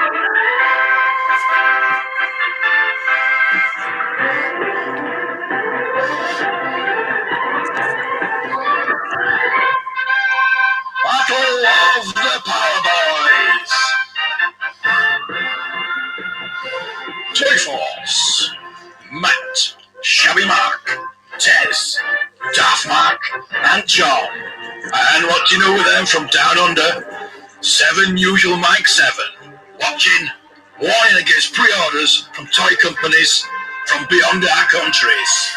Battle of the Paliboys. Toy Force. Matt, Shabby Mark, Tez, Daft Mark, and John. And what do you know with them from down under? 7 Usual Mike 7. Watching, warning against pre-orders from toy companies from beyond our countries.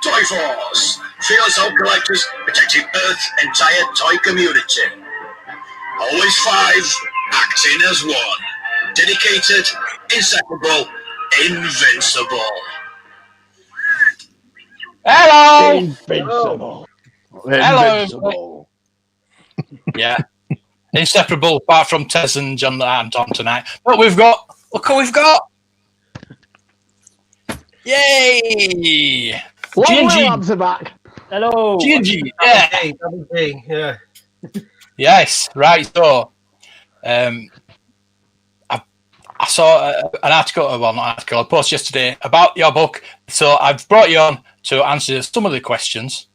Toy Force. Fearless old collectors protecting Earth's entire toy community. Always 5, acting as 1. Dedicated, inseparable, invincible. Hello! Invincible. Hello. Invincible. Yeah. Inseparable apart from Tez and John and Tom tonight. But we've got, look who we've got. Yay! Long Williams are back. Hello. G&G, yeah. Double G, yeah. Yes, right. So, I saw an article, well, not an article, a post yesterday about your book. So I've brought you on to answer some of the questions.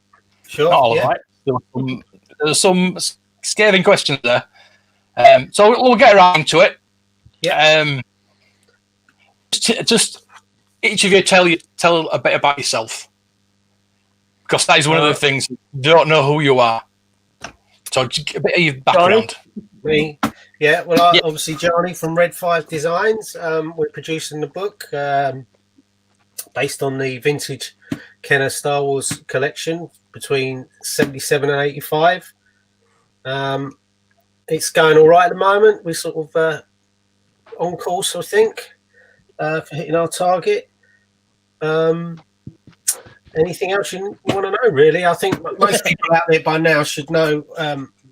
Sure. Not all of it. There's some scathing questions there. So we'll get around to it. Yeah. Just each of you tell a bit about yourself. Because that is one of the things, you don't know who you are. So a bit of your background. Me. Yeah, well, obviously Gianni from Red 5 Designs. We're producing the book based on the vintage Kenner Star Wars collection between 77 and 85. It's going all right at the moment. We're sort of on course, I think, for hitting our target. Anything else you want to know, really? I think most people out there by now should know,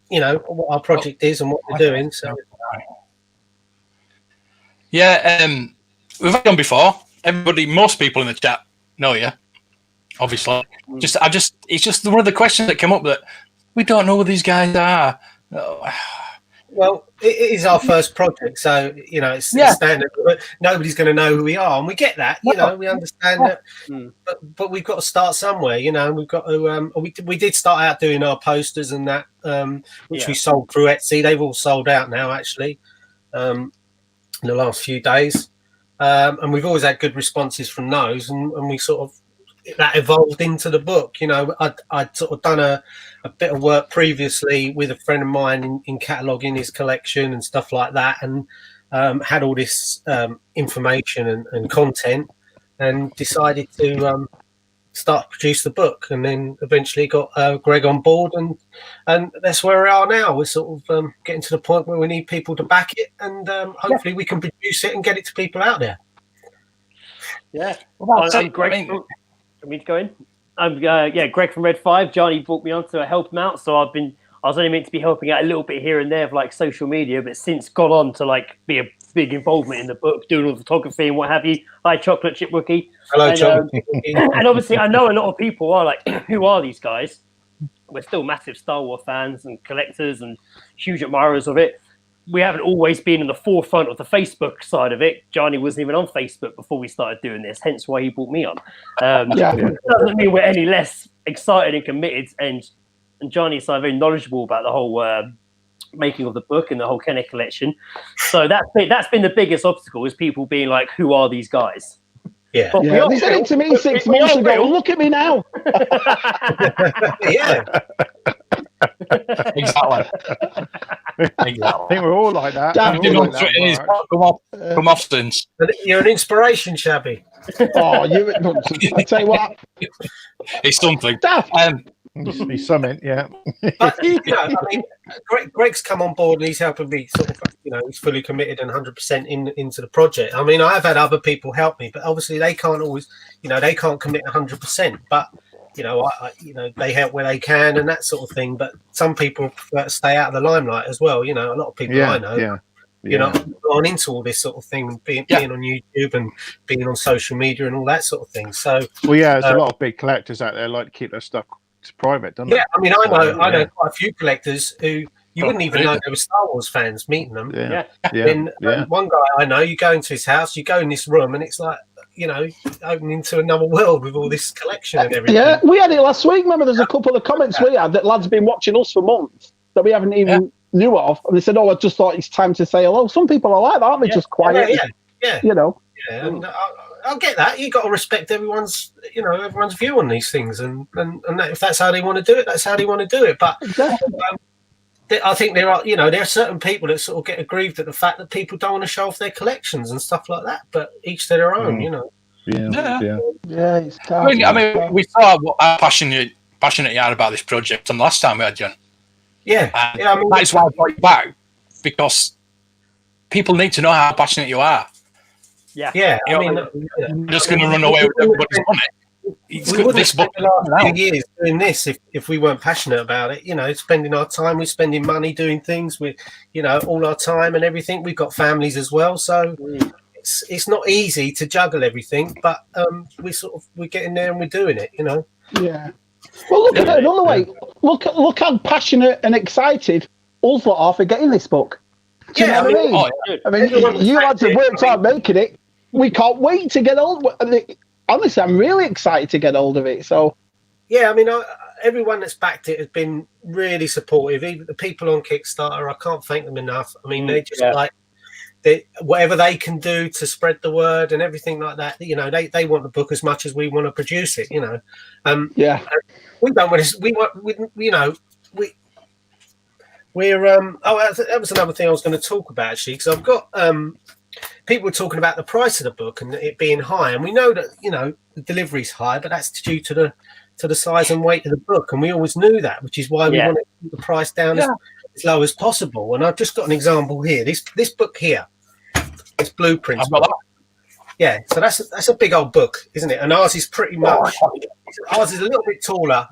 what our project is and what we're doing. So, yeah, we've had on before. Most people in the chat know you, obviously. It's just one of the questions that came up that we don't know who these guys are. Well, it is our first project, so it's standard. But nobody's going to know who we are, and we get that. We understand that, but we've got to start somewhere. And we've got to. We did start out doing our posters and that, which we sold through Etsy. They've all sold out now, actually, in the last few days, and we've always had good responses from those, and we sort of that evolved into the book. I'd sort of done a bit of work previously with a friend of mine in cataloguing his collection and stuff like that, and had all this information and content, and decided to start to produce the book, and then eventually got Greg on board, and that's where we are now. We're sort of getting to the point where we need people to back it, and hopefully we can produce it and get it to people out there. Yeah, I'm Greg. For me to go in, I'm Greg from Red 5. Gianni brought me on to help him out, so I was only meant to be helping out a little bit here and there of like social media, but since gone on to like be a big involvement in the book, doing all the photography and what have you. Hi, Chocolate Chip Wookie. Hello, Chocolate. And obviously, I know a lot of people are like, who are these guys? We're still massive Star Wars fans and collectors and huge admirers of it. We haven't always been in the forefront of the Facebook side of it. Gianni wasn't even on Facebook before we started doing this, hence why he brought me on. It doesn't mean we're any less excited and committed, and Gianni is very knowledgeable about the whole making of the book and the whole Kenner collection. So that's been the biggest obstacle, is people being like, who are these guys? Yeah, they said it to me 6 months ago. Look at me now. Yeah. Exactly. I think we're all like that. Come off since. You're an inspiration, Shabby. Oh, I tell you what. It's something. Must be something, yeah. But, Greg's come on board and he's helping me sort of, he's fully committed and 100% into the project. I mean, I've had other people help me, but obviously they can't always, they can't commit 100%. But they help where they can and that sort of thing. But some people prefer to stay out of the limelight as well. A lot of people I know, gone into all this sort of thing, being on YouTube and being on social media and all that sort of thing. So, there's a lot of big collectors out there like to keep their stuff private, don't they? Yeah, I mean, I know quite a few collectors who, You wouldn't even know they were Star Wars fans meeting them. Yeah. Then one guy I know, you go into his house, you go in this room, and it's like, you know, opening into another world with all this collection and everything. Yeah, we had it last week. Remember, there's a couple of comments we had that lads have been watching us for months that we haven't even knew of, and they said, "Oh, I just thought it's time to say hello." Some people are like that, aren't they? Just quiet. Yeah. You know. Yeah, and I'll get that. You got to respect everyone's view on these things, and if that's how they want to do it, that's how they want to do it. But I think there are certain people that sort of get aggrieved at the fact that people don't want to show off their collections and stuff like that. But each to their own, you know. Yeah. It's I mean, we saw how passionate you are about this project, and last time we had you on. I mean, that's why I brought you back, because people need to know how passionate you are. Yeah. I mean, I'm just going to run away with everybody's money. We wouldn't spend the last few years doing this if we weren't passionate about it. You know, spending our time, we're spending money doing things with, you know, all our time and everything. We've got families as well, so it's not easy to juggle everything. But we're getting there and we're doing it. You know. Yeah. Well, look at it another way. Look how passionate and excited us lot are for getting this book. Do you know what I mean? I mean, you lads have worked hard making it. We can't wait to get hold of it. Honestly, I'm really excited to get hold of it. So, yeah, I mean, everyone that's backed it has been really supportive. Even the people on Kickstarter, I can't thank them enough. I mean, they just whatever they can do to spread the word and everything like that. You know, they want the book as much as we want to produce it. You know, we don't want to. That was another thing I was going to talk about actually, because I've got people were talking about the price of the book and it being high, and we know that, you know, the delivery's high, but that's due to the size and weight of the book, and we always knew that, which is why we want to keep the price down as low as possible. And I've just got an example here. This book here, this Blueprints book. Yeah, so that's a big old book, isn't it? And ours is pretty much ours is a little bit taller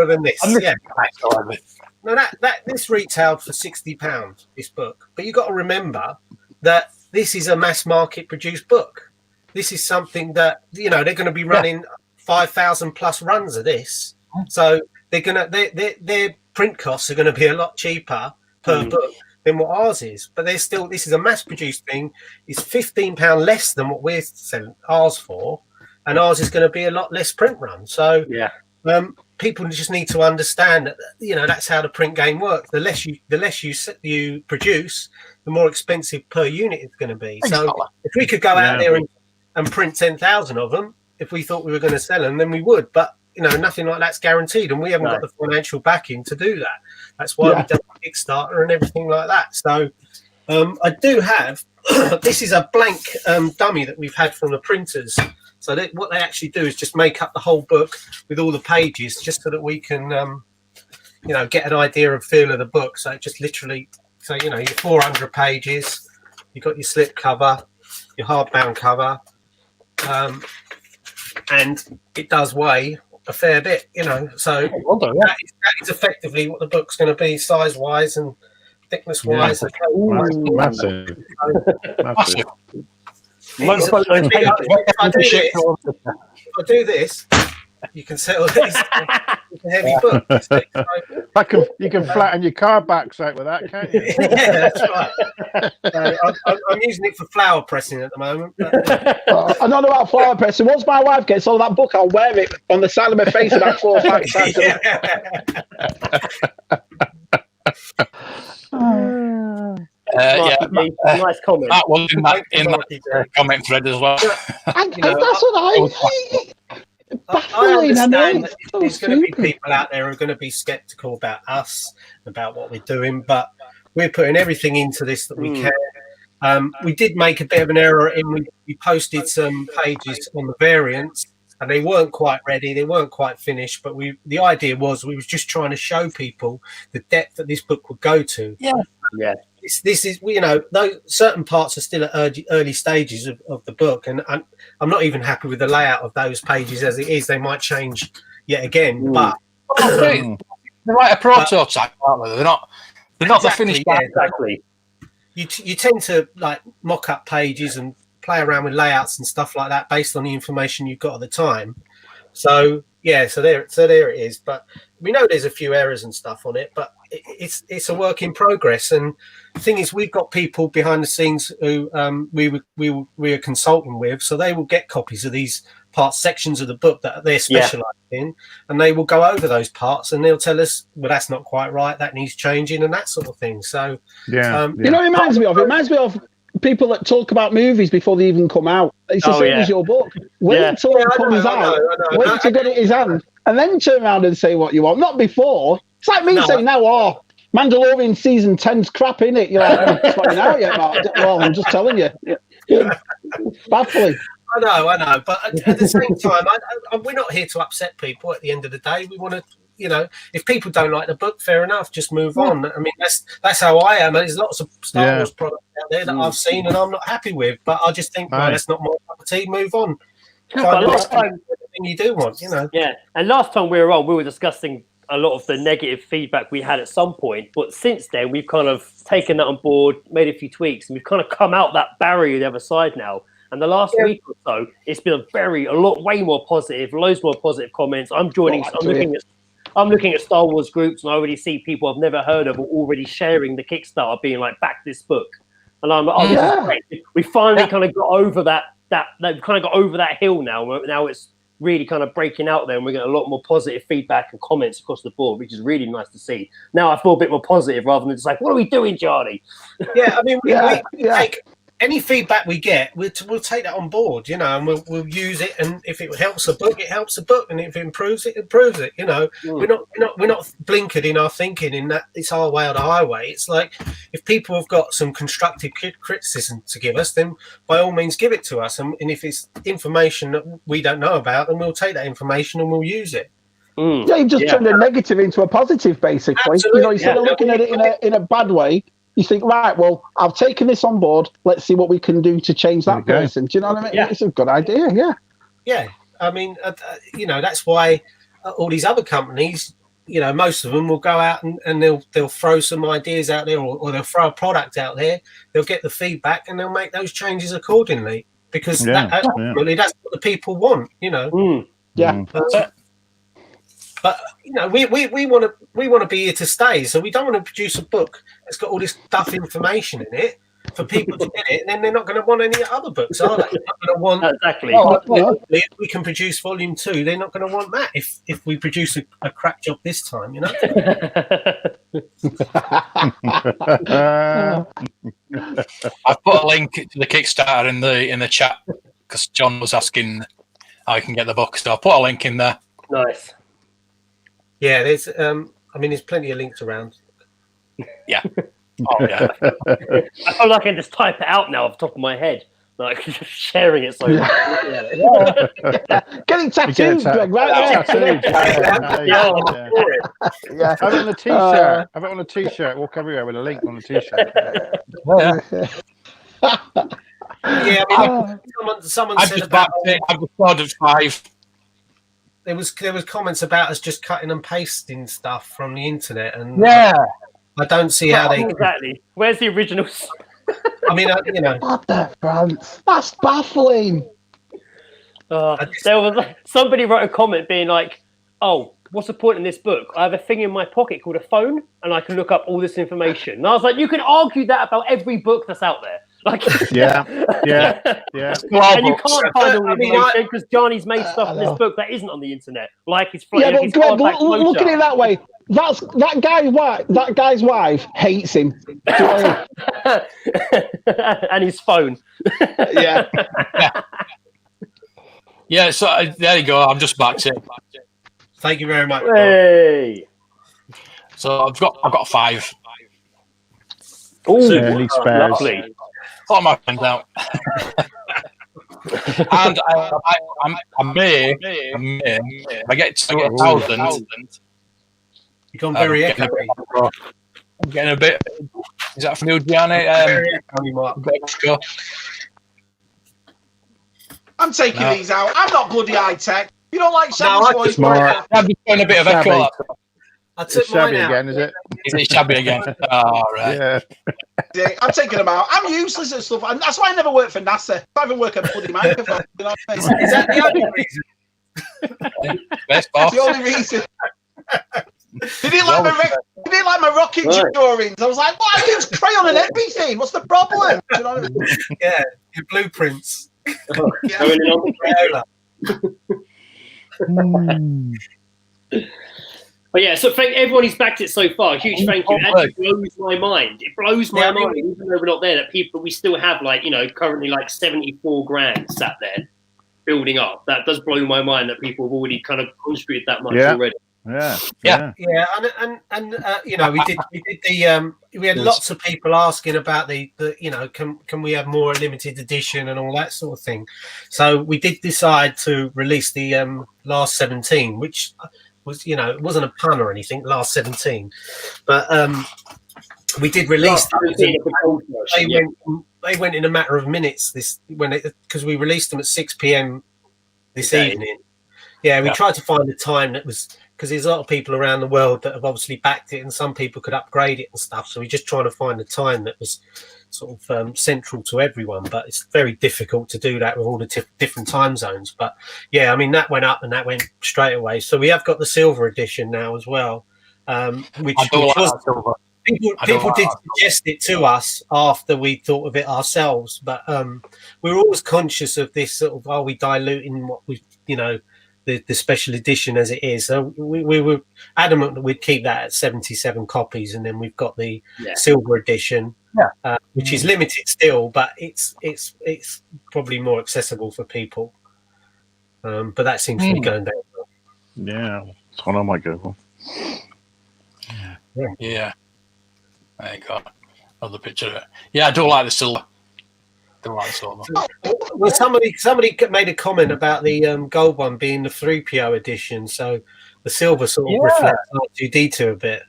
than this. No, this retailed for £60, this book. But you've got to remember that this is a mass market produced book. This is something that, you know, they're going to be running 5,000 plus runs of this. So their print costs are going to be a lot cheaper per book than what ours is. But this is a mass produced thing. It's £15 less than what we're selling ours for, and ours is going to be a lot less print run. So people just need to understand that, you know, that's how the print game works. The less you produce, the more expensive per unit it's going to be. So if we could go out there and print 10,000 of them, if we thought we were going to sell them, then we would. But, you know, nothing like that's guaranteed, and we haven't got the financial backing to do that. That's why we've done Kickstarter and everything like that. So I do have this is a blank dummy that we've had from the printers. So what they actually do is just make up the whole book with all the pages, just so that we can, you know, get an idea of feel of the book. So it just literally, so, you know, your 400 pages, you've got your slip cover, your hardbound cover, and it does weigh a fair bit, you know. So that is effectively what the book's going to be, size-wise and thickness-wise. Massive. If I do this, you can settle this. It's a heavy book. You can flatten your car backs out with that, can't you? Yeah, that's right. I'm using it for flower pressing at the moment. I don't know about flower pressing. Once my wife gets all that book, I'll wear it on the side of my face about 4 or 5 times. Nice comment. That was in that comment thread as well. That's what I understand that there's going to be people out there who are going to be skeptical about us, about what we're doing, but we're putting everything into this that we can. We did make a bit of an error in we posted some pages on the variants, and they weren't quite ready, they weren't quite finished, but the idea was we was just trying to show people the depth that this book would go to. Yeah. This is, you know, those certain parts are still at early stages of the book, and I'm not even happy with the layout of those pages as it is. They might change yet again, but they're like a prototype, aren't they? They're not the finished. Yeah, exactly. You tend to like mock up pages and play around with layouts and stuff like that based on the information you've got at the time. So yeah, so there it is. But we know there's a few errors and stuff on it, but it's a work in progress. And the thing is, we've got people behind the scenes who we are consulting with, so they will get copies of these sections of the book that they're specialised in, and they will go over those parts and they'll tell us, well, that's not quite right, that needs changing, and that sort of thing. So you know what it reminds me of? It reminds me of people that talk about movies before they even come out. It's the same as your book. Wait until it comes out, wait to get it in his hand, and then turn around and say what you want. Not before. It's like me saying now, Mandalorian season 10's crap, innit? You're like, it's not out yet, Mark. Well, I'm just telling you. Baffling. I know, but at the same time, we're not here to upset people. At the end of the day, we want to, if people don't like the book, fair enough, just move on. I mean, that's how I am. There's lots of Star Wars products out there that I've seen and I'm not happy with, but I just think, well, that's not my cup of tea. Move on. But last time, everything you do want, Yeah, and last time we were on, we were discussing a lot of the negative feedback we had at some point, but since then we've kind of taken that on board, made a few tweaks, and we've kind of come out that barrier the other side now. And the last week or so, it's been way more positive, loads more positive comments. I'm looking at Star Wars groups, and I already see people I've never heard of already sharing the Kickstarter, being like, back this book. And I'm like, this is great. We finally kind of got over that hill now. Now it's really kind of breaking out there, and we're getting a lot more positive feedback and comments across the board, which is really nice to see. Now I feel a bit more positive rather than just like, what are we doing, Gianni? Yeah, I mean, we take any feedback we get, we'll take that on board, and we'll use it. And if it helps the book, it helps the book, and if it improves it, improves it. We're not blinkered in our thinking in that it's our way or the highway. It's like, if people have got some constructive criticism to give us, then by all means give it to us. And if it's information that we don't know about, then we'll take that information and we'll use it. Yeah, you've just turned a negative into a positive, basically. Absolutely. Instead of looking at it in a bad way, you think, right, well, I've taken this on board. Let's see what we can do to change that person. Do you know what I mean? Yeah. It's a good idea, Yeah, I mean, that's why all these other companies, most of them will go out and they'll throw some ideas out there, or they'll throw a product out there. They'll get the feedback and they'll make those changes accordingly, because ultimately that's what the people want, Yeah. But we want to be here to stay, so we don't want to produce a book that's got all this stuff information in it for people to get it, and then they're not going to want any other books, are they? They're not going to want exactly. If we can produce volume 2, they're not going to want that if we produce a crap job this time, I've put a link to the Kickstarter in the chat because John was asking how you can get the book, so I'll put a link in there. Nice. Yeah, there's there's plenty of links around. Yeah. Oh yeah. I feel like I can just type it out now off the top of my head, like just sharing it so much. Getting tattooed, Greg, right? Yeah. Have it on a t-shirt. Have it on a t-shirt. Walk everywhere with a link on the t-shirt. Someone I've said just about I've just ordered 5. There was comments about us just cutting and pasting stuff from the internet, and I don't see how they exactly. Where's the originals? I mean, What the France? That's baffling. There was somebody wrote a comment being like, "Oh, what's the point in this book? I have a thing in my pocket called a phone, and I can look up all this information." And I was like, "You can argue that about every book that's out there." Like, yeah. And you can't find all the information because Gianni's made stuff in this book that isn't on the internet. Like his but Greg, look at it that way. That guy's wife hates him. And his phone. Yeah. Yeah. So there you go. I'm just back it. Thank you very much. Hey. So I've got 5. Oh, lovely. Put my friends out. And I may, if I get to 1,000. You've gone very echoey. I'm getting a bit. Is that from you, Gianni? I'm taking these out. I'm not bloody high tech. You don't like Sam's voice? I'm just getting a bit of echo. I took shabby mine out. again, is it? Is it shabby again? Oh, right. Yeah. I'm taking them out. I'm useless at stuff, and that's why I never work for NASA. I even work at bloody microphone. You know what I mean? Is that the only reason? Best boss. That's the only reason. They didn't like my rocket drawings. I was like, "What? I use crayon and everything. What's the problem?" Do you know what I mean? Yeah, your blueprints. But yeah, so thank everyone who's backed it so far. Huge thank you. It actually blows my mind. It blows my mind, even though we're not there, that we still have currently like 74 grand sat there building up. That does blow my mind that people have already kind of contributed that much already. And we had lots of people asking about the can we have more limited edition and all that sort of thing. So we did decide to release the last 17, which was it wasn't a pun or anything, last 17, but we did release they went in a matter of minutes because we released them at 6 p.m. this evening. We tried to find a time that was, because there's a lot of people around the world that have obviously backed it, and some people could upgrade it and stuff. So we're just trying to find a time that was sort of central to everyone. But it's very difficult to do that with all the different time zones. But yeah, I mean, that went up and that went straight away. So we have got the silver edition now as well, which was people did suggest it to us after we thought of it ourselves. But we're always conscious of this sort of, are we diluting what we, the special edition as it is. So we were adamant that we'd keep that at 77 copies, and then we've got the silver edition, which is limited still, but it's probably more accessible for people. But that seems to be going down. Yeah, that's one I might go for. Yeah. There you go. Another picture of it. Yeah, I don't like the silver. Well, somebody made a comment about the gold one being the 3PO edition, so the silver sort of reflects R2-D2 a bit.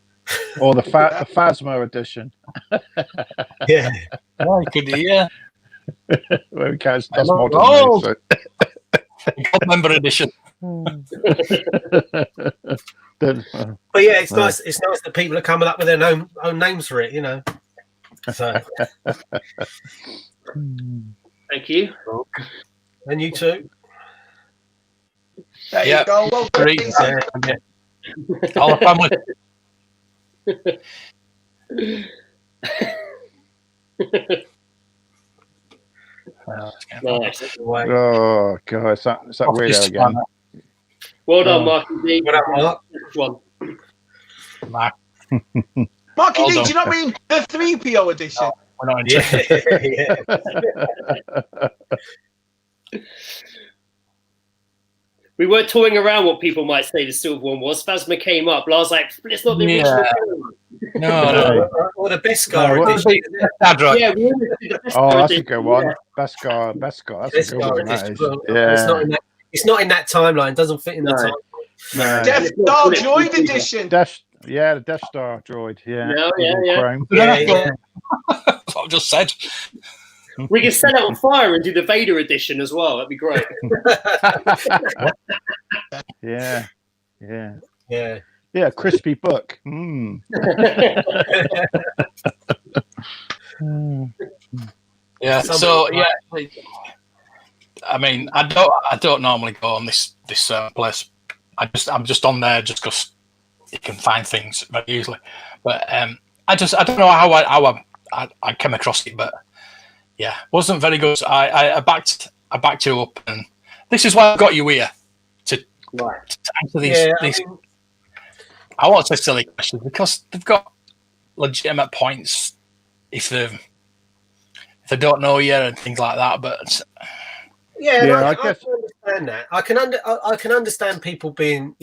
Or the Phasma edition. Yeah. Well, because that's modern. So. Gold member edition. But yeah, it's nice. It's nice that people are coming up with their own names for it, So. Thank you. And you too. There you go. Well, great. All the family. Nice. Oh god, is that weirdo again? Well done, Mark. Well done, Mark. Mark. Marky D, do you not mean the 3PO edition? We're not interested. We were toying around what people might say the silver one was. Phasma came up. I was like, it's not the original. No. Or the Beskar edition. Yeah, we always did the Beskar that's edition. a good one. Beskar. That's a good one. That is. Yeah. It's not in that timeline. It doesn't fit in the timeline. No. Death Star Droid edition. The Death Star droid. Yeah. That's what I've just said. We can set it on fire and do the Vader edition as well. That'd be great. Yeah. Crispy book. Yeah. So I mean, I don't normally go on this place. I'm just on there just because you can find things very easily. But I don't know how I came across it, but yeah, wasn't very good. So I backed you up, and this is why I got you here to answer these. I won't say silly questions because they've got legitimate points if they don't know you and things like that. But I can understand that. I can understand people being,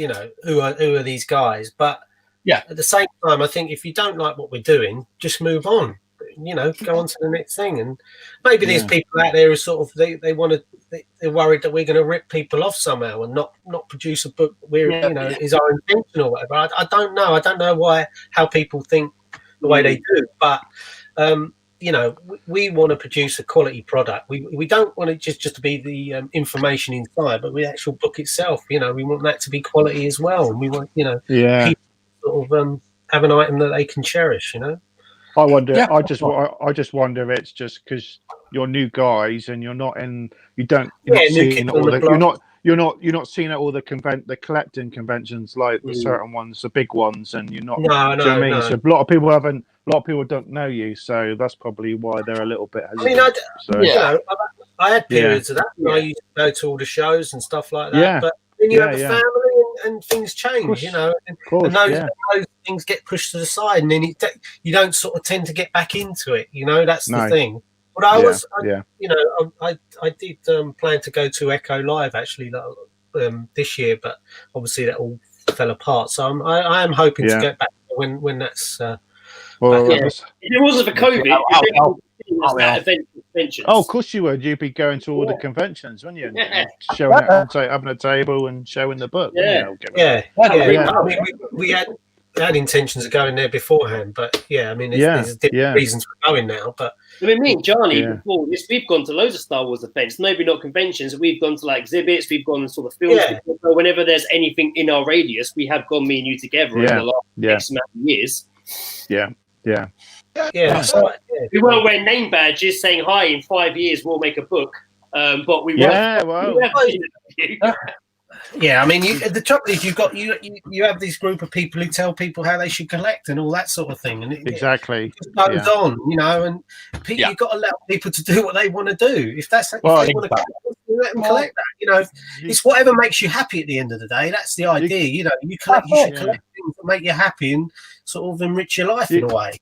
who are these guys, but at the same time, I think if you don't like what we're doing, just move on. Go on to the next thing. And maybe there's people out there who sort of they're worried that we're going to rip people off somehow and not produce a book where is our intention or whatever. I don't know. I don't know how people think the way they do, but we want to produce a quality product. We don't want it just to be the information inside, but the actual book itself. We want that to be quality as well, and we want people sort of have an item that they can cherish. I wonder. Yeah. I just wonder. It's just because you're new guys and you're not in. You're not you're not seeing at all the collecting conventions like the certain ones, the big ones, and you're not. Do you know what I mean? So a lot of people don't know you, so that's probably why they're a little bit hesitant. I had periods of that. I used to go to all the shows and stuff like that. But then you have a family and things change, you know, and those things get pushed to the side, and then you don't sort of tend to get back into it. You know, that's the thing. But I did plan to go to Echo Live actually this year, but obviously that all fell apart. So I am hoping to get back when that's. If it wasn't for COVID, of course you would. You'd be going to all the conventions, wouldn't you? And showing it, having a table and showing the book. I mean, we had intentions of going there beforehand, but I mean, there's different reasons for going now. But I mean, me and Gianni before this, we've gone to loads of Star Wars events. Maybe not conventions. We've gone to like exhibits. We've gone to sort of films. So whenever there's anything in our radius, we have gone, me and you together in the last X amount of years. We won't wear name badges saying hi. In 5 years, we'll make a book. But we I mean, the trouble is you have this group of people who tell people how they should collect and all that sort of thing, and it just goes on, you know. And you've got to allow people to do what they want to do. If that's if they want to collect, let them collect that. You know, it's whatever makes you happy at the end of the day. That's the idea. You know, you should collect things that make you happy and sort of enrich your life in a way.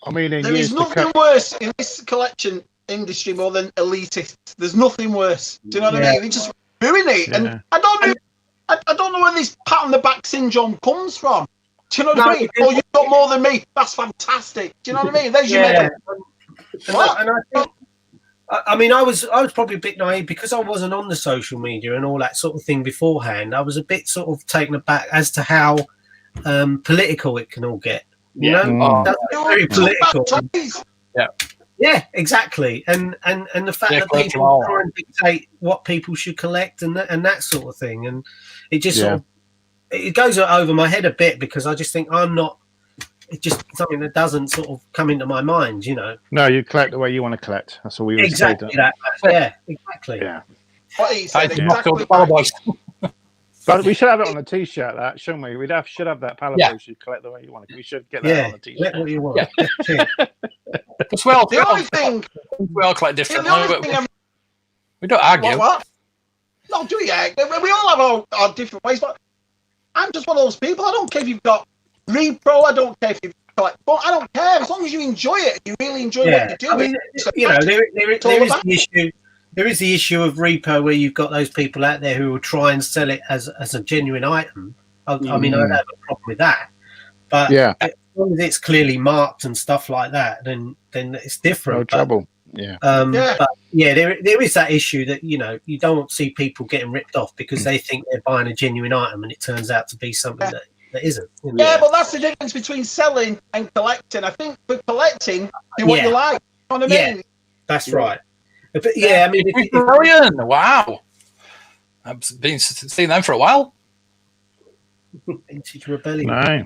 I mean, there is nothing worse in this collection industry more than elitists. There's nothing worse. Do you know what I mean? They just ruin it, and I don't know where this pat on the back syndrome comes from. Do you know what I mean? Oh, you've got more than me. That's fantastic. Do you know what I mean? There's your medal. And I think, I mean, I was probably a bit naive because I wasn't on the social media and all that sort of thing beforehand. I was a bit sort of taken aback as to how political it can all get. You know, that's very political. Yeah, exactly. And the fact that people try and dictate what people should collect and that sort of thing, and it just sort of it goes over my head a bit because I just think it's just something that doesn't sort of come into my mind, you know. No, you collect the way you want to collect. That's all we always say. Exactly that. Yeah, exactly. Yeah. Paliboys. But we should have it on a T-shirt, that shouldn't we? Should have that Paliboys. You should collect the way you want it. We should get that on a T-shirt. Collect what you want. We all collect differently. We don't argue. What? No, do we? We all have our different ways, but I'm just one of those people. I don't care if you've got repro. I don't care if you've got, but I don't care as long as you enjoy it. You really enjoy what you're doing. I mean, you know, there is the issue. There is the issue of repo where you've got those people out there who will try and sell it as a genuine item. I mean, I don't have a problem with that. But as long as it's clearly marked and stuff like that, then it's different. No trouble. But there is that issue that, you know, you don't see people getting ripped off because they think they're buying a genuine item and it turns out to be something that isn't. You know? Yeah, but that's the difference between selling and collecting. I think for collecting, do what you like. You know what I mean? That's right. But I mean, brilliant! Wow, I've been seeing them for a while. Vintage Rebellion. No.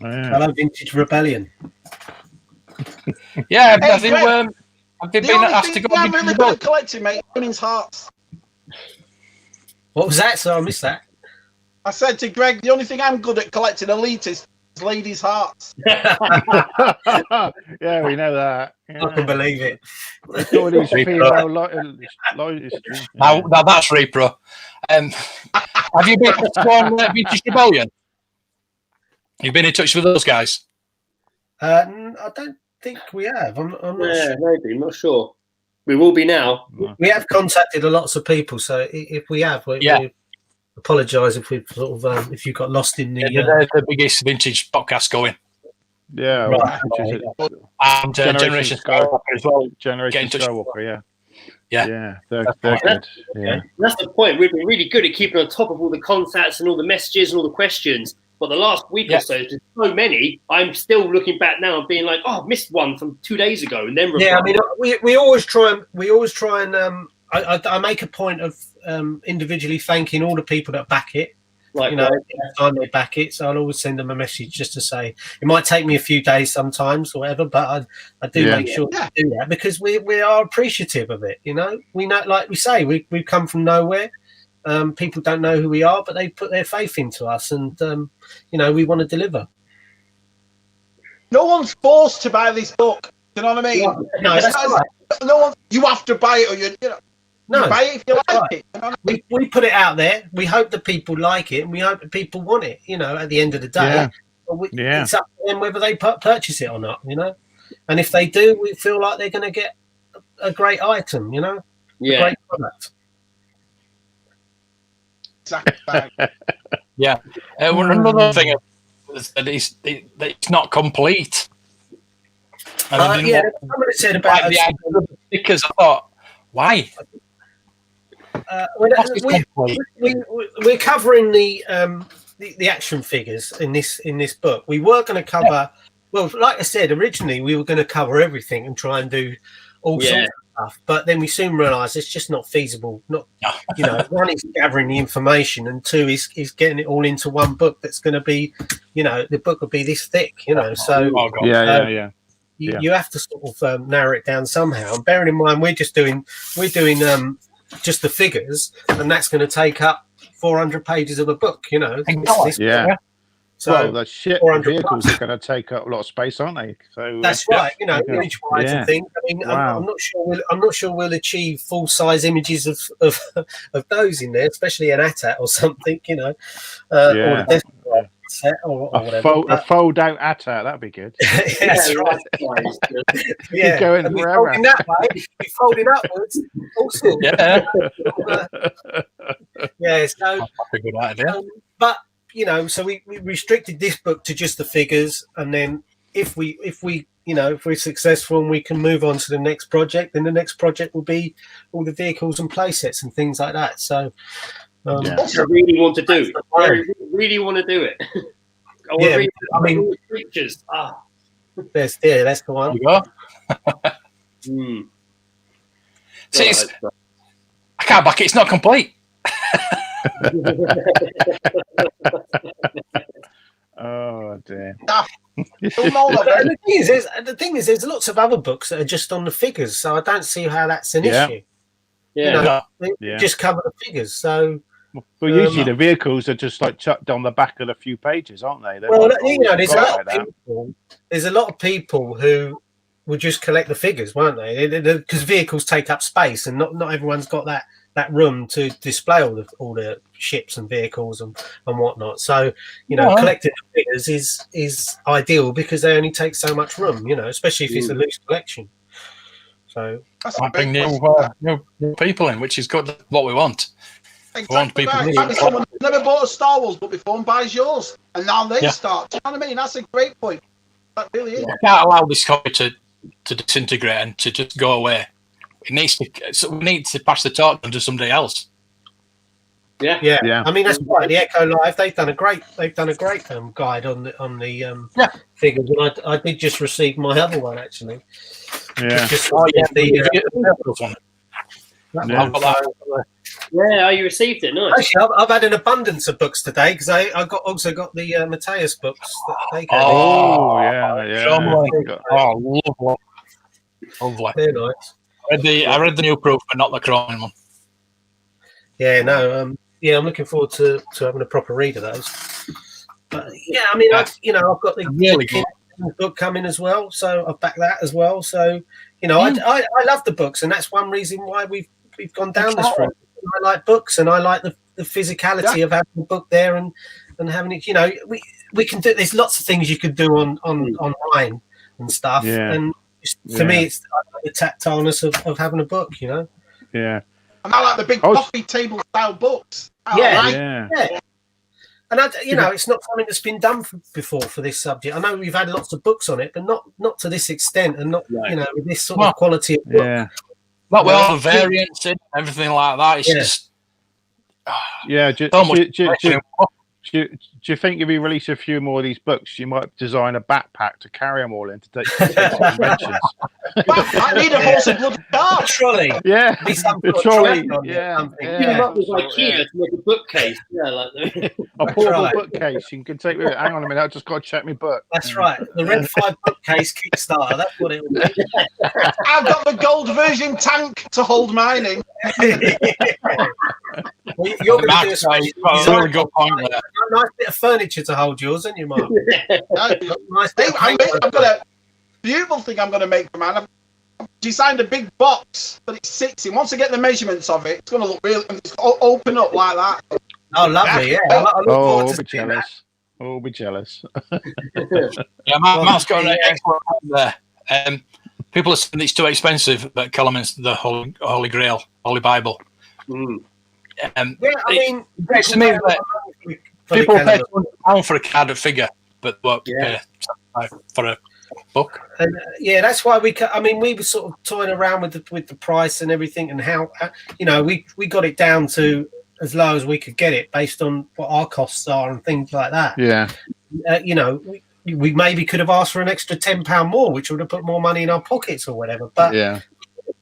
Hello, Vintage Rebellion. Yeah, have you been asked to go? I'm really good at collecting, mate. Women's hearts. What was that? So I missed that. I said to Greg, the only thing I'm good at collecting elitists is ladies' hearts. Yeah, we know that. Yeah. I can believe it. Now that's repro. Have you been to Vintage Rebellion? You've been in touch with those guys? I don't think we have. I'm not sure. Maybe. I'm not sure. We will be now. We have contacted lots of people, so if we have, we apologise if we've sort of if you got lost in the. They're the biggest vintage podcast going. Yeah, right. And Generation Skywalker as well. Generation Skywalker, yeah, they're good. Yeah, that's the point. We've been really good at keeping on top of all the contacts and all the messages and all the questions. But the last week or so, there's so many. I'm still looking back now and being like, "Oh, I missed one from 2 days ago." And then I mean, we always try and I make a point of individually thanking all the people that back it. Like, you know, every time they back it, so I'll always send them a message just to say it might take me a few days sometimes or whatever, but I do make sure to do that because we are appreciative of it. You know, we know, like we say, we've come from nowhere. people don't know who we are, but they put their faith into us, and we want to deliver. No one's forced to buy this book. You know what I mean? No, that's right. No one. You have to buy it, or you buy it if you like it. You know what I mean? We put it out there. We hope that people like it, and we hope that people want it. At the end of the day, it's up to them whether they purchase it or not. And if they do, we feel like they're going to get a great item. A great product. Exactly. Yeah. Another thing is that it's not complete. Somebody said about the idea of the stickers. I thought, why? We're covering the action figures in this book. We were going to cover. Well, like I said, originally we were going to cover everything and try and do all sorts of stuff, but then we soon realised it's just not feasible. Not, one is gathering the information, and two is getting it all into one book. That's going to be, the book will be this thick. So you have to sort of narrow it down somehow. And bearing in mind, we're doing just the figures, and that's going to take up 400 pages of a book. So the ship vehicles are going to take up a lot of space, aren't they? So that's right. Image-wise and things. I mean, I'm not sure we'll achieve full-size images of those in there, especially an AT-AT or something. Or a Death set or whatever. A fold-out AT-AT, that'd be good. That's right. You're going forever. Folding that way, you're folding upwards. All sorts. So that's a good idea. But so we restricted this book to just the figures, and then if we're successful and we can move on to the next project, then the next project will be all the vehicles and play sets and things like that. So I really want to do it. I really want to do it. Creatures. That's the one. See, I can't back it. It's not complete. Oh dear. The thing is, there's lots of other books that are just on the figures, so I don't see how that's an issue. Just cover the figures. So, well, usually the vehicles are just like chucked on the back of a few pages, aren't they? There's a lot of people who will just collect the figures, won't they? Because vehicles take up space, and not everyone's got that room to display all the ships and vehicles and whatnot. So collecting the figures is ideal because they only take so much room. Especially if it's a loose collection. So I bring new people in, which is good. What we want. Exactly. Someone never bought a Star Wars book before and buys yours, and now they start. Do you know what I mean? That's a great point. That really is. I can't allow this copy to disintegrate and to just go away. It needs to. So we need to pass the torch on to somebody else. Yeah. I mean, that's right. The Echo Live, they've done a great guide on the figures, and I did just receive my other one actually. Yeah. You received it. Nice. Actually, I've had an abundance of books today because I also got the Mateus books. That they lovely. They're nice. I read the new proof, but not the Cronin one. Yeah, no. I'm looking forward to having a proper read of those. But I mean, I've got the really good book coming as well, so I've backed that as well. So I love the books, and that's one reason why we've gone down this road. I like books, and I like the physicality of having a book there and having it. We can do. There's lots of things you could do online and stuff, and for me, it's the tactileness of having a book. And I like the big coffee table style books. And it's not something that's been done before for this subject. I know we've had lots of books on it, but not to this extent, and not with this sort of quality of book. Not with all the variants and everything like that. It's just do you think if you release a few more of these books, you might design a backpack to carry them all in to take conventions? I need a horse and blood car. Trolley. Yeah. The trolley. To make a bookcase. A portable bookcase you can take with it. Hang on a minute, I've just got to check my book. That's right. The Red 5 bookcase Kickstarter. That's what it will be. I've got the gold version tank to hold mine in. Well, you're going to do a got a really good point there. A nice bit of furniture to hold yours, isn't you, Mark? Nice bit of I've got a beautiful thing I'm going to make, man. I've designed a big box, but it sits in. Once I get the measurements of it, it's going to look real. It's open up like that. Oh, lovely! Yeah. I'll be jealous. Oh, be jealous. Yeah, Mark's got an excellent point there. People are saying it's too expensive, but Kellerman's the Holy Grail, Holy Bible. Mm. I mean, to me, people pay £200 for a carded figure, but what for a book? And, that's why we were sort of toying around with the price and everything, and how we got it down to as low as we could get it based on what our costs are and things like that. Yeah. We maybe could have asked for an extra £10 more, which would have put more money in our pockets or whatever. But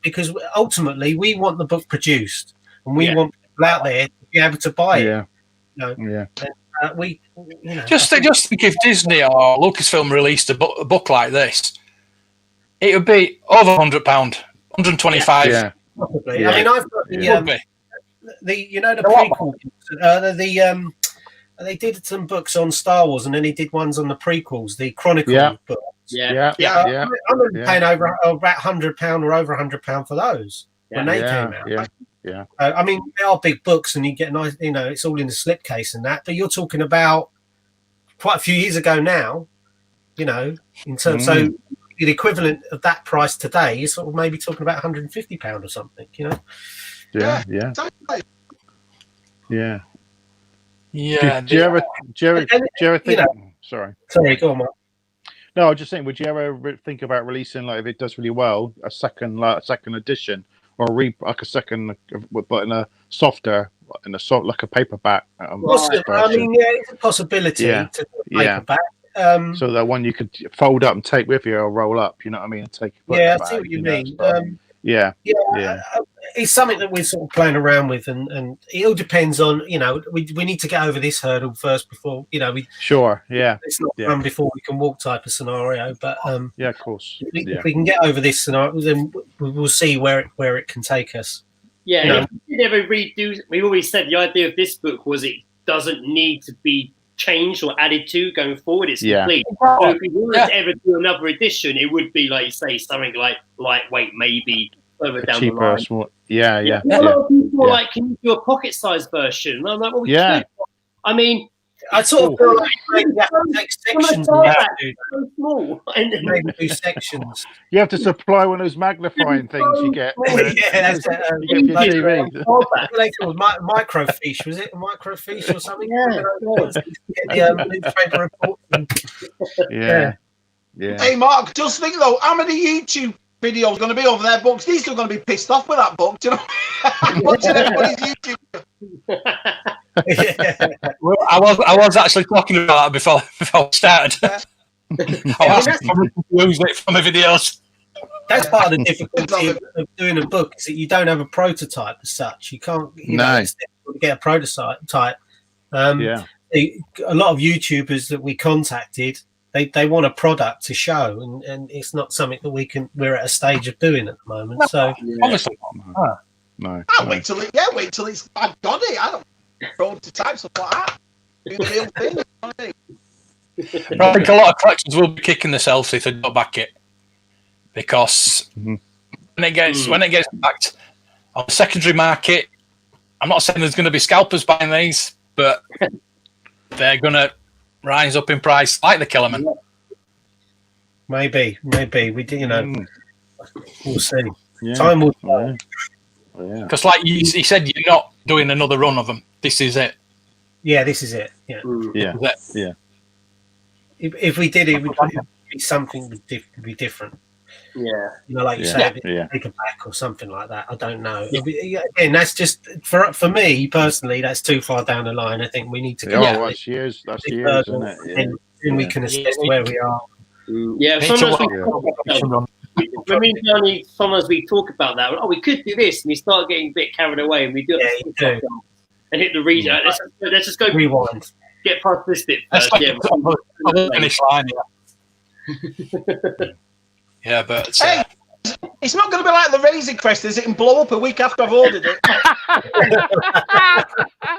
because ultimately we want the book produced, and we want people out there to be able to buy it. Just think if Disney or Lucasfilm released a book like this, it would be over £100, 125. Yeah. Probably. I mean, I've got the prequel. They did some books on Star Wars, and then he did ones on the prequels, the Chronicles books. Yeah. I'm paying over about £100 or over £100 for those when they came out. Yeah. I mean, they are big books, and you get nice. It's all in the slipcase and that. But you're talking about quite a few years ago now. In terms, so the equivalent of that price today is sort of maybe talking about £150 or something. Yeah. Yeah. Do you ever think? Sorry, go on, Mark. No, I was just saying. Would you ever think about releasing, like, if it does really well, a second edition, or like a second, but in a softer, like a paperback? I mean, it's a possibility to paperback. So that one you could fold up and take with you, or roll up. You know what I mean? And take. I see what you mean. It's something that we're sort of playing around with, and it all depends on, we need to get over this hurdle first before, it's not run before we can walk type of scenario, but of course, if we can get over this scenario, then we'll see where it can take us. Yeah, we always said the idea of this book was it doesn't need to be changed or added to going forward. It's complete. So if we wanted to ever do another edition, it would be, like you say, something like lightweight, maybe further down the line. A lot of people are like, can you do a pocket-sized version? And I'm like, well, we could. I mean, I sort of feel like maybe you have to take sections. So small. Maybe do sections. You have to supply one of those magnifying things you get. That's you get your TV. What they called microfiche, was it? A microfiche or something? Get the newspaper report. Hey, Mark, just think though, how many YouTube videos going to be over their books? These are going to be pissed off with that book. Do you know? Watching everybody's YouTube. Well, I was actually talking about that before we started. I was confused it from the videos. That's part of the difficulty of doing a book, is that you don't have a prototype as such. You can't get a prototype. A lot of YouTubers that we contacted, they want a product to show, and it's not something that we're at a stage of doing at the moment. So obviously, no. Wait till it's. I've got it. I don't prototype stuff like that. Do the real thing. I think a lot of collectors will be kicking themselves if they don't back it, because when it gets backed on the secondary market, I'm not saying there's going to be scalpers buying these, but they're going to rise up in price like the Kellerman. Maybe we do. We'll see. Time will tell. Because, like you said, you're not doing another run of them. This is it. Yeah, this is it. Yeah. If we did it, would be something would be different. Yeah. Like you say, paperback or something like that. I don't know. Again, that's just for me personally. That's too far down the line. I think we need to go. That's years, isn't it? And then we can assess where we are. When me and Gianni, sometimes we talk about that. We could do this, and we start getting a bit carried away, and we do it and hit the region. Let's just go rewind. Get past this bit first. Finish line. Yeah, but hey, It's not going to be like the Razor Crest, is it? And blow up a week after I've ordered it. I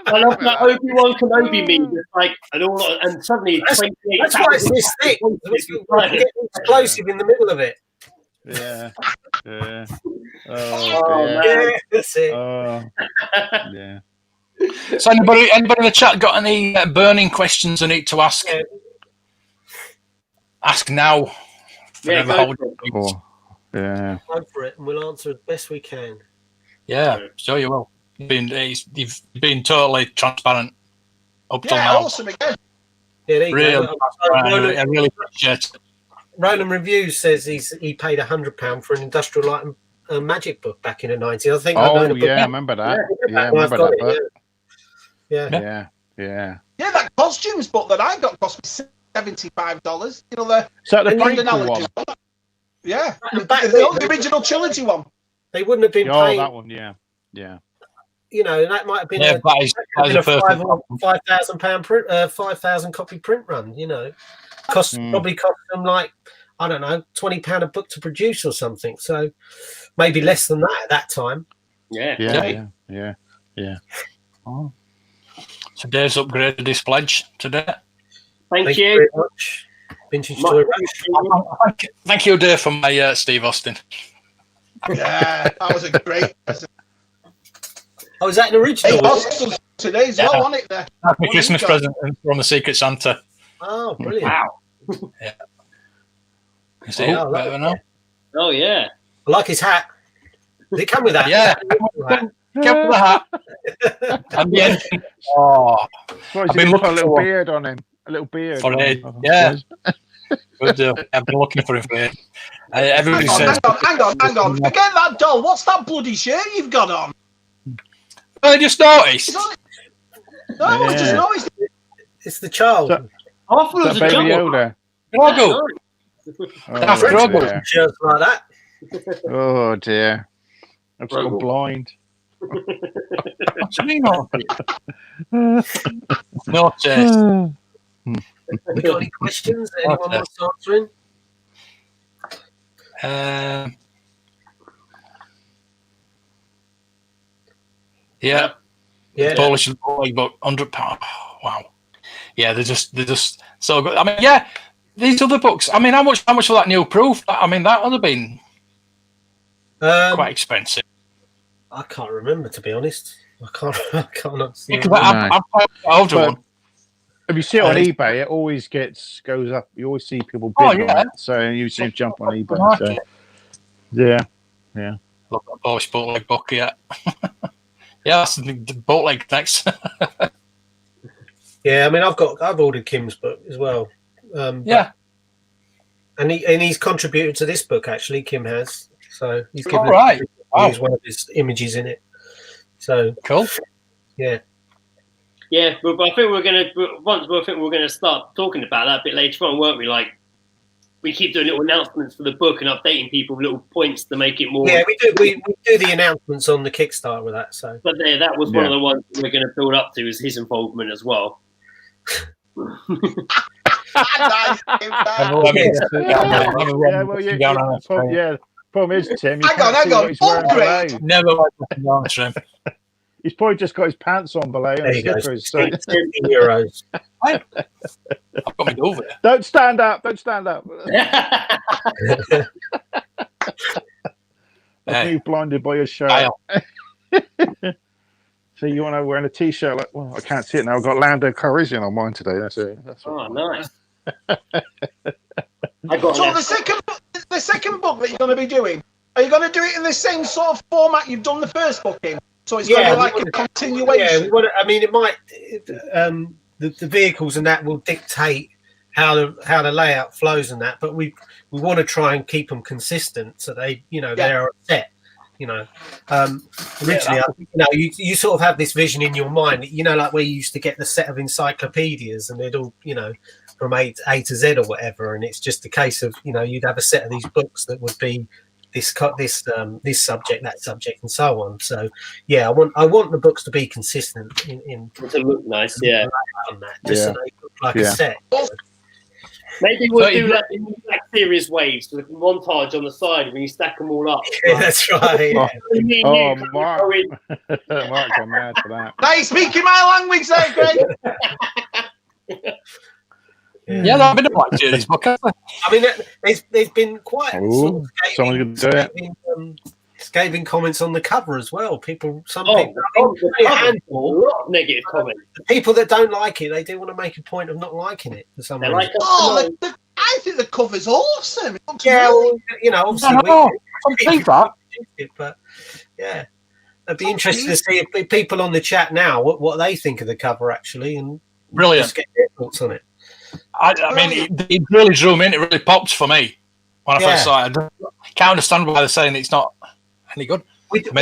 love that Obi-Wan Kenobi meme. It's like, and suddenly 28. That's why it's this thick. It's explosive in the middle of it. Yeah. Yeah. Yeah, that's it. Yeah. So anybody in the chat got any burning questions they need to ask? Yeah. Ask now. Yeah, Go for it, and we'll answer as best we can. Yeah, sure you will. You've been totally transparent up till now. Awesome again. Yeah, there you Really, go. I really appreciate it. Roland Reviews says he paid £100 for an industrial light and magic book back in the 90s. I think. I remember that. Yeah, I remember that book. Yeah. That costumes book that I got cost me $75. You know the prequel one. Yeah, the original trilogy one. They wouldn't have been paying. That one, yeah. You know, that might have been a £5,000 print, 5,000 copy print run. You know, probably cost them like, I don't know, £20 a book to produce or something. So maybe less than that at that time. Yeah. Oh. So Dave's upgraded his pledge today. Thank you very much. Vintage Toy Rush. Thank you, Dave, for my Steve Austin. Yeah, that was a great present. Oh, is that an original? Today as well, wasn't it? There. That's my Christmas present from the Secret Santa. Oh, brilliant! Wow. Yeah. You see it? Better now? Oh yeah. I like his hat. Did it come with that? Yeah. Come with the hat. And the engine. Oh, I've been looking for a little beard on him. A little beard. Yeah. Good deal. I've been looking for him for it. Everybody says. Hang on. Again, that doll. What's that bloody shirt you've got on? I just noticed. I just noticed. It's the child. I thought it was a Baby Yoda. Yoda. Grogu. Shirts like that. Oh dear. I'm so blind. What's the name of it? No taste. Have we got any questions that anyone wants answering? Yeah. Polish book, £100. Oh, wow. Yeah, they're just so good. I mean, yeah, these other books. I mean, how much for that new proof? I mean, that would have been quite expensive. I can't remember, to be honest. I can't see. I've older one. If you see it on eBay, it always goes up. You always see people bid on it, so you see it jump on eBay. So. Yeah. Look at Polish bootleg book, yeah. Yeah, that's the bootleg next. Yeah, I mean, I've ordered Kim's book as well. And he's contributed to this book actually. Kim has, so he's given use one of his images in it. So cool. Yeah. Yeah, but I think we're gonna start talking about that a bit later on, weren't we? Like, we keep doing little announcements for the book and updating people with little points to make it more. Yeah, we do. We do the announcements on the Kickstarter with that. So, but that was one of the ones that we're going to build up to, is his involvement as well. Problem is, Tim. Hang on. Never like to him. He's probably just got his pants on below. There you go. €10. I've got me over there. Don't stand up. I'm blinded by your shirt. So you want to wear a t-shirt? Like, well, I can't see it now. I've got Lando Calrissian on mine today. That's it. Nice. So the second book that you're going to be doing, are you going to do it in the same sort of format you've done the first book in? So it's going to be like a continuation. Yeah, I mean, it might. The vehicles and that will dictate how the layout flows and that, but we want to try and keep them consistent so they they are set. Originally, you sort of have this vision in your mind that like where you used to get the set of encyclopedias and they'd all from A to Z or whatever, and it's just a case of you'd have a set of these books that would be this subject, that subject, and so on. So yeah, I want the books to be consistent in to look nice, on that, just so they look like a set. Maybe we'll do like in Black Series waves with montage on the side when you stack them all up. Yeah, that's right. Oh, Mark. Mark, I'm mad for that. Now you're speaking my language there, Greg. Yeah, I've been a Black Series book. I mean, there's been quite scathing comments on the cover as well. People, a lot of negative comments. The people that don't like it, they do want to make a point of not liking it for some reason. Like, I think the cover's awesome. It looks obviously, but yeah, it'd be interesting to see if people on the chat now what they think of the cover actually, and brilliant. Just get their thoughts on it. I mean, it really drew me in. It really popped for me when I first saw it. I can't understand why they're saying it's not any good. We didn't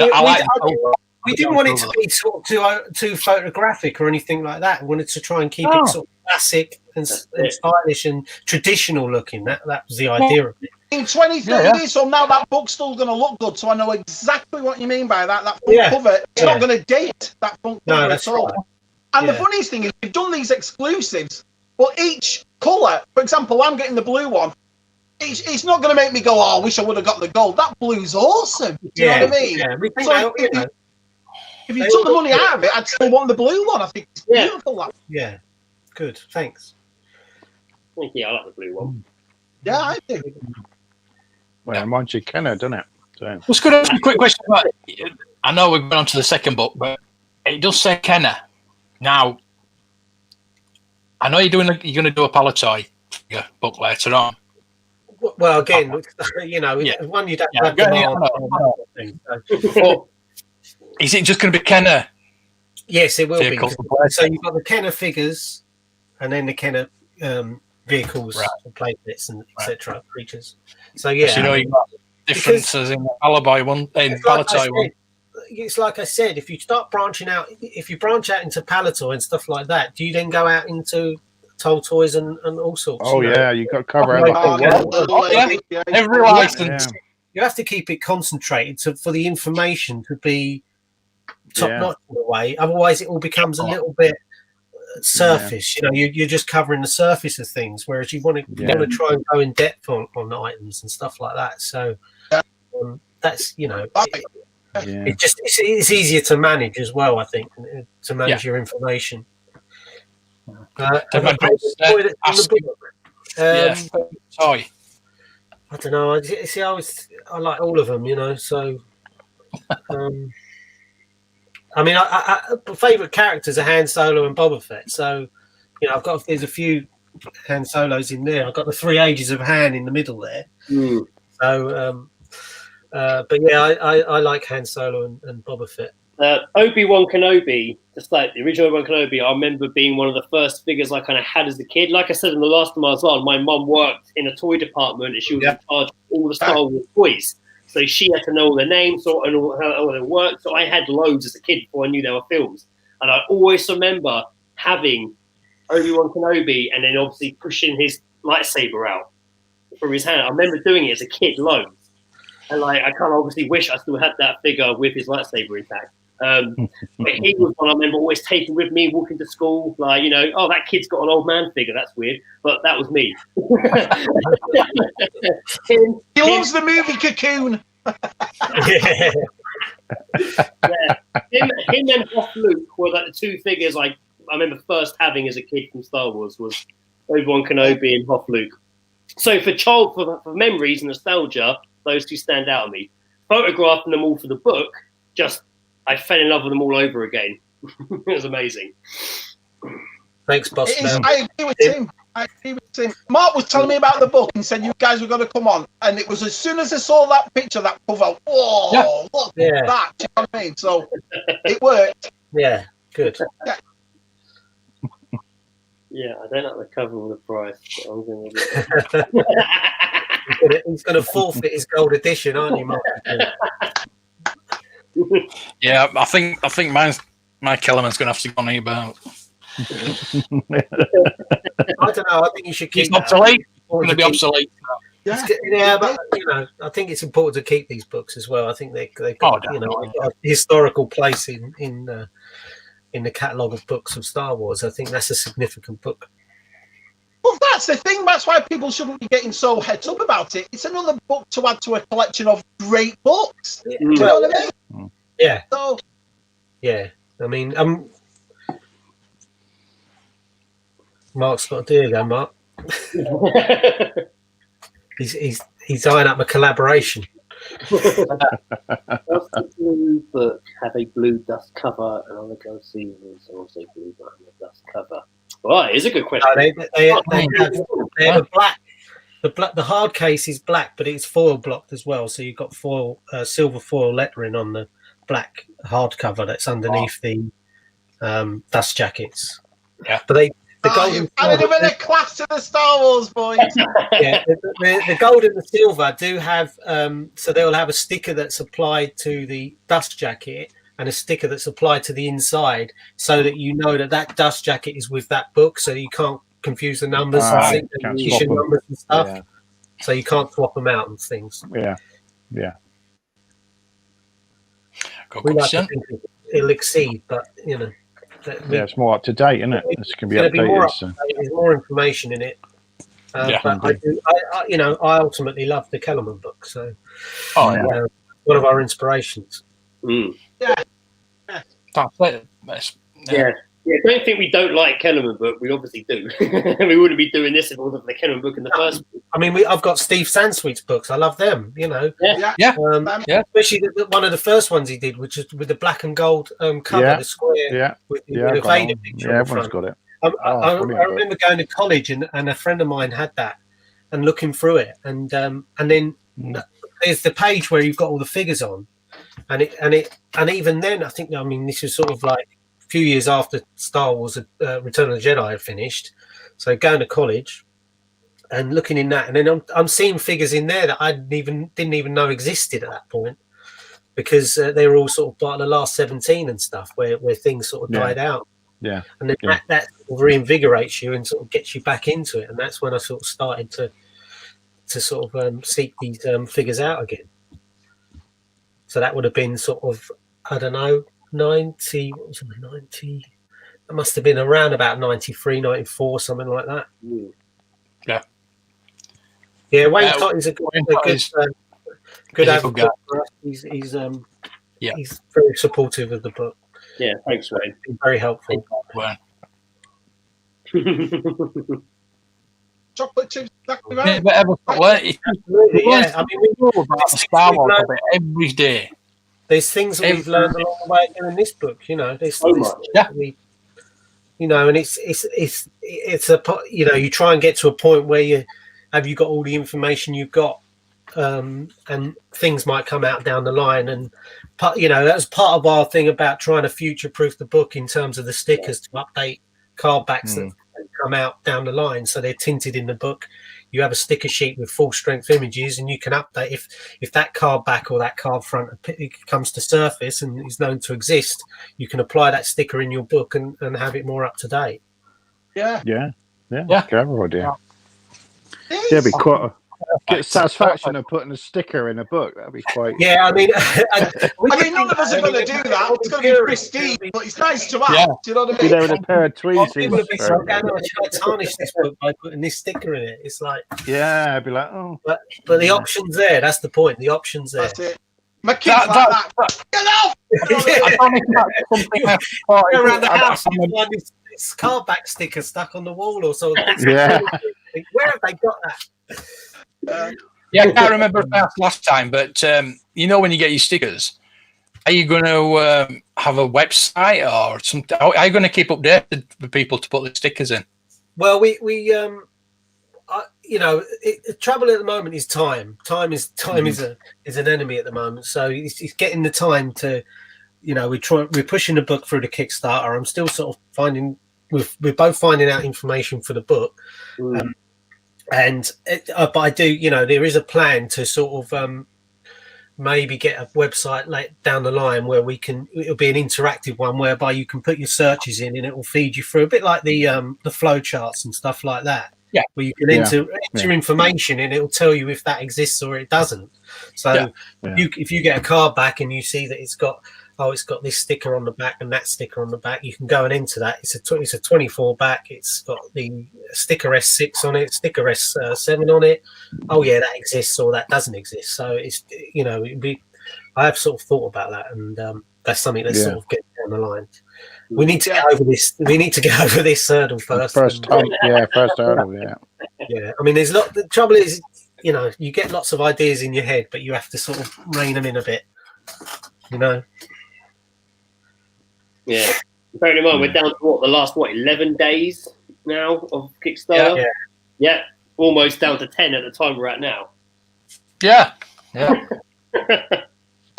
want it to be sort of too photographic or anything like that. We wanted to try and keep it sort of classic and stylish and traditional looking. That was the idea of it. In 20, 30 years from now, that book's still going to look good. So I know exactly what you mean by that. That front cover, it's not going to date that front cover at all. Right. And the funniest thing is, we've done these exclusives, but each colour, for example, I'm getting the blue one. It's not going to make me go, oh, I wish I would have got the gold. That blue's awesome. Do you know what I mean? Yeah, so if you took the money out of it, I'd still want the blue one. I think it's beautiful. That. Yeah, good. Thanks. Thank you. I like the blue one. Yeah, I do. Well, it reminds you of Kenner, doesn't it? So. Just going to ask you a quick question about. I know we're going on to the second book, but it does say Kenner. Now, I know you're going to do a Paliboy book later on. Well, again, one you'd have to is it just going to be Kenner? Yes, it will be. So you've got the Kenner figures, and then the Kenner vehicles, platelets, and etc. creatures. So you've got differences in the Paliboy one, in Paliboy one. It's like I said, if you start branching out, if you branch out into Paliboy and stuff like that, do you then go out into Toll Toys and all sorts? Oh yeah, you got to cover everything. Every license. You have to keep it concentrated for the information to be top notch in a way. Otherwise, it all becomes a little bit surface. You're just covering the surface of things, whereas you want to try and go in depth on items and stuff like that. So that's it's easier to manage as well. I think to manage your information. I don't know. I like all of them, so I mean, I favorite characters are Han Solo and Boba Fett. So, there's a few Han Solos in there. I've got the 3 ages of Han in the middle there. So, but yeah, I like Han Solo and Boba Fett. Obi-Wan Kenobi, just like the original Obi-Wan Kenobi, I remember being one of the first figures I kind of had as a kid. Like I said in the last time I was on, my mum worked in a toy department and she was in charge of all the Star Wars toys. So she had to know all their names and how they worked. So I had loads as a kid before I knew they were films. And I always remember having Obi-Wan Kenobi and then obviously pushing his lightsaber out from his hand. I remember doing it as a kid loads. And I kind of obviously wish I still had that figure with his lightsaber intact. But he was one I remember always taking with me, walking to school, that kid's got an old man figure, that's weird, but that was me. He loves the movie Cocoon. Him and Hoth Luke were like the 2 figures I remember first having as a kid from Star Wars was Obi-Wan Kenobi and Hoth Luke. So for memories and nostalgia, those 2 stand out to me. Photographing them all for the book, I fell in love with them all over again. It was amazing. Thanks, boss. I agree with Tim. Mark was telling me about the book and said you guys were going to come on, and it was as soon as I saw that picture, that cover. Whoa! Look at that! Do you know what I mean? So it worked. Yeah, good. Yeah, I don't like the cover or the price. But I'm going He's going to forfeit his gold edition, aren't you, Mark? Yeah, I think Mike Kellerman's going to have to go on eBay. I don't know. I think you should keep. He's obsolete. Going to be obsolete. Yeah, but I think it's important to keep these books as well. I think they've got a historical place in the catalogue of books of Star Wars. I think that's a significant book. Well, that's the thing. That's why people shouldn't be getting so heads up about it. It's another book to add to a collection of great books. Do you know what I mean? Yeah. So, yeah. I mean, Mark's got a deal again, Mark. He's eyeing up a collaboration. Does the blue book have a blue dust cover, and on the go seasons also blue but on the dust cover? Well, it is a good question. No, they have a black. The hard case is black, but it's foil blocked as well. So you've got silver foil lettering on the black hardcover that's underneath the dust jackets. Yeah, but the gold and added a bit of class to the Star Wars, boys. Yeah, the gold and the silver do have. So they'll have a sticker that's applied to the dust jacket and a sticker that's applied to the inside, so that you know that dust jacket is with that book, so you can't confuse the numbers and issue numbers and stuff. Yeah. So you can't swap them out and things. Yeah. We like to think it'll exceed, but it's more up to date, isn't it? It's going to be updated. There's more information in it. But I ultimately love the Kellerman book. So, one of our inspirations. Yeah. Don't think we don't like Kellerman book. We obviously do. We wouldn't be doing this if it wasn't for the Kellerman book in the first place. I mean, I've got Steve Sansweet's books. I love them. Especially one of the first ones he did, which is with the black and gold cover, the square with the Vader picture. Yeah, everyone's got it. I remember going to college and a friend of mine had that and looking through it, and then there's the page where you've got all the figures on, and even then I think this was sort of like a few years after Star Wars Return of the Jedi had finished, so going to college and looking in that, and then I'm seeing figures in there that I didn't even know existed at that point, because they were all sort of like the last 17 and stuff where things sort of died out. Yeah, and then that sort of reinvigorates you and sort of gets you back into it, and that's when I sort of started to sort of seek these figures out again. So that would have been sort of, I don't know, 90. What was it? 90. It must have been around about 93, 94, something like that. Yeah. Wayne Totten's a good advocate for us. He's very supportive of the book. Yeah, thanks, Wayne. It's been very helpful. Chocolate chips, exactly right. I mean, we know about the Star Wars every day. There's things that we've learned along the way doing this book. There's so much. And it's a you try and get to a point where you got all the information you've got, and things might come out down the line, and that's part of our thing about trying to future-proof the book in terms of the stickers to update card backs that come out down the line, so they're tinted in the book. You have a sticker sheet with full strength images, and you can update if that card back or that card front comes to surface and is known to exist, you can apply that sticker in your book and have it more up to date. Yeah. Clever idea. It'd be quite get satisfaction of putting a sticker in a book. That'd be quite. Yeah, I mean, none of us are going to do that. It's going to be pristine, but it's nice to have. Yeah. Do you know what I mean? Be there with a pair of tweezers. People would be so down. I tarnish this book by putting this sticker in it. It's like, I'd be like, oh. But the option's there. That's the point. The option's there. That's it. My kids like that. Get off! Around the house, you find this card back sticker stuck on the wall or something. Yeah. Where have they got that? I can't remember if I asked last time, but when you get your stickers, are you going to have a website or something? Are you going to keep updated for people to put the stickers in? Well, the trouble at the moment is time. Time is an enemy at the moment. So it's getting the time to, we're pushing the book through the Kickstarter. I'm still sort of we're both finding out information for the book. But I do, there is a plan to sort of maybe get a website down the line where it'll be an interactive one whereby you can put your searches in and it will feed you through a bit like the flow charts and stuff like that. where you can enter information and it'll tell you if that exists or it doesn't. So if you get a card back and you see that it's got this sticker on the back and that sticker on the back, you can go and enter that. It's a 24 back. It's got the sticker S6 on it, sticker S7 on it. Oh yeah, that exists or that doesn't exist. So it's I have sort of thought about that, and that's something that's sort of getting down the line. We need to get over this. We need to get over this hurdle first. First hurdle. Yeah. Yeah. I mean, the trouble is, you get lots of ideas in your head, but you have to sort of rein them in a bit. Yeah. Bearing in mind, we're down to the last 11 days now of Kickstarter. Yeah. Almost down to 10 at the time we're at now. Yeah.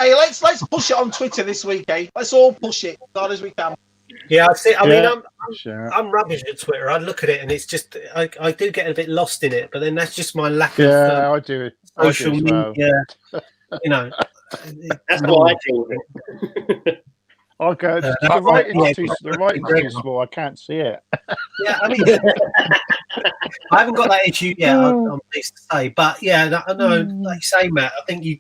Hey, let's push it on Twitter this week, eh? Let's all push it as hard as we can. Yeah, I see. I mean, I'm rubbish at Twitter. I look at it and it's just I do get a bit lost in it, but then that's just my lack of I do social media. That's what I do with it. Okay, the writing's too small. I can't see it. Yeah, I mean, I haven't got that issue yet. I'm pleased to say, but I know, like you say, Matt. I think you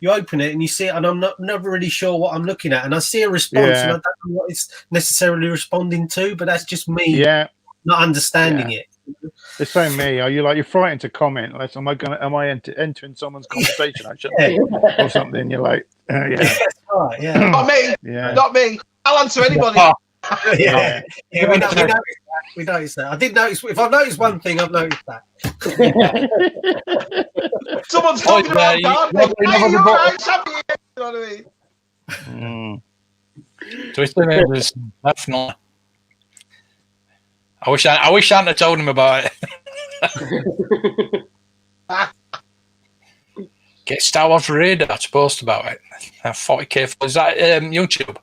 open it and you see it, and I'm never really sure what I'm looking at, and I see a response, and I don't know what it's necessarily responding to, but that's just me not understanding it. The same me. Are you you're frightened to comment? Like, am I entering someone's conversation actually, or something? You're like, that's right, Not me. Not me. I'll answer anybody. We noticed that. I did notice. If I've noticed one thing, I've noticed that. Someone's talking about gardening. Hey, you're right, Shabby. You know what I mean? Twitter is definitely. I wish I hadn't have told him about it. Get Star Wars Radar to post about it. 40k. Is that YouTube?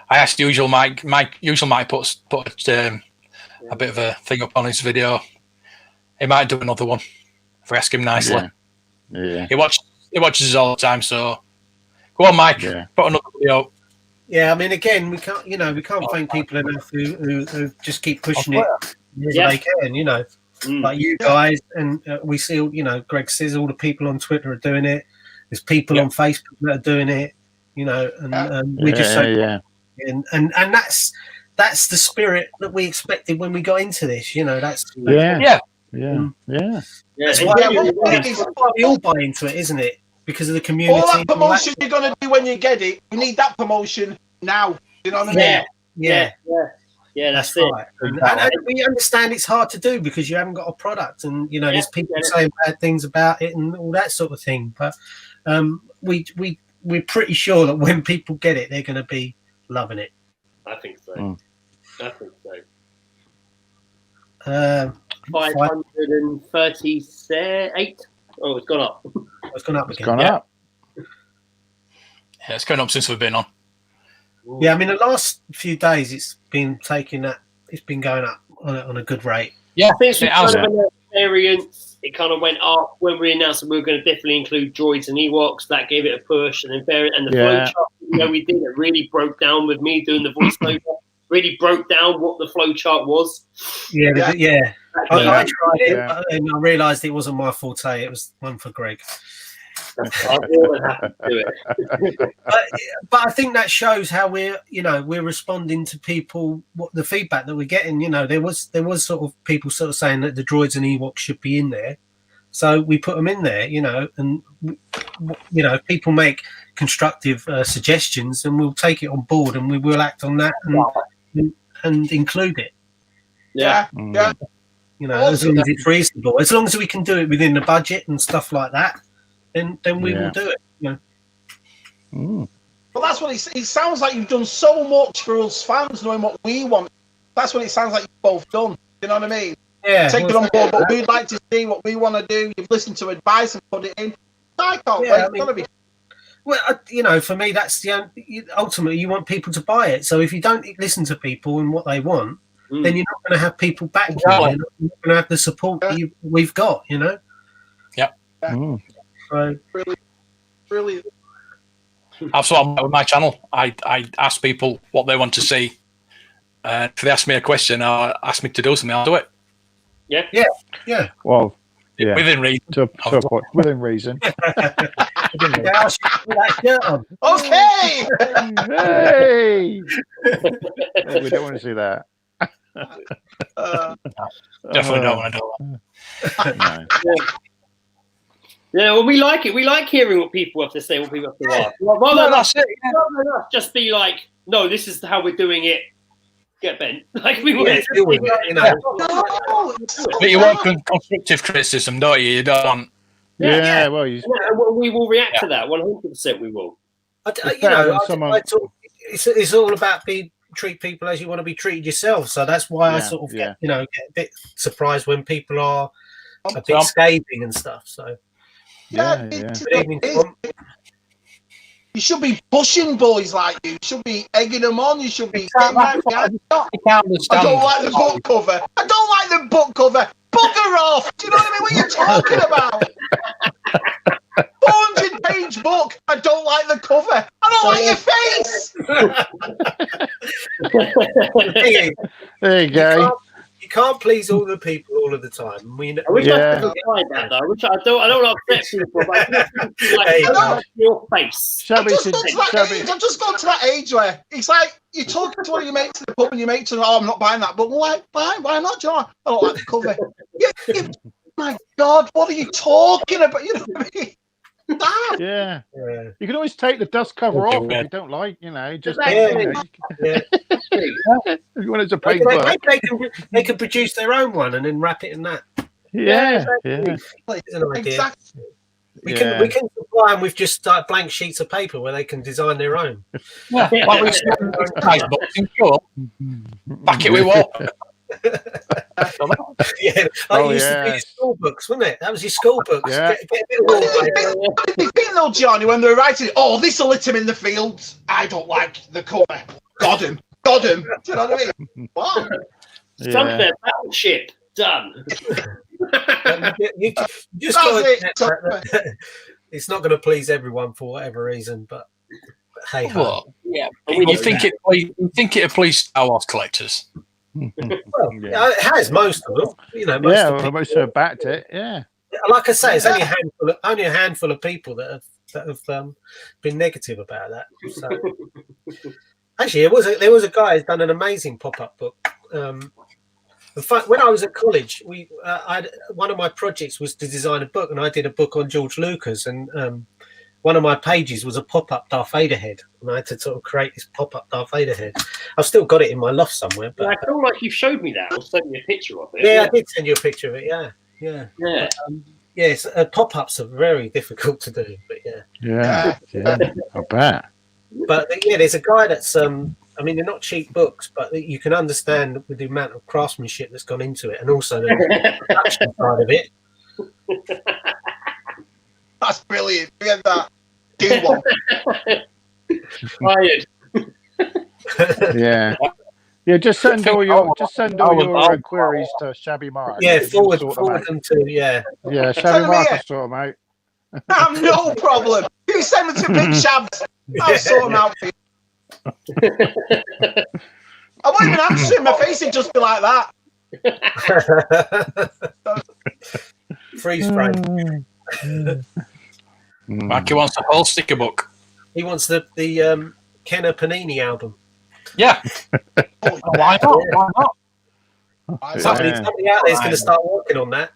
I asked Usual Mike. Usual Mike put a bit of a thing up on his video. He might do another one if we ask him nicely. Yeah. He watches us all the time. So go on, Mike. Yeah. Put another video. Yeah, I mean, again, we can't thank people enough who just keep pushing it as they can. Like you guys, and we see, Greg says all the people on Twitter are doing it. There's people on Facebook that are doing it. And we just say, and that's the spirit that we expected when we got into this. That's That's why we all buy into it, isn't it? Because of the community. All that promotion you're going to do when you get it, you need that promotion now. You know what I mean? Yeah, that's right. And we understand it's hard to do because you haven't got a product, and there's people saying bad things about it and all that sort of thing. But we're pretty sure that when people get it, they're going to be loving it. I think so. 538. Oh, it's gone up. It's gone up again. It's gone up. Yeah, it's going up since we've been on. Yeah, I mean, the last few days it's been going up on a good rate. Yeah, I think it's kind of an variance. It kind of went up when we announced that we were going to definitely include droids and Ewoks. That gave it a push, and then the flow chart. We did it. Really broke down with me doing the voiceover. Really broke down what the flow chart was. Yeah. I tried it, but then I realised it wasn't my forte. It was one for Greg. I'm more than happy to do it. but I think that shows how we're responding to people, what the feedback that we're getting. There was sort of people sort of saying that the droids and Ewoks should be in there, so we put them in there. And people make constructive suggestions, and we'll take it on board, and we will act on that and include it. Yeah. As long as it's reasonable, as long as we can do it within the budget and stuff like that. Then we will do it. Well, that's what it sounds like. You've done so much for us fans, knowing what we want. That's what it sounds like you've both done. You know what I mean? Yeah. Take it on board what we'd like to see, what we want to do. You've listened to advice and put it in. I can't wait. It's gonna be. Well, for me, that's ultimately you want people to buy it. So if you don't listen to people and what they want, then you're not going to have people back. You're not going to have the support that we've got. Yep. So, Brilliant. That's what I'm with my channel. I ask people what they want to see, if they ask me a question or ask me to do something, I'll do it. Yeah. Well, yeah. Within reason. To a point. Within reason. Okay. Hey! We don't want to see that. Definitely don't want to do that. No. Yeah, well, we like it. We like hearing what people have to say, what people have to ask. No, that's it. Yeah. Rather than us just be like, no, this is how we're doing it. Get bent. Like we want to deal with it, you know. But you want constructive criticism, don't you? You don't want. Yeah, well, we will react to that. 100% we will. It's all about treat people as you want to be treated yourself. So that's why I sort of get a bit surprised when people are a bit scathing and stuff. So you should be pushing boys like you. You should be egging them on. You should be getting out. I don't like the book cover. I don't like the book cover. Bugger off. Do you know what I mean? What are you talking about? 400-page book. I don't like the cover. I don't like your face. There you go. You can't please all the people all of the time. I wish I could find that though. I don't upset people, but I like your face. I've just gone to that age where it's like you're talking to one of your mates in the pub and your mates are, oh, I'm not buying that book. Why not, John? I don't like the cover. My God, what are you talking about? You know what I mean? Yeah. You can always take the dust cover off if you don't like, just if you want it to play they can produce their own one and then wrap it in that. Exactly. We can supply them with just blank sheets of paper where they can design their own. Back it with what? Used to be school books, wasn't it? That was your school books. Yeah. Get a bit of wallpaper. You think though, Johnny, when they were writing, oh, this will hit him in the fields. I don't like the cover. Got him. Do you know what I mean? What? Sunk their battleship. Done. You just it's not going to please everyone for whatever reason, but hey ho. Yeah. You think it'll please Star Wars collectors? It has most of them. Most have backed it. Yeah. Like I say, it's only a handful of people that have been negative about that. So. Actually, there was a guy who's done an amazing pop-up book. In fact, when I was at college, one of my projects was to design a book, and I did a book on George Lucas, and one of my pages was a pop-up Darth Vader head, and I had to sort of create this pop-up Darth Vader head. I've still got it in my loft somewhere. But I feel like you showed me that. I'll send you a picture of it. Yeah, I did send you a picture of it. Yeah. Yes, pop-ups are very difficult to do, but yeah, I bet. But there's a guy that's they're not cheap books, but you can understand with the amount of craftsmanship that's gone into it, and also the production side of it. That's brilliant. Forget that. Do one. Fired. Yeah. Just send all your queries to Shabby Mark. Yeah, forward them to Shabby Mark will sort them out. I have no problem. You send them to Big Shabs. I'll sort them out for you. I won't even answer in my face. It'd just be like that. Freeze frame. Mikey wants a whole sticker book. He wants the Kenner Panini album. Yeah. Why not? Somebody out there is going to start working on that.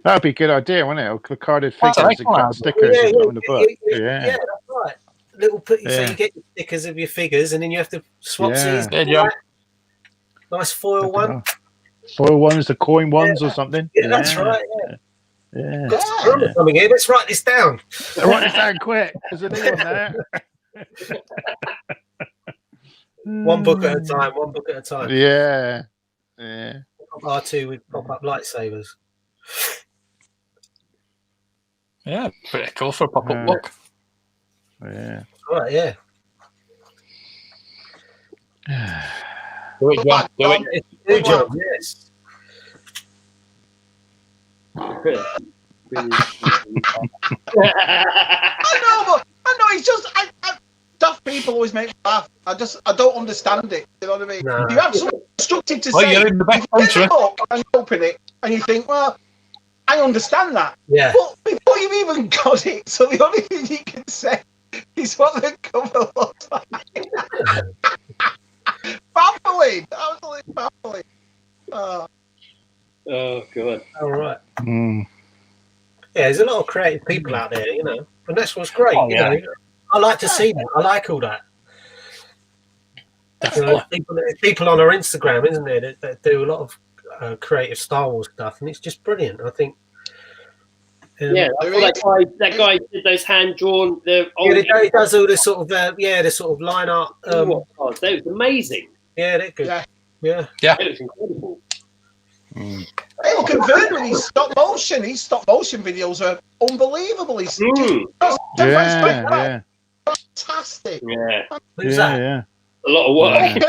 That'd be a good idea, wouldn't it? Or carded figures and cut stickers on the book. Yeah, that's right. So you get your stickers of your figures, and then you have to swap these. Nice foil one. Foil ones, the coin ones, or something. Yeah, that's right. Yeah. Coming in. Let's write this down. Write this down quick. There's a new one there. One book at a time. Yeah. R2 with pop-up lightsabers. Yeah, pretty cool for a pop-up book. Yeah. Right, yeah. Do it, John. Do it. Do John, yes. I know, he's just... Daft people always make me laugh. I don't understand it. You know what I mean? No. You have something constructive to Well, say. you're in the best You get country. the book and you open it and you think, well, I understand that. Yeah. But before you've even got it, so the only thing you can say is what the cover looks like. Baffling, absolutely baffling. Oh god. All right. Mm. Yeah, there's a lot of creative people out there, you know, and that's what's great. Oh, you yeah. know, I like to see that. I like all that. You know, there's people on our Instagram, isn't there, that do a lot of creative Star Wars stuff, and it's just brilliant. I think. Yeah, I feel that guy did those hand drawn. He does all this sort of the sort of line art. That was amazing. Yeah, they're good. Yeah. It was incredible. Mm. Hey, look at Vernon. He's stop motion. His stop motion videos are unbelievable. He's fantastic. Yeah. Who's that? Yeah. A lot of work.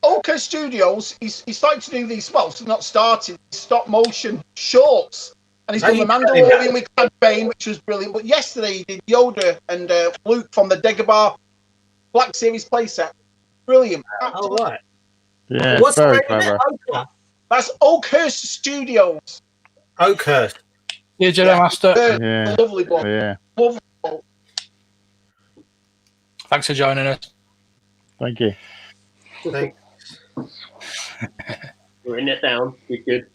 Oka Studios. He's starting to do these. Well, he's not started. Stop motion shorts. And he's done the Mandalorian with Cad Bane, which was brilliant. But yesterday he did Yoda and Luke from the Dagobah Black Series playset. Brilliant. Oh, right. Yeah, What's very the name clever. of it? That's Oakhurst Studios. Oakhurst. Yeah, Jedi Master. Yeah. Lovely book. Yeah. Lovely book. Thanks for joining us. Thank you. Thanks. We're in it down. We're good.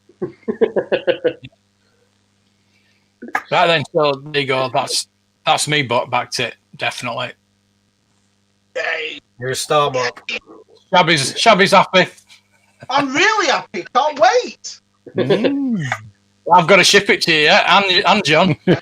Right then, so there you go. That's me backed it, definitely. Yay. You're a star, Mark. Shabby's happy. I'm really happy. Can't wait. I've got to ship it to you, and John. Yeah,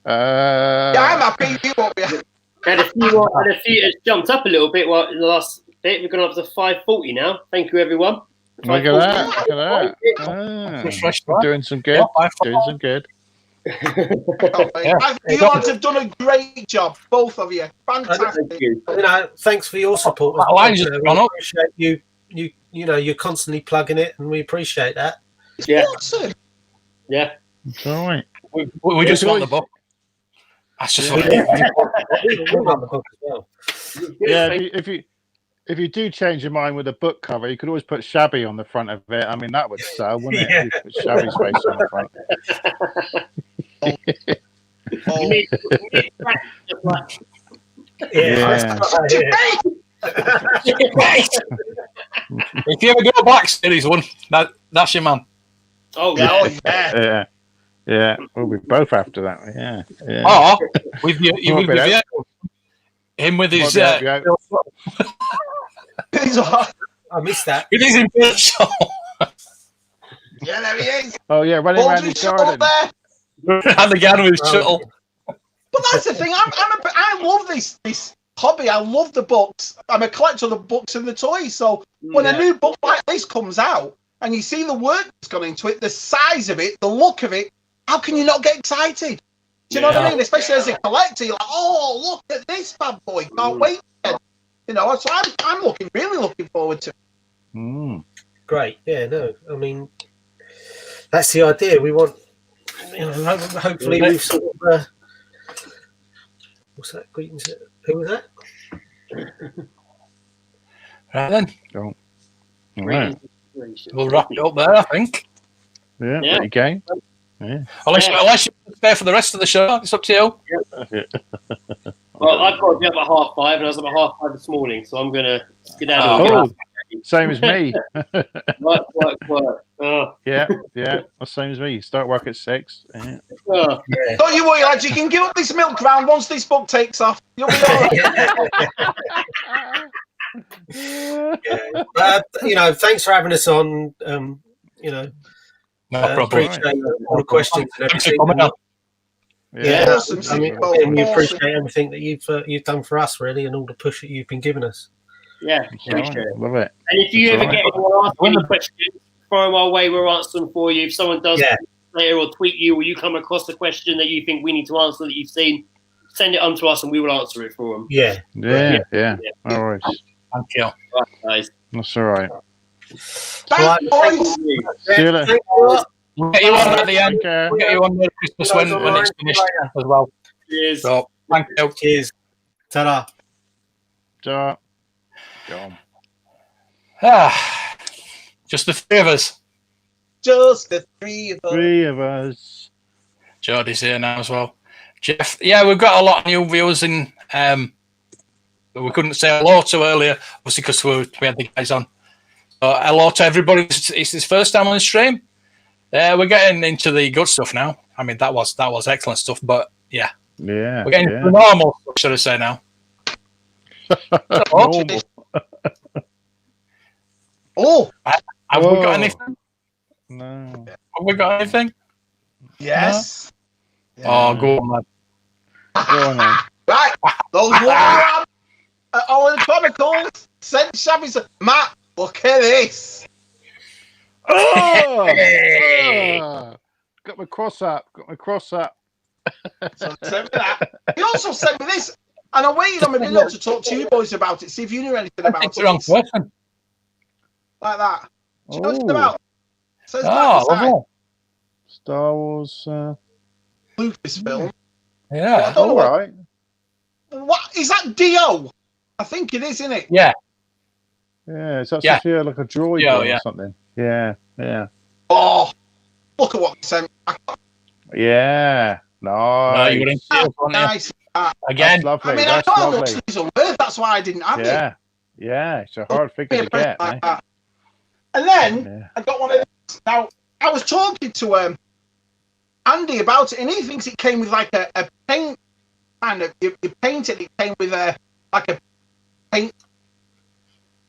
I'm happy. You won't be happy. Had a few. It's jumped up a little bit. Well, in the last bit, we've gone up to 540 now. Thank you, everyone. Look at that. Look at that. We're doing some good. Doing some good. You lads have done a great job, both of you. Fantastic. Thank you. You know, thanks for your support. That line's just we gone up. appreciate you. You know, you're constantly plugging it, and we appreciate that. Yeah. Awesome. Yeah. It's all right. We just want the book. That's just what We want the book as well. Yeah, if you do change your mind with a book cover, you could always put Shabby on the front of it. I mean, that would sell, wouldn't it? Yeah. You put Shabby's face on the front. You need just like Yeah. If you ever go Black Series one, that's your man. oh Yeah. Yeah. We'll be both after that. Yeah. Yeah. Or with you Might be out. him with his Might be out. I missed that. with his invincible. Yeah, there he is. Oh yeah, running around Holding his shut garden. there. and again with his shuttle. But that's the thing. I love this hobby. I love the books. I'm a collector of the books and the toys. So when a new book like this comes out and you see the work that's gone into it, the size of it, the look of it, how can you not get excited? Do you know what I mean? Especially as a collector, you're like, oh, look at this bad boy. Can't wait. You know, so I'm really looking forward to it. Mm. Great. Yeah. No. I mean, that's the idea. We want. You know, hopefully we've sort of. What's that? Greetings. Who was that? Right then, All right. we'll wrap it up there, I think. Yeah. Yeah. Okay. Yeah. Unless you stay for the rest of the show, it's up to you. Well, I've got to be up at 5:30, and I was up at 5:30 this morning, so I'm gonna get out of Oh, same as me. work. Yeah. Same as me. Start work at 6. Yeah. Don't you worry, lads. You can give up this milk round once this book takes off. You'll be all right. You know, thanks for having us on. You know, No problem. appreciate all the questions and Thanks for everything. coming on. Yeah, Awesome. I mean, and we appreciate everything that you've done for us, really, and all the push that you've been giving us. Yeah, All right. appreciate it. Love it. And if you That's ever all right. get anyone asking any questions, throw them our way. We'll answer them for you. If someone does later or tweet you, or you come across a question that you think we need to answer that you've seen, send it on to us and we will answer it for them. Yeah. All right. Thank you. Right, guys. That's all right. Thanks, boys. See you later. We'll get you on at the end. Take care. We'll get you on the Christmas when it's finished as well. Cheers. So, thank you. Cheers. Ta-da. Go on. Just the three of us. Just the three of us. Three of us. Jordy's here now as well. Jeff, yeah, we've got a lot of new viewers in. We couldn't say hello to earlier, obviously because we had the guys on. Hello to everybody. It's his first time on the stream. We're getting into the good stuff now. I mean, that was excellent stuff, but yeah, we're getting into the normal stuff, should I say now? Normal. Have we got anything? No. Have we got anything? Yes. No? Yeah. Oh, go on, man. Go on, then. Right. Those lovely Holocronicles sent Shabby said, Matt, look at this. Got my cross up. So sent me that. He also sent me this, and I waited on my video to talk to you boys about it, see if you knew anything about it. Like that. Do you know what it's about? It says Star Wars Lucasfilm. Yeah. All right. What is that? Dio? I think it is, isn't it? Yeah. Yeah. Is that supposed to be like a droid or something? Yeah. Yeah. Oh, look at what they sent. Yeah. Nice. Nice. Again. That's lovely. I mean, that's I know lovely. how much these are worth. That's why I didn't have it. Yeah. It's a hard figure to get. Like that. And then I got one of these. Now, I was talking to Andy about it, and he thinks it came with like a paint kind of. You paint it came with like a paint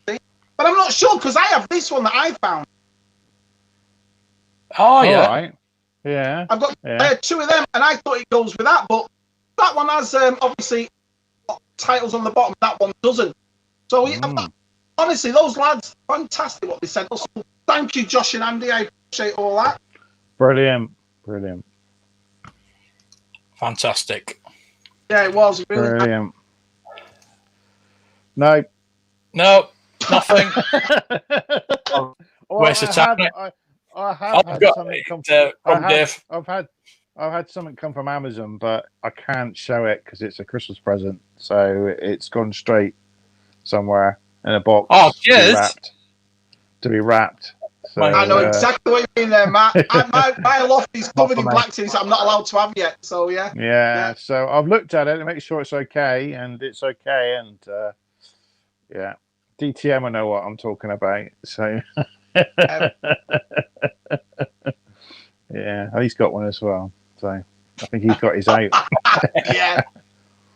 thing. But I'm not sure because I have this one that I found. Oh, yeah. All right. Yeah. I've got two of them, and I thought it goes with that, but that one has obviously titles on the bottom. That one doesn't. So honestly, those lads, fantastic what they sent us. Thank you, Josh and Andy. I appreciate all that. Brilliant. Fantastic. Yeah, it was really brilliant. No, nothing. Waste of time. I have had something come from Dave. I've had something come from Amazon, but I can't show it because it's a Christmas present. So it's gone straight somewhere in a box. Oh, cheers. To be wrapped. So, I know exactly what you mean there, Matt. My loft is covered in black tins I'm not allowed to have yet. So yeah. So I've looked at it to make sure it's okay, and it's okay. And DTM, I know what I'm talking about. So yeah, he's got one as well. So I think he's got his out. Yeah.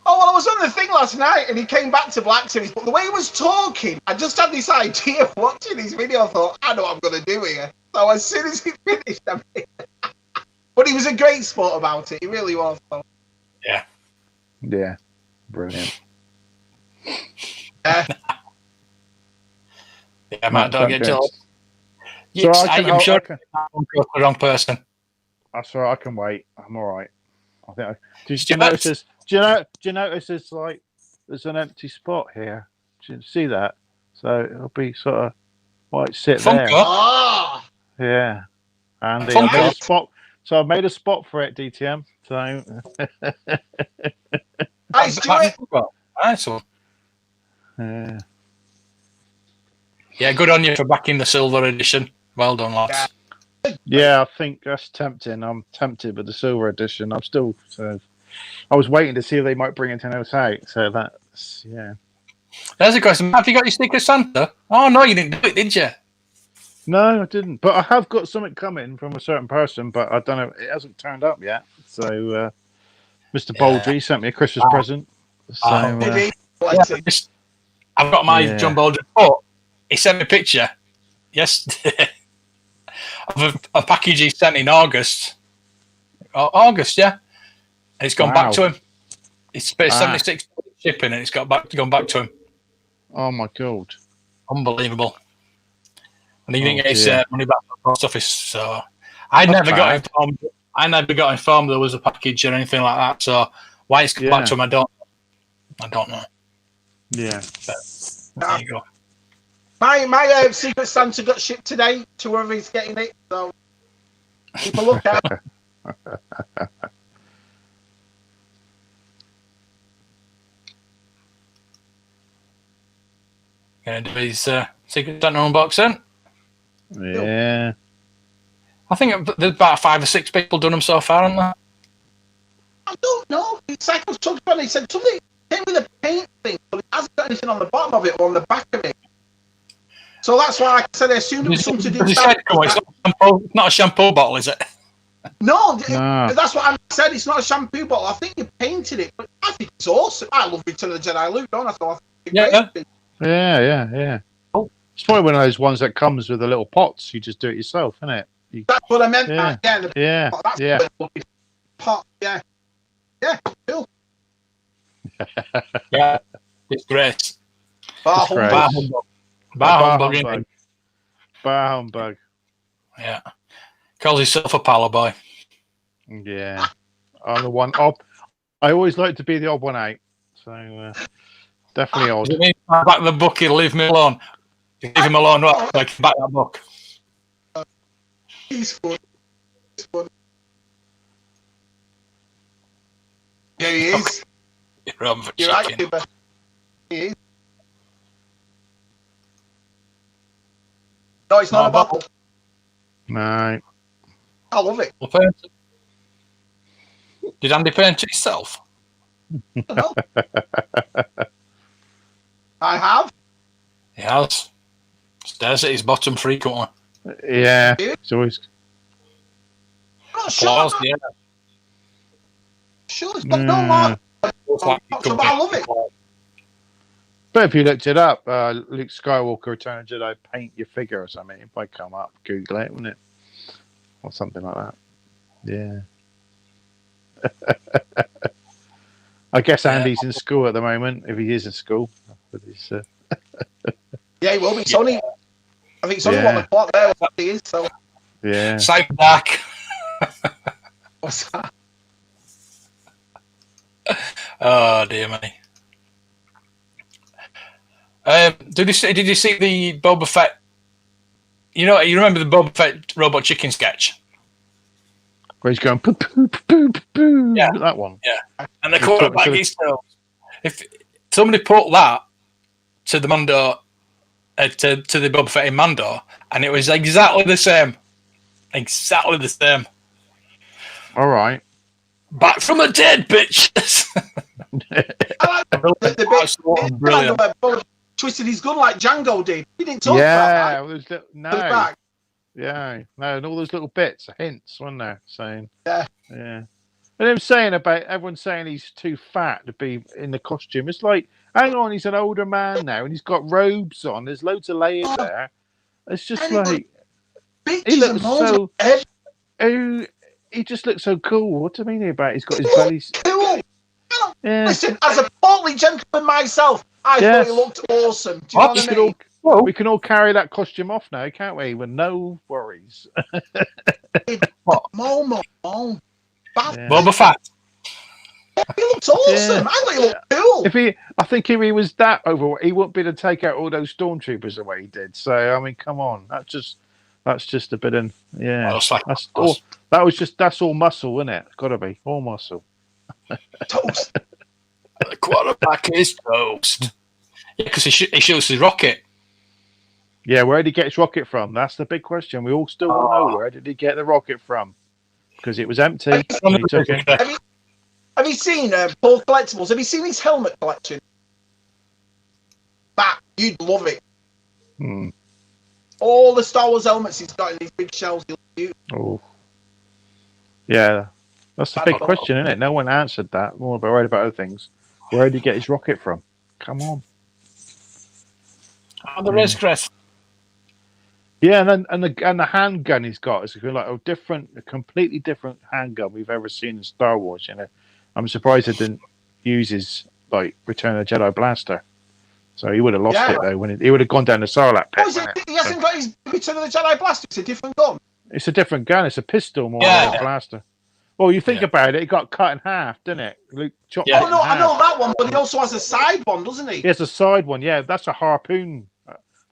Oh, well, I was on the thing last night and he came back to Black Series, but the way he was talking, I just had this idea of watching his video. I thought, I know what I'm going to do here. So as soon as he finished, but he was a great sport about it. He really was. So. Yeah. Yeah. Brilliant. Yeah, Matt, don't get jealous. So I'm sure I'm the wrong person. That's all right. I can wait. I'm all right. I think. Do you notice this? Do you notice it's like there's an empty spot here? Do you see that? So it'll be sort of might sit there. Ah. Yeah. And I made a spot. So I made a spot for it, DTM. So. Nice one. Yeah. Yeah, good on you for backing the silver edition. Well done, lads. Yeah, I think that's tempting. I'm tempted with the silver edition. I'm still I was waiting to see if they might bring anything else out. So that's There's a question. Have you got your Secret Santa? Oh no, you didn't do it, did you? No, I didn't. But I have got something coming from a certain person, but I don't know. It hasn't turned up yet. So Mr. Baldry sent me a Christmas present. So I've got my John Baldry. Oh, he sent me a picture yesterday of a package he sent in August. August, yeah. And it's gone back to him. It's paid 76 shipping, and it's gone back to him. Oh my god! Unbelievable. And he didn't get his money back from the post office. So I never got informed there was a package or anything like that. So why it's come back to him, I don't know. Yeah. But there you go. My Secret Santa got shipped today to whoever he's getting it. So keep a lookout. Going to do his Secret Santa unboxing. Yeah. I think there's about 5 or 6 people done them so far, haven't there? I don't know. It's like I was talking about. He said something came with a paint thing, but it hasn't got anything on the bottom of it or on the back of it. So that's why I said I assumed it was something to do with it's not a shampoo bottle, is it? No, that's what I said. It's not a shampoo bottle. I think you painted it, but I think it's awesome. I love Return of the Jedi Luke, don't I? So Yeah. Oh. It's probably one of those ones that comes with the little pots. You just do it yourself, isn't it? That's what I meant. Yeah. Pot. Yeah. Cool. Yeah, it's great. Bar humbug. Bar humbug. Yeah. Calls himself a Paliboy. Yeah. I'm the one. I always like to be the odd one out. So definitely odd. You mean back the book, he'll leave me alone. Leave him alone, right? Like back that book. He's fun. Yeah, he is. You're right, Cuba. He is. No, it's not a bottle. No. I love it. Did Andy paint it himself? No. I have. He has. Stares at his bottom frequently. Yeah. It's always. Applause, yeah. Sure, it's not I love it. But if you looked it up, Luke Skywalker, Return of the Jedi, paint your figure or something, it might come up. Google it, wouldn't it? Or something like that. Yeah. I guess Andy's in school at the moment, if he is in school. With his, yeah, he will be. It's only, I think it's only 1 o'clock there what he is, so. Yeah. Side back. What's that? Oh dear me. Did you see the Boba Fett? You remember the Boba Fett robot chicken sketch? Where he's going poo poo poo poo. Yeah, that one. Yeah, and the quarterback is still. If somebody put that to the Mando, to the Boba Fett in Mando, and it was exactly the same. Exactly the same. All right. Back from the dead, bitches. I like the bit twisted his gun like Django did. He didn't talk about that. No. And all those little bits, hints, weren't there? Saying, yeah. And him saying about everyone saying he's too fat to be in the costume. It's like, hang on, he's an older man now, and he's got robes on. There's loads of layers there. It's just like he looks so. He just looks so cool. What do you mean about? He's got his belly. Cool. Yeah. Listen, as a portly gentleman myself, I thought he looked awesome. Do you know what I mean? We can all carry that costume off now, can't we? With no worries. Boba Fett. He looks awesome. I thought he looked cool. I think if he was that overweight, he wouldn't be able to take out all those stormtroopers the way he did. So I mean, come on, that's just a bit of that's all muscle, isn't it? Got to be all muscle. Toast. The quarterback is toast. Yeah, because he shoots his rocket. Yeah, where did he get his rocket from? That's the big question. We all still don't know where did he get the rocket from? Because it was empty. Have you seen Paul Collectibles? Have you seen his helmet collection? That you'd love it. All the Star Wars helmets he's got in these big shelves. Oh, yeah, that's the big question, isn't it? No one answered that. More worried about other things. Where did he get his rocket from? Come on. On the Res Crest. Yeah, and the handgun he's got is like a completely different handgun we've ever seen in Star Wars. I'm surprised they didn't use his Return of the Jedi blaster. So he would have lost it though when he would have gone down the Sarlacc pit. He hasn't got his Return of the Jedi blaster. It's a different gun. It's a different gun. It's a pistol more than a blaster. Well, you think about it, it got cut in half, didn't it? Luke chopped it in half. I know that one, but he also has a side one, doesn't he? He has a side one. Yeah, that's a harpoon.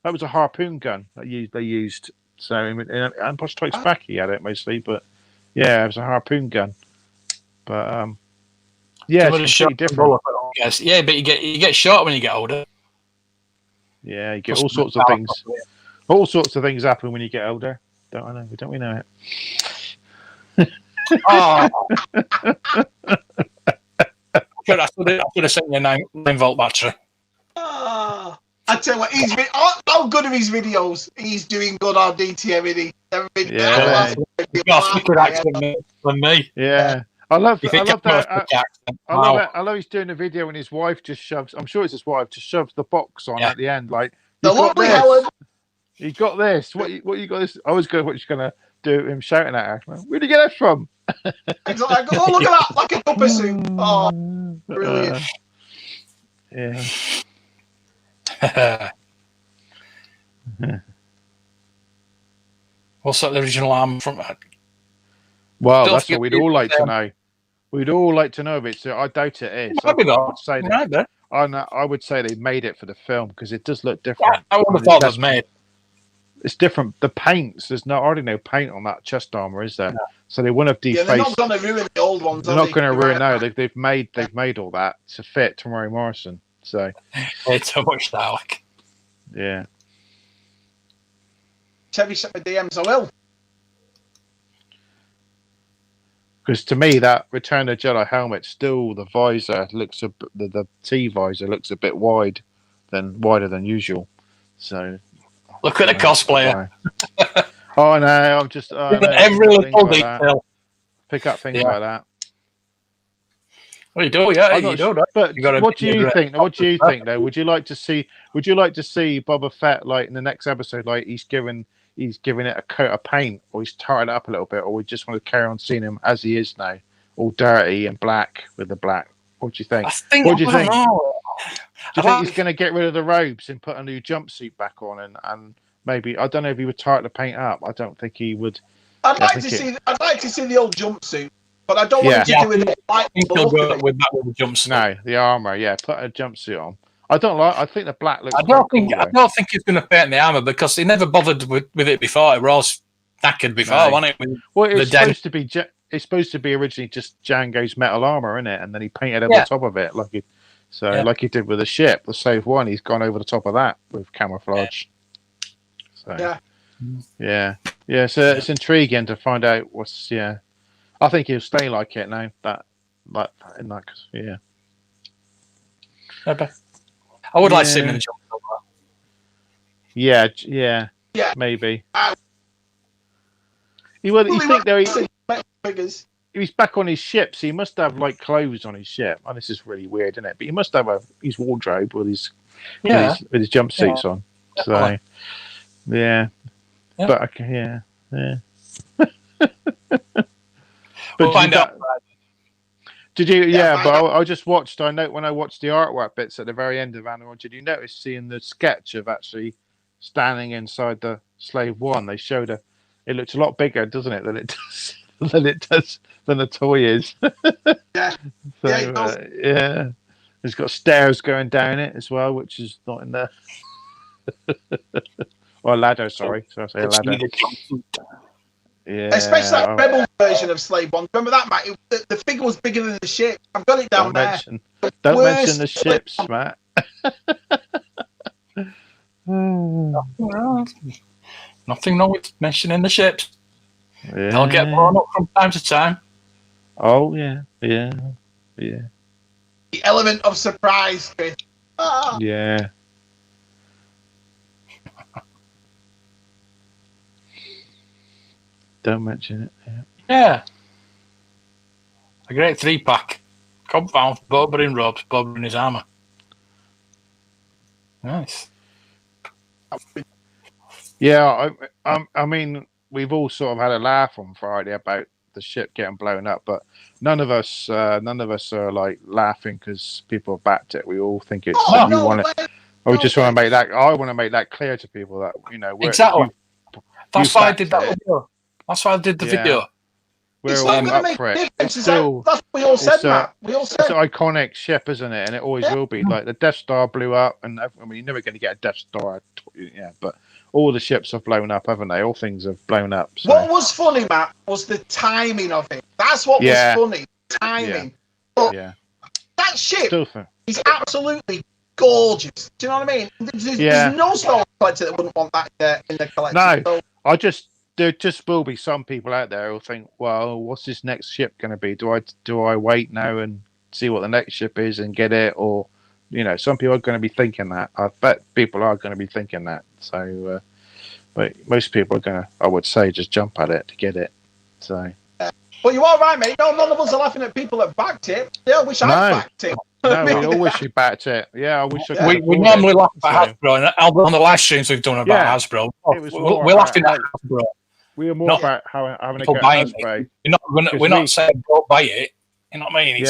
That was a harpoon gun that they used. So in Empire Strikes Back, he had it mostly, but yeah, it was a harpoon gun. But yeah, it's completely different. Yes, yeah, but you get shot when you get older. Yeah, you get all sorts of things. All sorts of things happen when you get older. Don't I know? Don't we know it? Oh. I should have sent you a 9-volt battery. I tell you what, how good are his videos? He's doing good on DTM, isn't he? Yeah. Than me. Yeah. I love that. I love he's doing a video and his wife just shoves. I'm sure it's his wife just shoves the box on at the end. Like, the lovely Helen. You got this. What you got this? I was going. What she's gonna do? Him shouting at her. Where'd you get that from? Exactly. Oh, look at that! Like a cuppa suit. Oh, brilliant. Yeah. What's that? The original arm from? Well, that's what we'd all like to know. We'd all like to know of it. So I doubt it is. I would say that. I would say they made it for the film because it does look different. I would have thought it was made. It's different. The paints, there's already no paint on that chest armor, is there? No. So they wouldn't have defaced. Yeah, they're not going to ruin the old ones. They're not going to ruin. No, they've made all that to fit Tamari Morrison. So it's so much Dalek. Yeah. Chevy sent me DMs. I will. Because to me, that Return of the Jedi helmet, still the visor looks the T visor looks a bit wider than usual. So look at the cosplayer. Oh no, I'm just every little detail. Pick up things like that. Well, you do, yeah. You do. But what do you think? What do you think, though? Would you like to see Boba Fett like in the next episode, like he's giving it a coat of paint, or he's tarred it up a little bit, or we just want to carry on seeing him as he is now, all dirty and black with the black? What do you think? What do you think? Do you think he's going to get rid of the robes and put a new jumpsuit back on, and maybe, I don't know if he would tar the paint up. I don't think he would. I'd like to see the old jumpsuit, but I don't want him to do it with the jumpsuit. No, the armor. Yeah, put a jumpsuit on. I think the black looks. I don't think he's going to paint the armor because he never bothered with it before. It was all knackered before, wasn't it? It's supposed to be originally just Django's metal armor, isn't it? And then he painted over the top of it, like he did with the ship, the Slave One. He's gone over the top of that with camouflage. So yeah. So it's intriguing to find out what's. Yeah, I think he'll stay like it now. Okay. I would like to see him in the jump. Yeah, maybe. He's back on his ship, so he must have like clothes on his ship. Oh, this is really weird, isn't it? But he must have his wardrobe with his jumpsuits on. So but okay, We'll find out. Did you? Yeah, but I just watched. I know when I watched the artwork bits at the very end of Animal, did you notice seeing the sketch of actually standing inside the Slave One? They showed it looks a lot bigger, doesn't it, than the toy is. Yeah. So, it's got stairs going down it as well, which is not in there. Or a ladder, sorry. So I say a ladder. Yeah, especially that Rebel version of Slave One. Remember that, Matt? The figure was bigger than the ship. I've got it down there. Don't mention the ships, Matt. Nothing wrong with mentioning the ships. Yeah. They'll get blown up from time to time. Oh yeah. The element of surprise, Chris. Yeah. Don't mention it. Yeah. A great 3-pack. Cobb found Boba in robes, Boba in his armor. Nice. Yeah, I mean, we've all sort of had a laugh on Friday about the ship getting blown up, but none of us are like laughing because people have backed it. We all think it's. I just want to make that. I want to make that clear to people that exactly. That's why I did that video. That's why I did the video. We're all up for it. That's what we all said, Matt. It's an iconic ship, isn't it? And it always will be. Like the Death Star blew up, and I mean, you're never going to get a Death Star. But all the ships have blown up, haven't they? All things have blown up. So. What was funny, Matt, was the timing of it. That's what was funny. Timing. But that ship is absolutely gorgeous. Do you know what I mean? There's no Star Wars collector that wouldn't want that in the collection. No, So, there just will be some people out there who'll think, well, what's this next ship going to be? Do I wait now and see what the next ship is and get it, or some people are going to be thinking that. I bet people are going to be thinking that. So, but most people are going to, I would say, just jump at it to get it. So. Well, you are right, mate. No, none of us are laughing at people that backed it. Yeah, I wish I backed it. No, we all wish we backed it. Yeah, I wish I could. We normally laugh at Hasbro, and on the live streams we've done about Hasbro, we're laughing at Hasbro. We are more about having a go at Hasbro. We're not saying don't buy it. You know what I mean?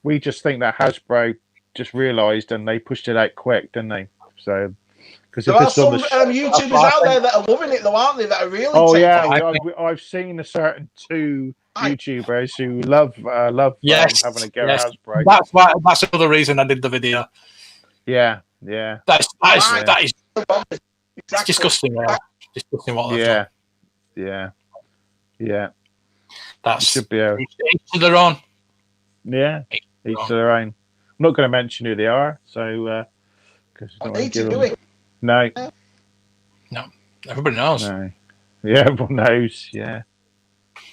We just think that Hasbro just realised and they pushed it out quick, didn't they? So. There are some YouTubers out there that are loving it, though, aren't they? That are really. Oh yeah, I've seen a certain 2 YouTubers who love having a go at Hasbro. That's another reason I did the video. Yeah. That is it's disgusting. Disgusting what they've done. Yeah. That should be each to their own. Yeah, each to their own. I'm not going to mention who they are, so because I don't want to give them. No. Everybody knows. No. Yeah, everyone knows. Yeah.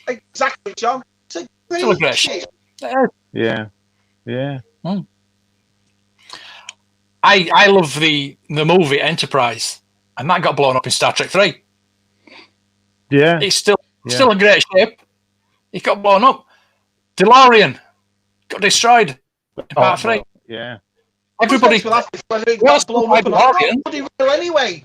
Exactly, John. It's a great shit. Yeah. I love the movie Enterprise, and that got blown up in Star Trek 3. Yeah. It's still a great ship. It got blown up. DeLorean got destroyed in Part 3. Yeah. Everybody got blown up anyway.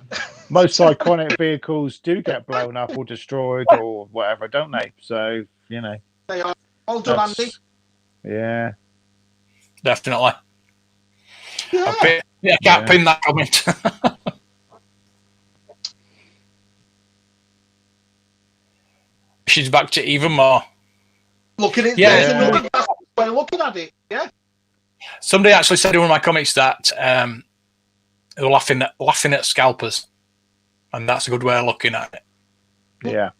Most iconic vehicles do get blown up or destroyed or whatever, don't they? So, They are all done, Andy. Yeah. Definitely. I can't pin that comment. She's back to even more. Look at it. Yeah. We're looking at it. Yeah. Somebody actually said in one of my comics that they were laughing at scalpers, and that's a good way of looking at it. Yeah.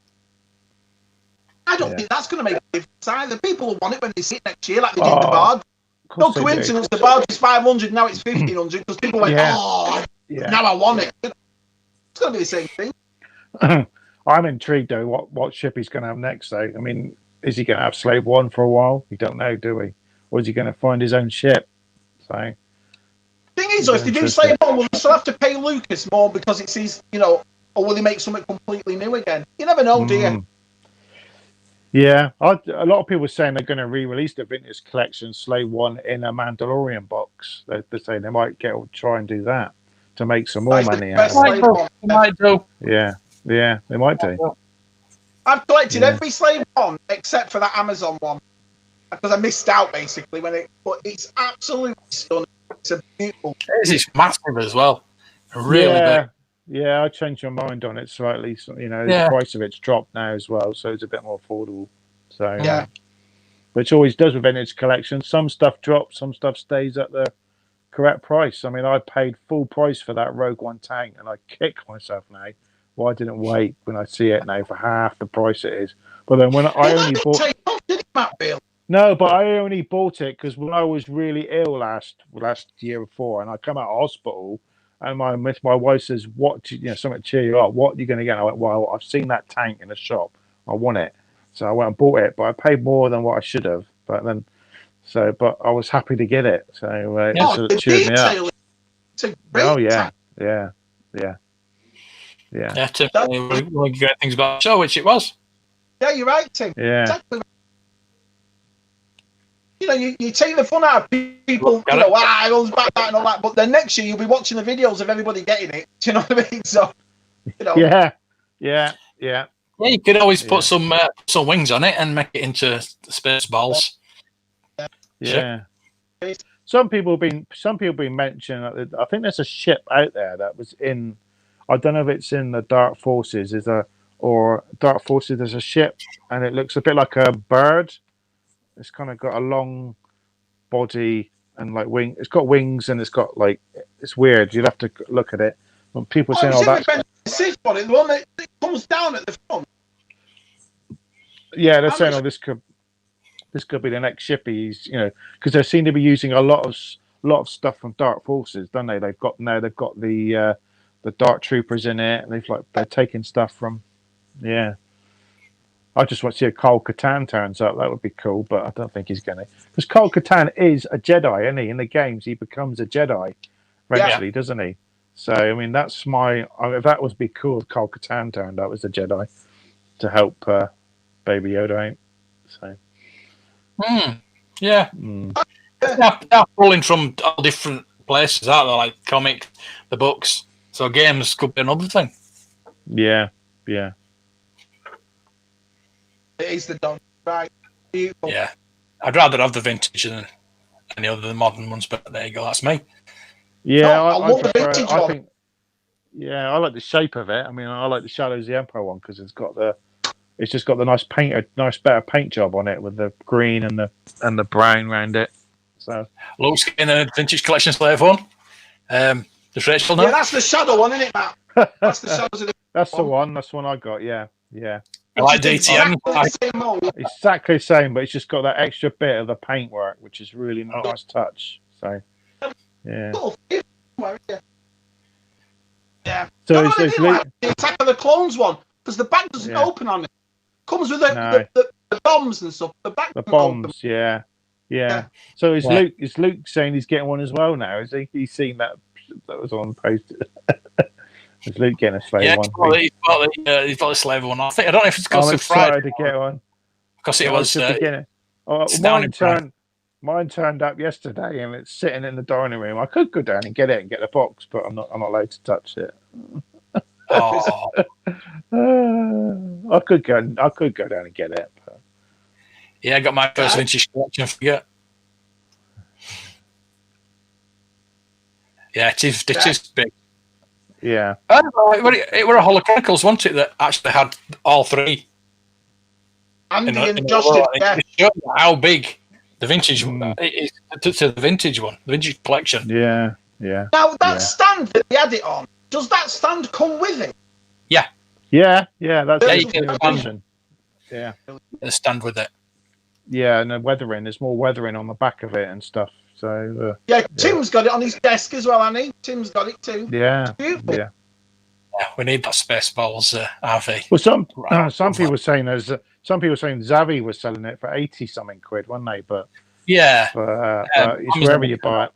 I don't think that's going to make a difference either. People will want it when they see it next year, like they did the Barge. No coincidence, the Barge is 500, now it's 1500, because people went, now I want it. It's going to be the same thing. I'm intrigued, though, what ship he's going to have next, though. I mean, is he going to have Slave 1 for a while? We don't know, do we? Or is he going to find his own ship? So, thing is, if they do Slave 1, will they still have to pay Lucas more because it's his, or will he make something completely new again? You never know, do you? Yeah, a lot of people are saying they're going to re-release the vintage collection Slave 1 in a Mandalorian box. They're saying they might try and do that to make some more money out of it. They might do. Yeah, they might do. I've collected every Slave 1 except for that Amazon one because I missed out basically but it's absolutely stunning. It's a beautiful. It's massive as well. Really big. Yeah, I changed my mind on it slightly. So, the price of it's dropped now as well, so it's a bit more affordable. So, which always does with vintage collections. Some stuff drops, some stuff stays at the correct price. I mean, I paid full price for that Rogue One tank, and I kick myself now. Why didn't wait when I see it now for half the price it is? But then when I only bought, no, but I only bought it because when I was really ill last year before, and I come out of hospital. And my wife says, "What? Something to cheer you up. What are you going to get?" I went, "Well, I've seen that tank in the shop. I want it." So I went and bought it, but I paid more than what I should have. But I was happy to get it. So it cheered me up. Yeah. Typically, we get things about the show, which it was. Yeah, you're right, Tim. Yeah. Exactly. You take the fun out of people, I was back that and all that, but then next year you'll be watching the videos of everybody getting it. Do you know what I mean? So, Yeah. Yeah, you could always put some wings on it and make it into space balls. Yeah. Some people have been mentioning. I think there's a ship out there that was in. I don't know if it's in the Dark Forces. Dark Forces. There's a ship, and it looks a bit like a bird. It's kind of got a long body and like wing. It's got wings and it's got it's weird. You'd have to look at it. When people saying, "Oh, that's the one that comes down at the front." Yeah, they're saying, "Oh, this could be the next ship." Because they seem to be using a lot lot of stuff from Dark Forces, don't they? They've got the Dark Troopers in it. They're taking stuff from, yeah. I just want to see if Kyle Katarn turns up. That would be cool, but I don't think he's going to. Because Kyle Katarn is a Jedi, isn't he? In the games, he becomes a Jedi eventually, doesn't he? So, I mean, that's that would be cool if Kyle Katarn turned up as a Jedi to help Baby Yoda out. So. Yeah. They're pulling from all different places, aren't they? Like comic, the books. So games could be another thing. Yeah. It is the dog, right? Beautiful. Yeah. I'd rather have the vintage than any other than modern ones, but there you go. That's me. Yeah, I love the vintage one. I think. Yeah, I like the shape of it. I mean, I like the Shadows of the Empire one because it's just got the nice better paint job on it with the green and the brown around it. So Luke's getting a vintage collection slave one. Does Rachel know? Yeah, that's the Shadow one, isn't it, Matt? That's the Shadows of the That's the one. That's the one I got. Yeah. I like DTM. Exactly the same, but it's just got that extra bit of the paintwork, which is really nice touch. So, yeah. Yeah. So it's like the Attack of the Clones one, because the back doesn't open on it. Comes with the bombs and stuff. The back. The bombs, yeah. So is Luke saying he's getting one as well now? Is he? He's seen that was on the post. Is Luke getting a slave one? He's got the slave one. I don't know if it's because of Friday to get one. Because it was beginning. Mine turned up yesterday, and it's sitting in the dining room. I could go down and get it and get the box, but I'm not allowed to touch it. Oh. I could go down and get it. But... Yeah, I got my first vintage collection. Forget. Yeah, it is big. Yeah. It were a Holocronicles, wasn't it, that actually had all three? Andy and Josh did, It showed how big the vintage one is to the vintage one, the vintage collection. Yeah. Now, that stand that they had it on, does that stand come with it? Yeah. That's you can addition. Yeah. The stand with it. Yeah, and the weathering. There's more weathering on the back of it and stuff. So Tim's got it on his desk as well, Annie. Tim's got it too. Yeah. Beautiful. Yeah. We need that Spaceballs RV. Well, some people were saying Zavi was selling it for 80-something quid, weren't they? But it's wherever you buy it.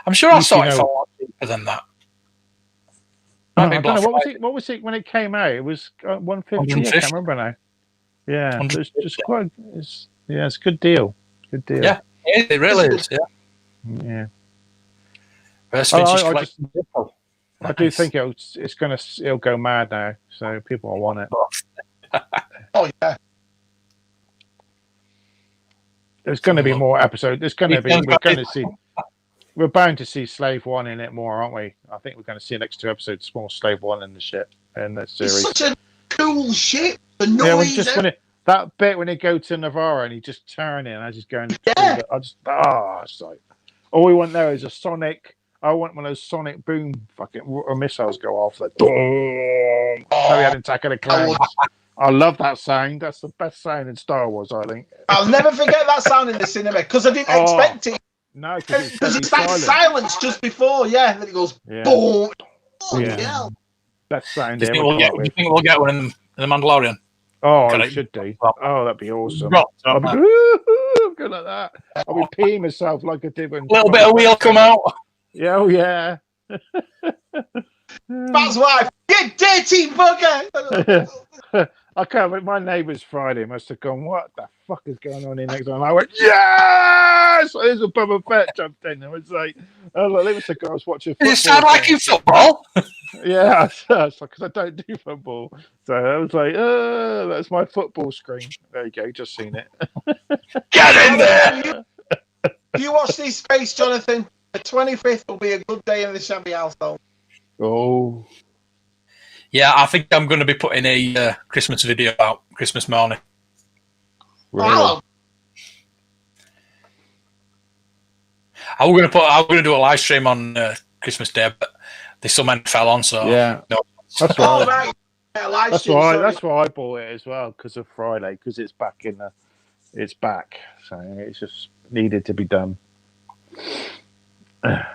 I'm sure I saw it for a lot cheaper than that. I don't know what was it when it came out? It was 150. I can't remember now. Yeah, it's just quite. It's a good deal. Good deal. Yeah, it really is. Yeah. I do think it'll go mad now, so people will want it. Oh yeah. There's going to be more episodes. We're bound to see Slave One in it more, aren't we? I think we're going to see next 2 episodes more Slave One in the ship in the series. It's such a cool ship. The noise. That bit when he go to Navarro and he just turn in, I just going. Yeah. It's like all we want there is a sonic. I want one of those sonic boom fucking missiles go off. Like, so we had Attack of the Clones. I love that sound. That's the best sound in Star Wars, I think. I'll never forget that sound in the cinema because I didn't expect it. No, because it's that silence just before, then it goes boom. Yeah. That sound. Do you think we'll get one in the Mandalorian? Oh, it should do. Oh, that'd be awesome. I'm good at that. I'll be peeing myself like I did when. A little bit of wheel come out. Yeah, oh yeah. That's why. You dirty bugger. I can't. My neighbours Friday must have gone. What the fuck is going on here next time? And I went, yes. There's a Boba Fett jumped in. I was like, I was watching. Does it sound like in football? Yeah, because I don't do football. So I was like, that's my football screen. There you go. Just seen it. Get in there. You watch this space, Jonathan. The 25th will be a good day in the Shabby household. Oh. Yeah, I think I'm going to be putting a Christmas video out Christmas morning. Really? Wow. I'm going to do a live stream on Christmas Day, but there's so many fell on, so yeah. No. That's right. Right. Yeah, that's why. That's why I bought it as well because of Friday because it's back in the. It's back, so it's just needed to be done. Yeah.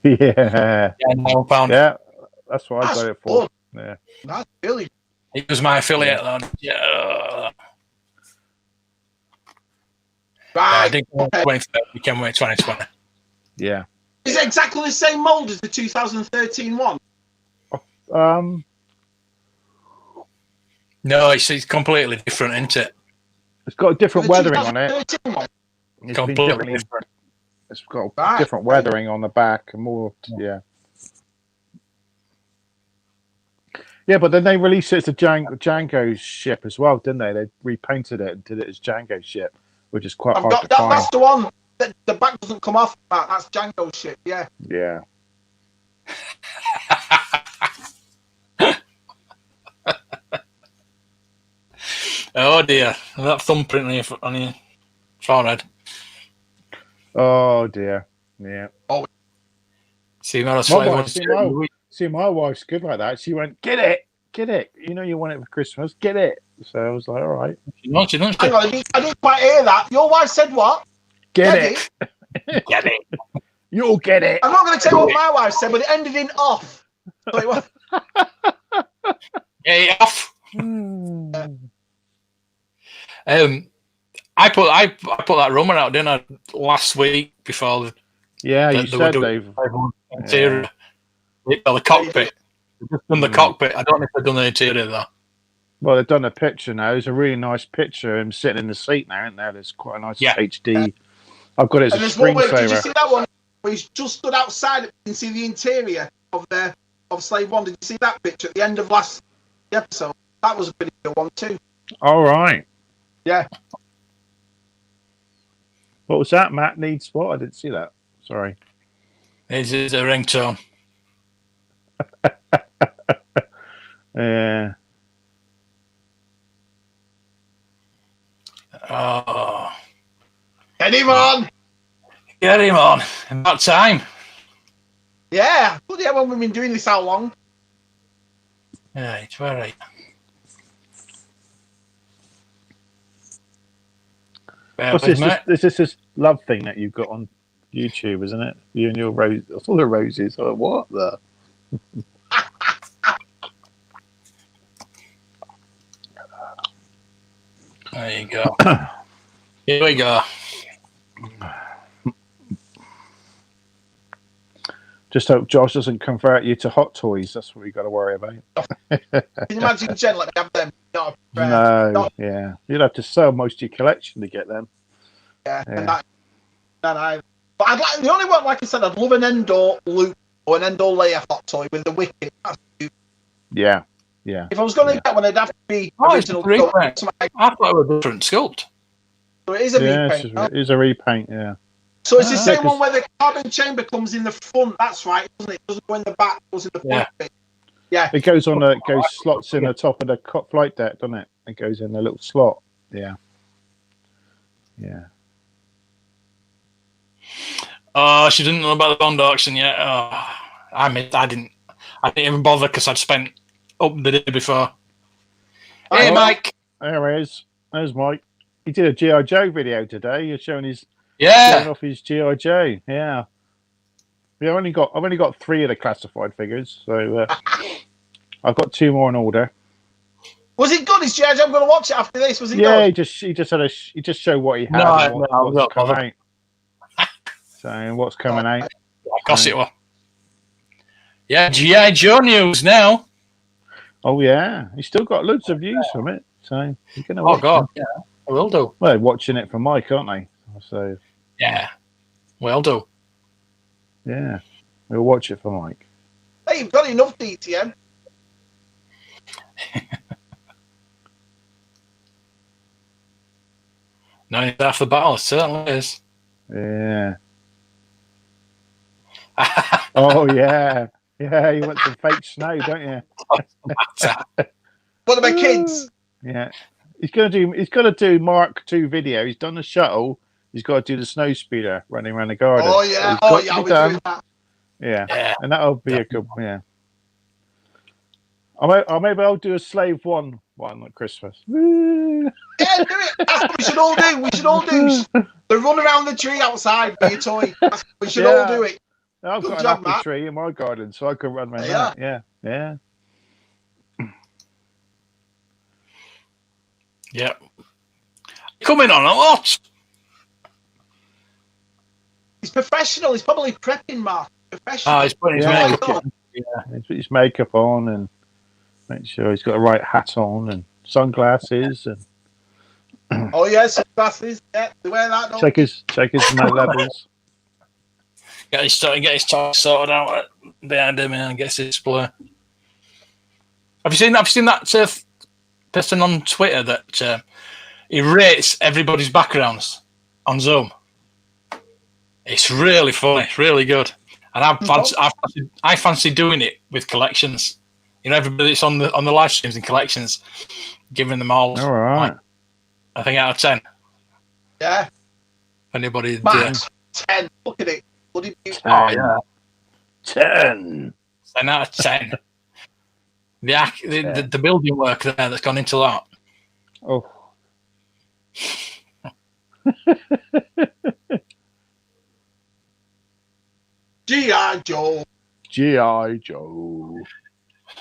Yeah, that's what I got it for. Yeah. That's really. It was my affiliate then. Yeah. Right. I did go 2030, became 2020. Yeah. Is it exactly the same mold as the 2013 one? No, it's completely different, isn't it? It's got a different weathering on it. It's completely different. It's got different weathering on the back and more. Yeah. Yeah, but then they released it as a Django ship as well, didn't they? They repainted it and did it as Django ship, which is quite hard to find. That's the one. The back doesn't come off. That's Django ship. Yeah. Yeah. Oh dear, that thumbprint on your forehead. Oh dear. Yeah. Oh. See, my wife's good like that. She went, get it. You know you want it for Christmas. Get it. So I was like, all right. Hang on, I didn't quite hear that. Your wife said what? Get it. Get it. You'll get it. I'm not going to tell you what my wife said, but it ended in off. Like, what? Yeah, off. I put that rumor out, didn't I, last week before? You said they've interior. The cockpit. They've just done the cockpit. I don't know if they've done the interior though. Well, they've done a picture now. It's a really nice picture of him sitting in the seat now, isn't there? There's quite a nice HD. I've got it as a screensaver. Did you see that one where he's just stood outside? You can see the interior of Slave One. Did you see that picture at the end of last episode? That was a pretty good one too. All right. Yeah. What was that? Matt needs what? I didn't see that. Sorry. It's a ringtone. Yeah. Oh. Get him on! Get him on. About time. Yeah. Bloody hell, we've been doing this how long? Yeah, it's very. What's this love thing that you've got on YouTube, isn't it? You and your rose, all the roses. Oh, what the? There you go. Here we go. Just hope Josh doesn't convert you to Hot Toys. That's what we got to worry about. Can you imagine Jen let me have them? Yeah. You'd have to sell most of your collection to get them. Yeah. But I'd like the only one, like I said, I'd love an Endor loop or an Endor layer Hot Toy with the Wicked. Yeah. If I was going to get one, it'd have to be original. I thought it was a different sculpt. So it is a repaint. It is a repaint, yeah. So it's the same one where the carbon chamber comes in the front. That's right, doesn't it? It doesn't go in the back. It goes in the front bit. Yeah. It goes slots in the top of the flight deck, doesn't it? It goes in a little slot. Yeah. Yeah. Oh, she didn't know about the bond auction yet. Oh, I didn't even bother because I'd spent up the day before. Hey, Mike. There he is. There's Mike. He did a G.I. Joe video today. He's showing his showing off his G.I. Joe. Yeah. I've only got 3 of the classified figures, so I've got 2 more in order. Was it good? His G.I. Joe? I'm going to watch it after this. Was it good? Yeah, he just showed what he had. What's coming out. So what's coming out? Of course it was. Yeah, G.I. Joe news now. Oh yeah, he's still got loads of views from it. So you're gonna. Oh God, yeah, I will do. Well, they're watching it from Mike, aren't they? So. Yeah, will do. Yeah, we'll watch it for Mike. Hey, you've got enough DTM. No, it's half the battle. It certainly is. Yeah. Oh yeah. Yeah, you want some fake snow, don't you? What about kids? Yeah, he's got to do Mark II video. He's done the shuttle. He's got to do the snow speeder running around the garden. Oh yeah, we're doing that. Yeah, and that'll be a good. Yeah, Maybe I'll do a Slave One at Christmas. Woo! Yeah, do it. That's what we should all do. We should all do the run around the tree outside with your toy. We should all do it. I've got an apple tree in my garden, so I can run around that. Yeah. Yeah. Coming on a lot. He's professional. He's probably prepping, Mark. Professional. Oh, he's putting his makeup on. Yeah, he's put his makeup on and make sure he's got the right hat on and sunglasses and. Oh yeah, sunglasses. Yeah, they wear that. Check his levels. Get his top sorted out behind him and gets his display. Have you seen that person on Twitter that he rates everybody's backgrounds on Zoom? It's really funny, really good, and I fancy doing it with collections. You know, everybody that's on the live streams and collections, giving them all right. I think out of 10. Yeah. Anybody? Max 10. Look at it. Bloody beautiful. Oh yeah. 10. 10 out of 10. The building work there that's gone into that. Oh. G.I. Joe. G.I. Joe.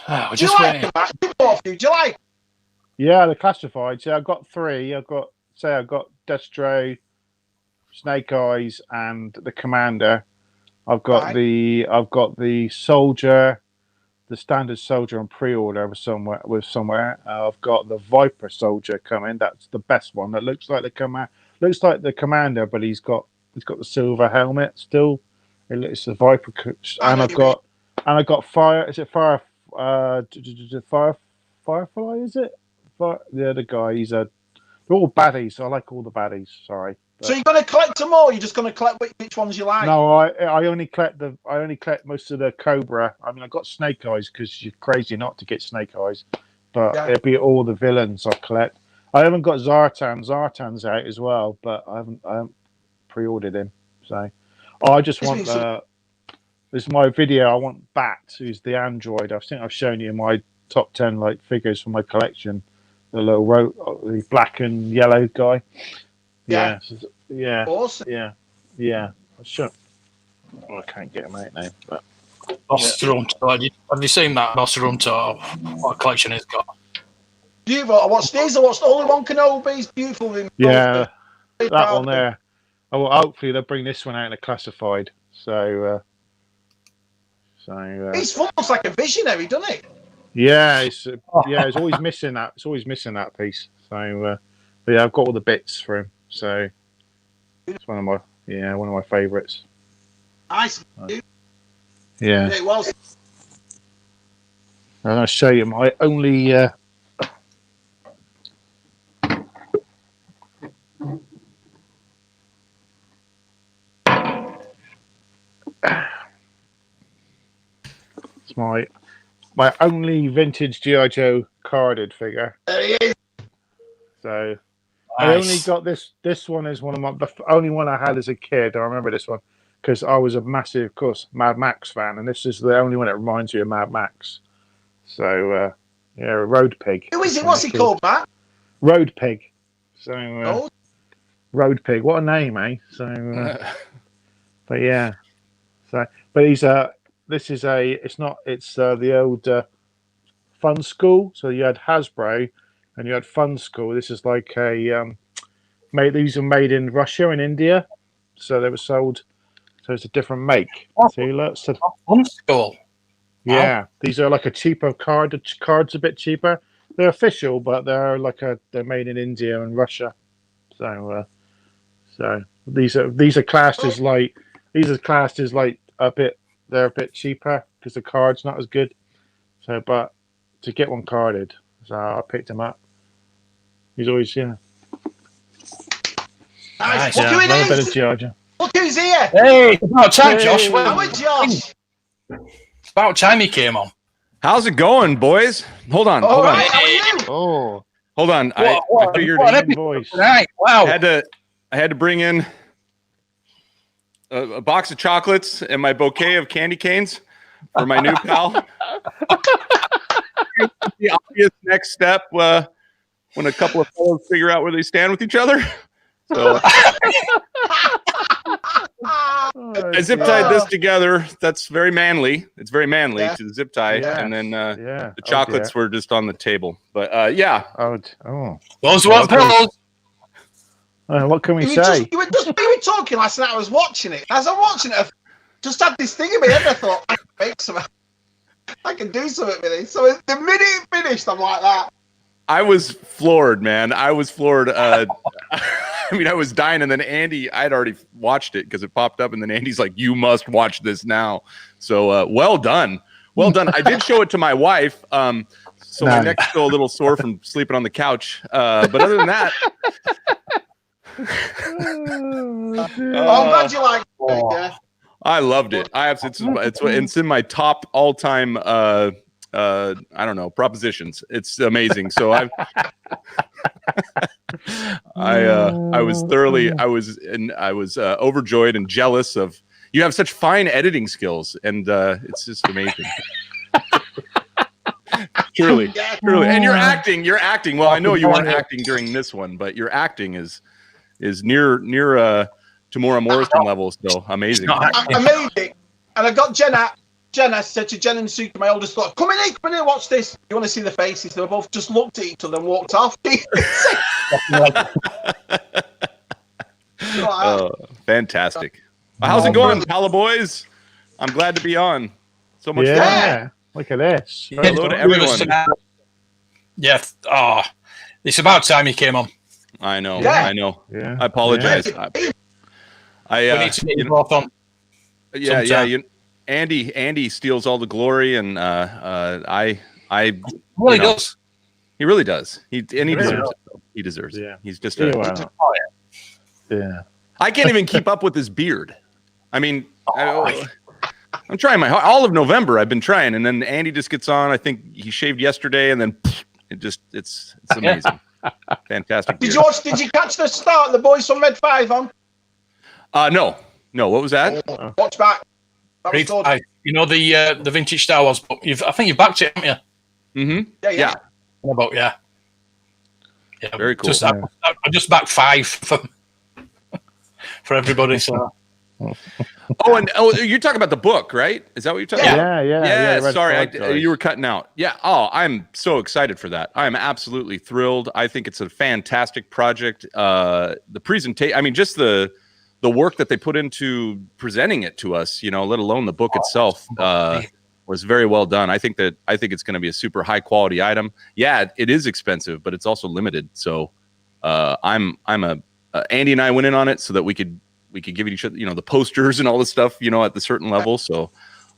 Oh, Do you like them, Max? Do you like? Yeah, the classified. So I've got 3. I've got Destro, Snake Eyes, and the Commander. I've got the Soldier, the Standard Soldier on pre-order with somewhere. I've got the Viper Soldier coming. That's the best one. That looks like the Commander, but he's got the silver helmet still. It's the Viper, and I've got Fire. Is it Fire? Firefly? Is it? The other guy. They're all baddies. I like all the baddies. Sorry. So you're going to collect them all? You're just going to collect which ones you like? No, I only collect most of the Cobra. I mean, I got Snake Eyes because you're crazy not to get Snake Eyes, but it'll be all the villains I collect. I haven't got Zartan. Zartan's out as well, but I haven't pre-ordered him. So I just want this is my video. I want Bat, who's the android. I think I've shown you my top 10 figures from my collection. The little the black and yellow guy. Yeah. Awesome. Yeah. Sure. Well, I can't get him out now. But Monster Hunter. Have you seen that Monster Hunter? What collection he's got? Beautiful. I watched these. I watched Obi-Wan Kenobi. It's beautiful. Yeah, that one there. Oh, well, hopefully they'll bring this one out in a classified. So it's almost like a visionary, doesn't it? Yeah, it's always missing that. It's always missing that piece. So, but yeah, I've got all the bits for him. So it's one of my favourites. Nice. Yeah. It was. And I'll show you my only. It's my only vintage G.I. Joe carded figure. There he is. So nice. I only got this one is the only one I had as a kid. I remember this one because I was a massive, of course, Mad Max fan, and this is the only one that reminds you of Mad Max. So Road Pig. Who is it? What's he called, Matt? Road Pig. So Road Pig. What a name, eh? So, but yeah. So, but he's it's the old Fun School. So you had Hasbro and you had Fun School. This is like these are made in Russia and India. So they were sold. So it's a different make. Fun School. Yeah, these are like a cheaper card. The card's a bit cheaper. They're official, but they're made in India and Russia. So these are classed as a bit. They're a bit cheaper because the card's not as good. So, but to get one carded, so I picked him up. He's always Nice. Another bit of G.I. Joe. Look who's here. Hey, it's about time, Josh. How is Josh? It's about time he came on. How's it going, boys? Hold on. How are you? Oh, Hold on. I figured voice. Right. Wow. I had to bring in a box of chocolates and my bouquet of candy canes for my new pal. the obvious next step when a couple of fellows figure out where they stand with each other. So I zip tied this together. That's very manly. It's very manly to zip tie, and then the chocolates were just on the table. But yeah. Those were pillows. What can we say? We were talking last night. I was watching it. As I'm watching it, I just had this thing in my head. I thought I can make something. I can do something with it. So the minute it finished, I'm like that. I was floored, man. I was floored. I mean, I was dying, and then Andy, I'd already watched it because it popped up, and then Andy's like, "You must watch this now." So, well done, well done. I did show it to my wife, so my neck's still a little sore from sleeping on the couch. But other than that, I'm glad you liked it. Yeah. I loved it. It's in my top all-time. I don't know, propositions. It's amazing. So I was overjoyed and jealous of you have such fine editing skills, and it's just amazing. Truly. And you're acting. Well, I know you weren't acting during this one, but your acting is near Tamora Morrison level still. Amazing. Amazing. And I got Jenna said to Jen and Suki, my oldest daughter, come in here, watch this. You want to see the faces? They both just looked at each other and walked off. Oh, fantastic. Well, how's it going, Paliboys? I'm glad to be on. So much fun. Look at this. Hello to everyone. Yeah. Oh, it's about time you came on. I know. Yeah. I apologize. We need to get you both on. Yeah. Andy steals all the glory, and I really does. He really does. He deserves it. He deserves it. He's just yeah. I can't even keep up with his beard. I mean, I'm trying all of November. I've been trying, and then Andy just gets on. I think he shaved yesterday, and then it's amazing. Fantastic. Did you catch the start of the Boys from Red 5 on? No. What was that? Watch back. You know the vintage Star Wars book. I think you've backed it, haven't you? Mm-hmm. Yeah. Yeah. Very cool. I just backed 5 for everybody. So. You're talking about the book, right? Is that what you're talking about? Yeah. Sorry, you were cutting out. Yeah. Oh, I'm so excited for that. I'm absolutely thrilled. I think it's a fantastic project. The presentation. I mean, just the work that they put into presenting it to us, let alone the book itself, was very well done. I think it's going to be a super high quality item. Yeah, it is expensive, but it's also limited. So Andy and I went in on it so that we could give each other, the posters and all the stuff, at the certain level. So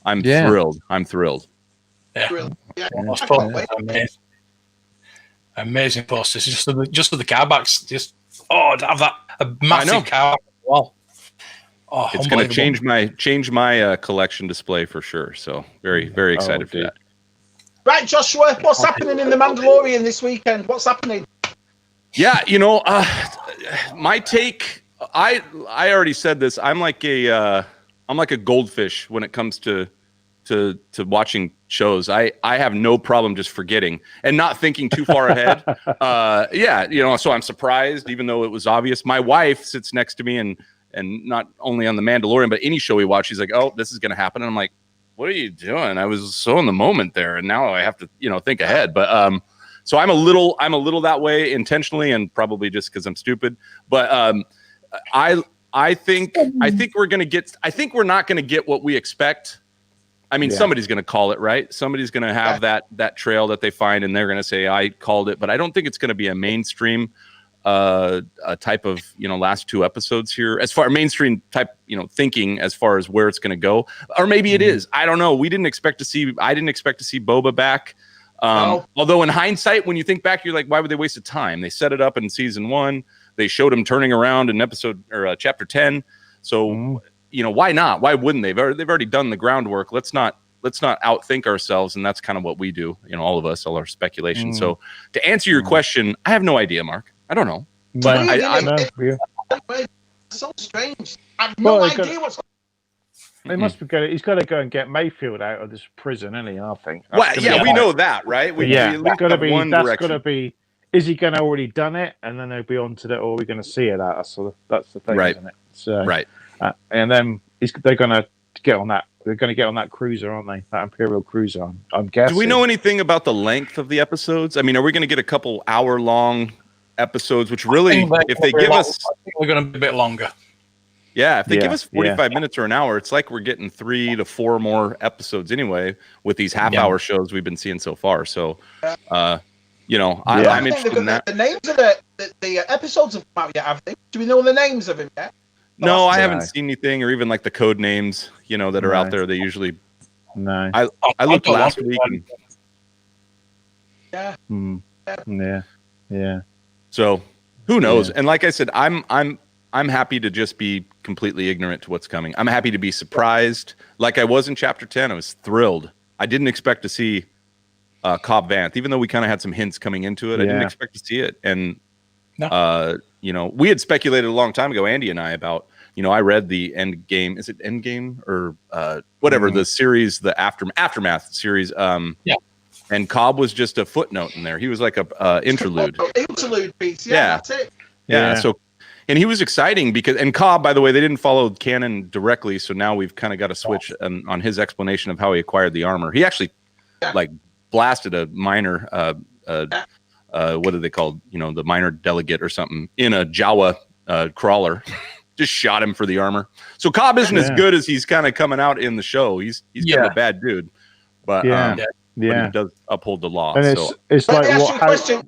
I'm thrilled. Yeah. Amazing posters. Just for the car backs. To have that a massive car. Wow. Oh, it's going to change my collection display for sure. So very, very excited for that. Right, Joshua, what's happening in the Mandalorian this weekend? What's happening? Yeah, my take. I already said this. I'm like a goldfish when it comes to watching shows. I have no problem just forgetting and not thinking too far ahead. So I'm surprised, even though it was obvious. My wife sits next to me and not only on the Mandalorian, but any show we watch, she's like, "Oh, this is going to happen." And I'm like, "What are you doing?" I was so in the moment there, and now I have to, think ahead. But so I'm a little that way intentionally, and probably just because I'm stupid. But I think we're going to get. I think we're not going to get what we expect. I mean, somebody's going to call it, right? Somebody's going to have that trail that they find, and they're going to say, "I called it." But I don't think it's going to be a mainstream a type of last 2 episodes here, as far mainstream type thinking as far as where it's going to go, or maybe it is. I don't know. I didn't expect to see Boba back. Although in hindsight, when you think back, you're like, why would they waste the time? They set it up in season 1. They showed him turning around in episode or chapter 10. So why not? Why wouldn't they? They've already done the groundwork. Let's not outthink ourselves, and that's kind of what we do. All of us, all our speculation. So to answer your question, I have no idea, Mark. I don't know, but I'm so strange. I have no idea what's. He must be going. He's got to go and get Mayfield out of this prison, isn't he? I think. Well, yeah, we know that, right? We yeah, at least got to have be. one That's direction. got to be. Is he going to already done it, and then they'll be on to that, or are we going to see it out? That's the thing, Right. isn't it? So, right. And then they're going to get on that. They're going to get on that cruiser, aren't they? That Imperial cruiser. I'm guessing. Do we know anything about the length of the episodes? I mean, are we going to get a couple hour-long episodes? Which really, if they give us, I think we're going to be a bit longer. Yeah, if they give us 45 minutes or an hour, it's like we're getting 3 to 4 more episodes anyway with these half-hour shows we've been seeing so far. So, you know, I'm interested in that. The names of the episodes have come out yet, have they? Do we know the names of them yet? No, I haven't seen anything, or even like the code names, you know, that are out there. They usually. No. I looked last week. And, Yeah. So, who knows? And like I said, I'm happy to just be completely ignorant to what's coming. I'm happy to be surprised, like I was in Chapter 10. I was thrilled. I didn't expect to see Cobb Vanth, even though we kind of had some hints coming into it. I didn't expect to see it. And, you know, we had speculated a long time ago, Andy and I, about, you know, I read the End Game. Is it End Game or whatever, the series, the Aftermath series. And Cobb was just a footnote in there. He was like a interlude. Interlude piece. Yeah, that's it. Yeah. So, and he was exciting because, and Cobb, by the way, they didn't follow canon directly. So now we've kind of got a switch on his explanation of how he acquired the armor. He actually like blasted a minor, what are they called? You know, the minor delegate or something in a Jawa crawler. Just shot him for the armor. So Cobb isn't as good as he's kind of coming out in the show. He's kind of a bad dude, but but he does uphold the law. And so it's like what? Question.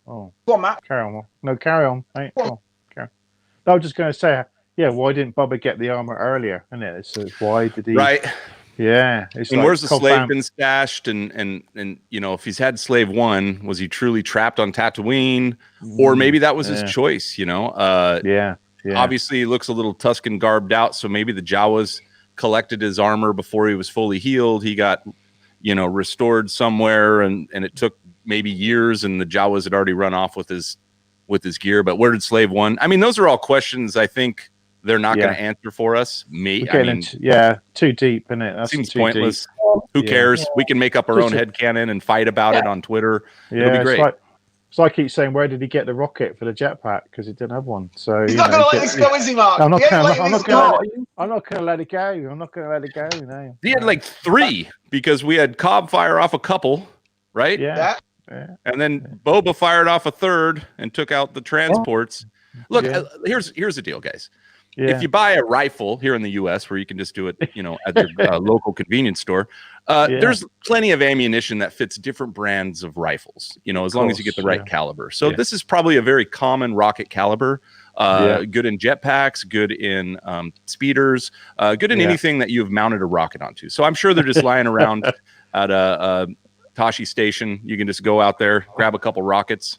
Oh, go on, Matt. Carry on. No, carry on. Right? Carry on. I was just going to say, why didn't Bubba get the armor earlier? And it's why did he? Right. Yeah. And like, where's the slave been stashed? And you know, if he's had slave 1, was he truly trapped on Tatooine, or maybe that was his choice? You know. Obviously, he looks a little Tusken garbed out, so maybe the Jawas collected his armor before he was fully healed. He got, you know, restored somewhere, and it took maybe years, and the Jawas had already run off with his gear. But where did Slave 1? I mean, those are all questions I think they're not going to answer for us. Too deep in it. That seems pointless. Who cares? We can make up our own headcanon and fight about it on Twitter. It'll be great. So I keep saying, where did he get the rocket for the jetpack? Because he didn't have one. So he's not going to let this go, is he, Mark? I'm not going to let it go. I'm not going to let it go. No. He had like 3 because we had Cobb fire off a couple, right? Yeah. And then Boba fired off a 3rd and took out the transports. Look, here's the deal, guys. If you buy a rifle here in the U.S., where you can just do it, you know, at your local convenience store, there's plenty of ammunition that fits different brands of rifles. You know, as long as you get the right caliber. So this is probably a very common rocket caliber. Good in jetpacks, good in speeders, good in anything that you've mounted a rocket onto. So I'm sure they're just lying around at a Tashi station. You can just go out there, grab a couple rockets.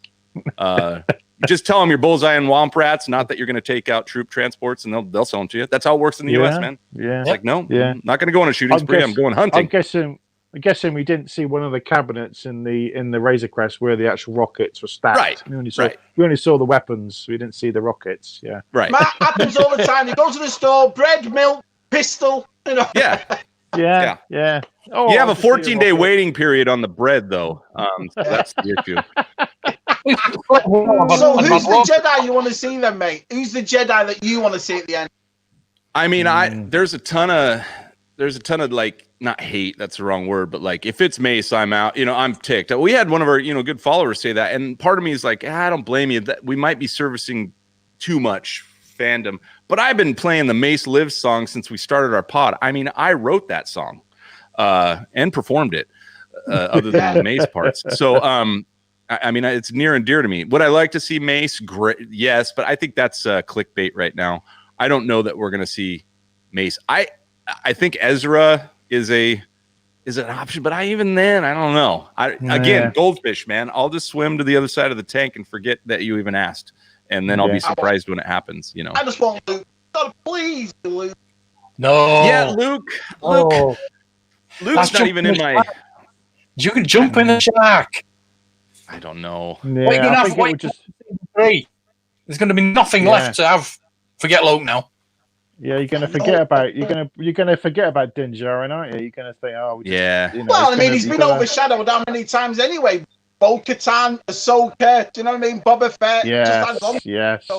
Just tell them you're bullseye and womp rats, not that you're going to take out troop transports, and they'll sell them to you. That's how it works in the U.S., man. Yeah. It's like, no, not going to go on a shooting spree. I'm going hunting. I'm guessing we didn't see one of the cabinets in the Razor Crest where the actual rockets were stacked. Right. We only saw the weapons. We didn't see the rockets. Yeah. Right. Matt happens all the time. You go to the store, bread, milk, pistol. You know. Yeah. Oh, you have a 14-day waiting period on the bread, though. So that's the issue. So who's the Jedi you want to see then, mate? Who's the Jedi that you want to see at the end? I mean, there's a ton of like, not hate, that's the wrong word, but like if it's Mace, I'm out. You know, I'm ticked. We had one of our, you know, good followers say that, and part of me is like, I don't blame you. That we might be servicing too much fandom, but I've been playing the Mace Lives song since we started our pod. I mean, I wrote that song and performed it, other than the Mace parts. So, I mean, it's near and dear to me. Would I like to see Mace? Great, yes, but I think that's clickbait right now. I don't know that we're going to see Mace. I think Ezra is an option, but I don't know. Again, goldfish, man. I'll just swim to the other side of the tank and forget that you even asked, and then I'll be surprised when it happens. You know. I just want Luke. God, please, Luke. No. Yeah, Luke. Luke's not even in my. You can jump in the shark. I don't know. Yeah, There's going to be nothing left to have. Forget Luke now. Yeah, you're gonna forget about Din Djarin, aren't you? You're gonna think, oh, Well, I mean, he's been overshadowed how many times anyway? Bo-Katan, Ahsoka, do you know what I mean? Boba Fett. Yes.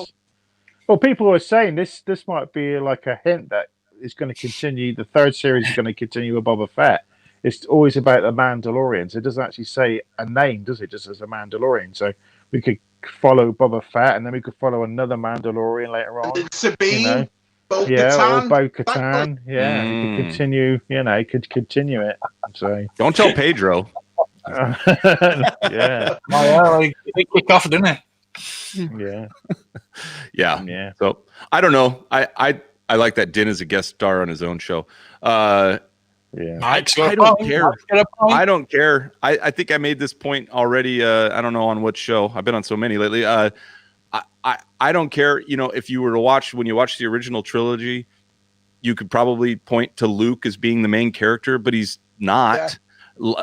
Well, people were saying this might be like a hint that it's going to continue. The third series is going to continue with Boba Fett. It's always about the Mandalorians. It doesn't actually say a name, does it? Just as a Mandalorian. So we could follow Boba Fett, and then we could follow another Mandalorian later on. Sabine, Bo-Katan, or Bo-Katan. Yeah, you could continue. Could continue it. So don't tell Pedro. Yeah. They kick off, didn't it? Yeah. So I don't know. I like that Din is a guest star on his own show. I don't care. I don't care. I think I made this point already. I don't know on what show. I've been on so many lately. I don't care. If you were to when you watch the original trilogy, you could probably point to Luke as being the main character, but he's not.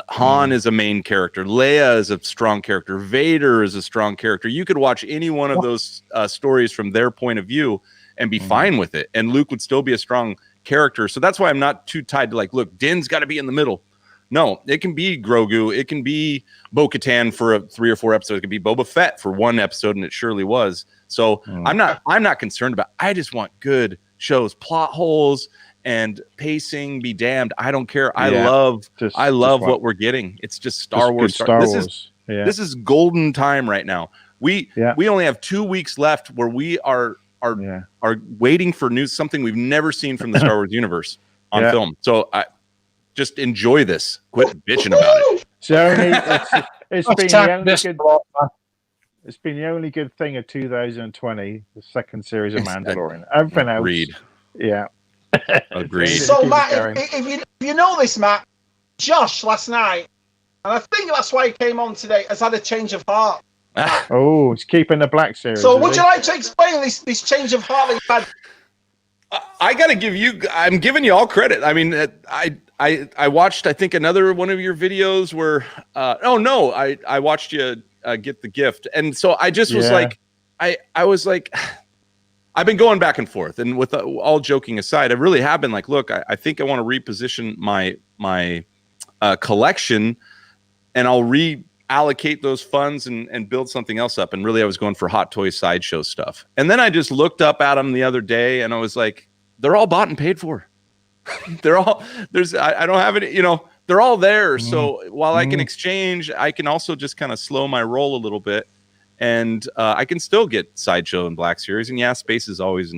Han is a main character. Leia is a strong character. Vader is a strong character. You could watch any one of those stories from their point of view and be fine with it. And Luke would still be a strong character. So that's why I'm not too tied to look, Din's got to be in the middle. No, it can be Grogu. It can be Bo-Katan for 3 or 4 episodes. It can be Boba Fett for 1 episode, and it surely was. So I'm not concerned about. I just want good shows, plot holes, and pacing. Be damned. I don't care. I love what we're getting. It's just Star Wars. This is golden time right now. We only have 2 weeks left where we are waiting for something we've never seen from the Star Wars universe on film. So I just enjoy this. Quit bitching about it. It's been the only good thing of 2020, the second series of Mandalorian. Everything else. Agreed. Yeah. Agreed. So Matt, if you know this, Matt, Josh last night, and I think that's why he came on today, has had a change of heart. Oh, he's keeping the Black series. So would you like to explain this change of heart that you've had? I got to give you. I'm giving you all credit. I mean, I watched. I think another one of your videos where. I watched you get the gift, and so I just was like, I was like, I've been going back and forth, and with all joking aside, I really have been like, look, I think I want to reposition my collection, and I'll reallocate those funds and build something else up. And really, I was going for Hot Toy Sideshow stuff. And then I just looked up at them the other day, and I was like, they're all bought and paid for. I don't have any, they're all there. So while I can exchange, I can also just kind of slow my roll a little bit. And I can still get Sideshow and Black Series. And space is always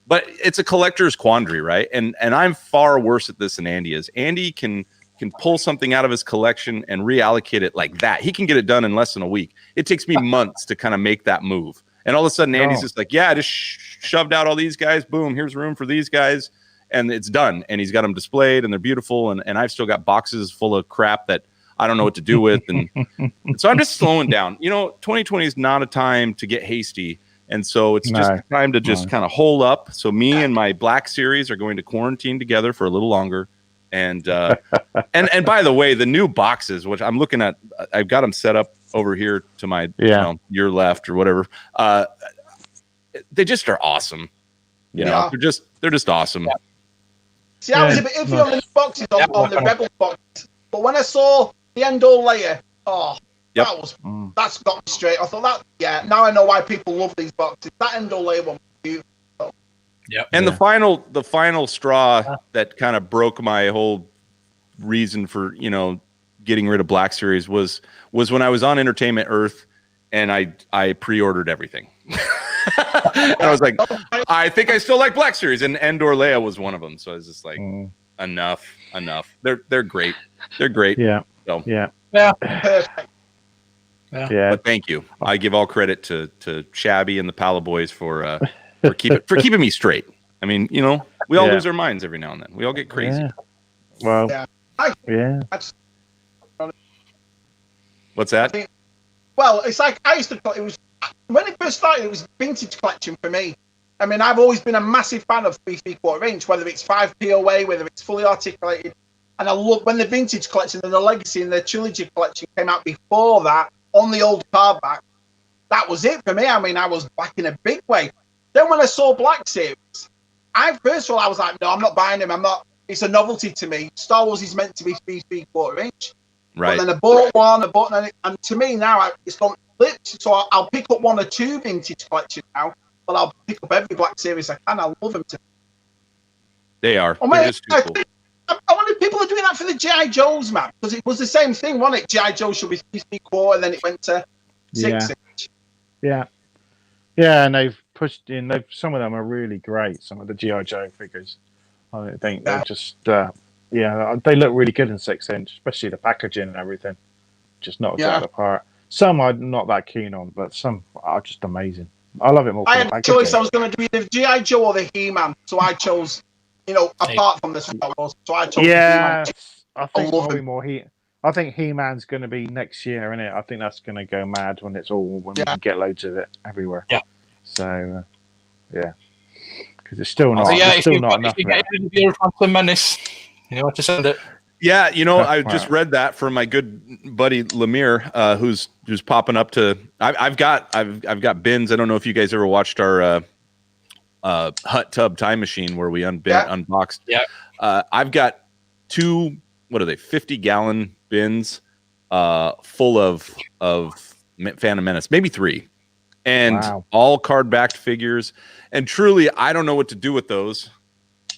but it's a collector's quandary, right? And I'm far worse at this than Andy is. Andy can pull something out of his collection and reallocate it like that. He can get it done in less than a week. It takes me months to kind of make that move. And all of a sudden, Andy's just like, I just shoved out all these guys. Boom, here's room for these guys. And it's done. And he's got them displayed, and they're beautiful. And I've still got boxes full of crap that I don't know what to do with. And so I'm just slowing down. 2020 is not a time to get hasty. And so it's just time to just kind of hole up. So me and my Black Series are going to quarantine together for a little longer. And and by the way, the new boxes, which I'm looking at, I've got them set up over here to my your left or whatever. They just are awesome. They're just awesome. Yeah. See, I was a bit iffy on the boxes on the Rebel box, but when I saw the Endor Leia, that's got me straight. I thought now I know why people love these boxes. That Endor Leia one was beautiful. Yeah. And the final straw that kind of broke my whole reason for, getting rid of Black Series was when I was on Entertainment Earth and I pre-ordered everything. And I was like, I think I still like Black Series, and Endor Leia was one of them. So I was just like, enough. They're great. They're great. Yeah. So. Yeah. Perfect. Yeah. But thank you. I give all credit to Shabby and the Paliboys for keeping me straight. I mean, we all lose our minds every now and then. We all get crazy. Yeah. Well. Yeah. What's that? It's like I used to. It was when it first started. It was vintage collection for me. I mean, I've always been a massive fan of 3 3/4 inch, whether it's 5 POA, whether it's fully articulated. And I love when the vintage collection and the legacy and the trilogy collection came out before that on the old hardback. That was it for me. I mean, I was back in a big way. Then when I saw Black Series, first of all, I was like, no, I'm not buying him. I'm not. It's a novelty to me. Star Wars is meant to be 3/4 inch. Right. But then I bought one, and to me now it's gone flipped. So I'll pick up 1 or 2 vintage collection now, but I'll pick up every Black Series I can. I love them. They are. Oh, They're just too cool. I wonder if people are doing that for the G.I. Joes, man, because it was the same thing, wasn't it? G.I. Joe should be 3/4, and then it went to 6 inch. Yeah, and they've pushed in. Some of them are really great. Some of the G.I. Joe figures, I think they're just they look really good in 6 inch, especially the packaging and everything. Just knocks out the part. Some I'm not that keen on, but some are just amazing. I love it more. I had a choice. I was going to do either G.I. Joe or the He-Man, so I chose. Apart from the Star Wars, so I chose. Yeah, I think probably more I think He-Man's going to be next year, isn't it? I think that's going to go mad when we can get loads of it everywhere. Yeah. So, because it's still not. It's still not enough. If you get into Phantom Menace, you know what to send it. Yeah, I just read that from my good buddy Lemire, who's popping up to. I've got bins. I don't know if you guys ever watched our Hut Tub Time Machine where we unboxed. Yeah. I've got 2. What are they? 50-gallon bins, full of Phantom Menace, maybe 3, and all card-backed figures. And truly, I don't know what to do with those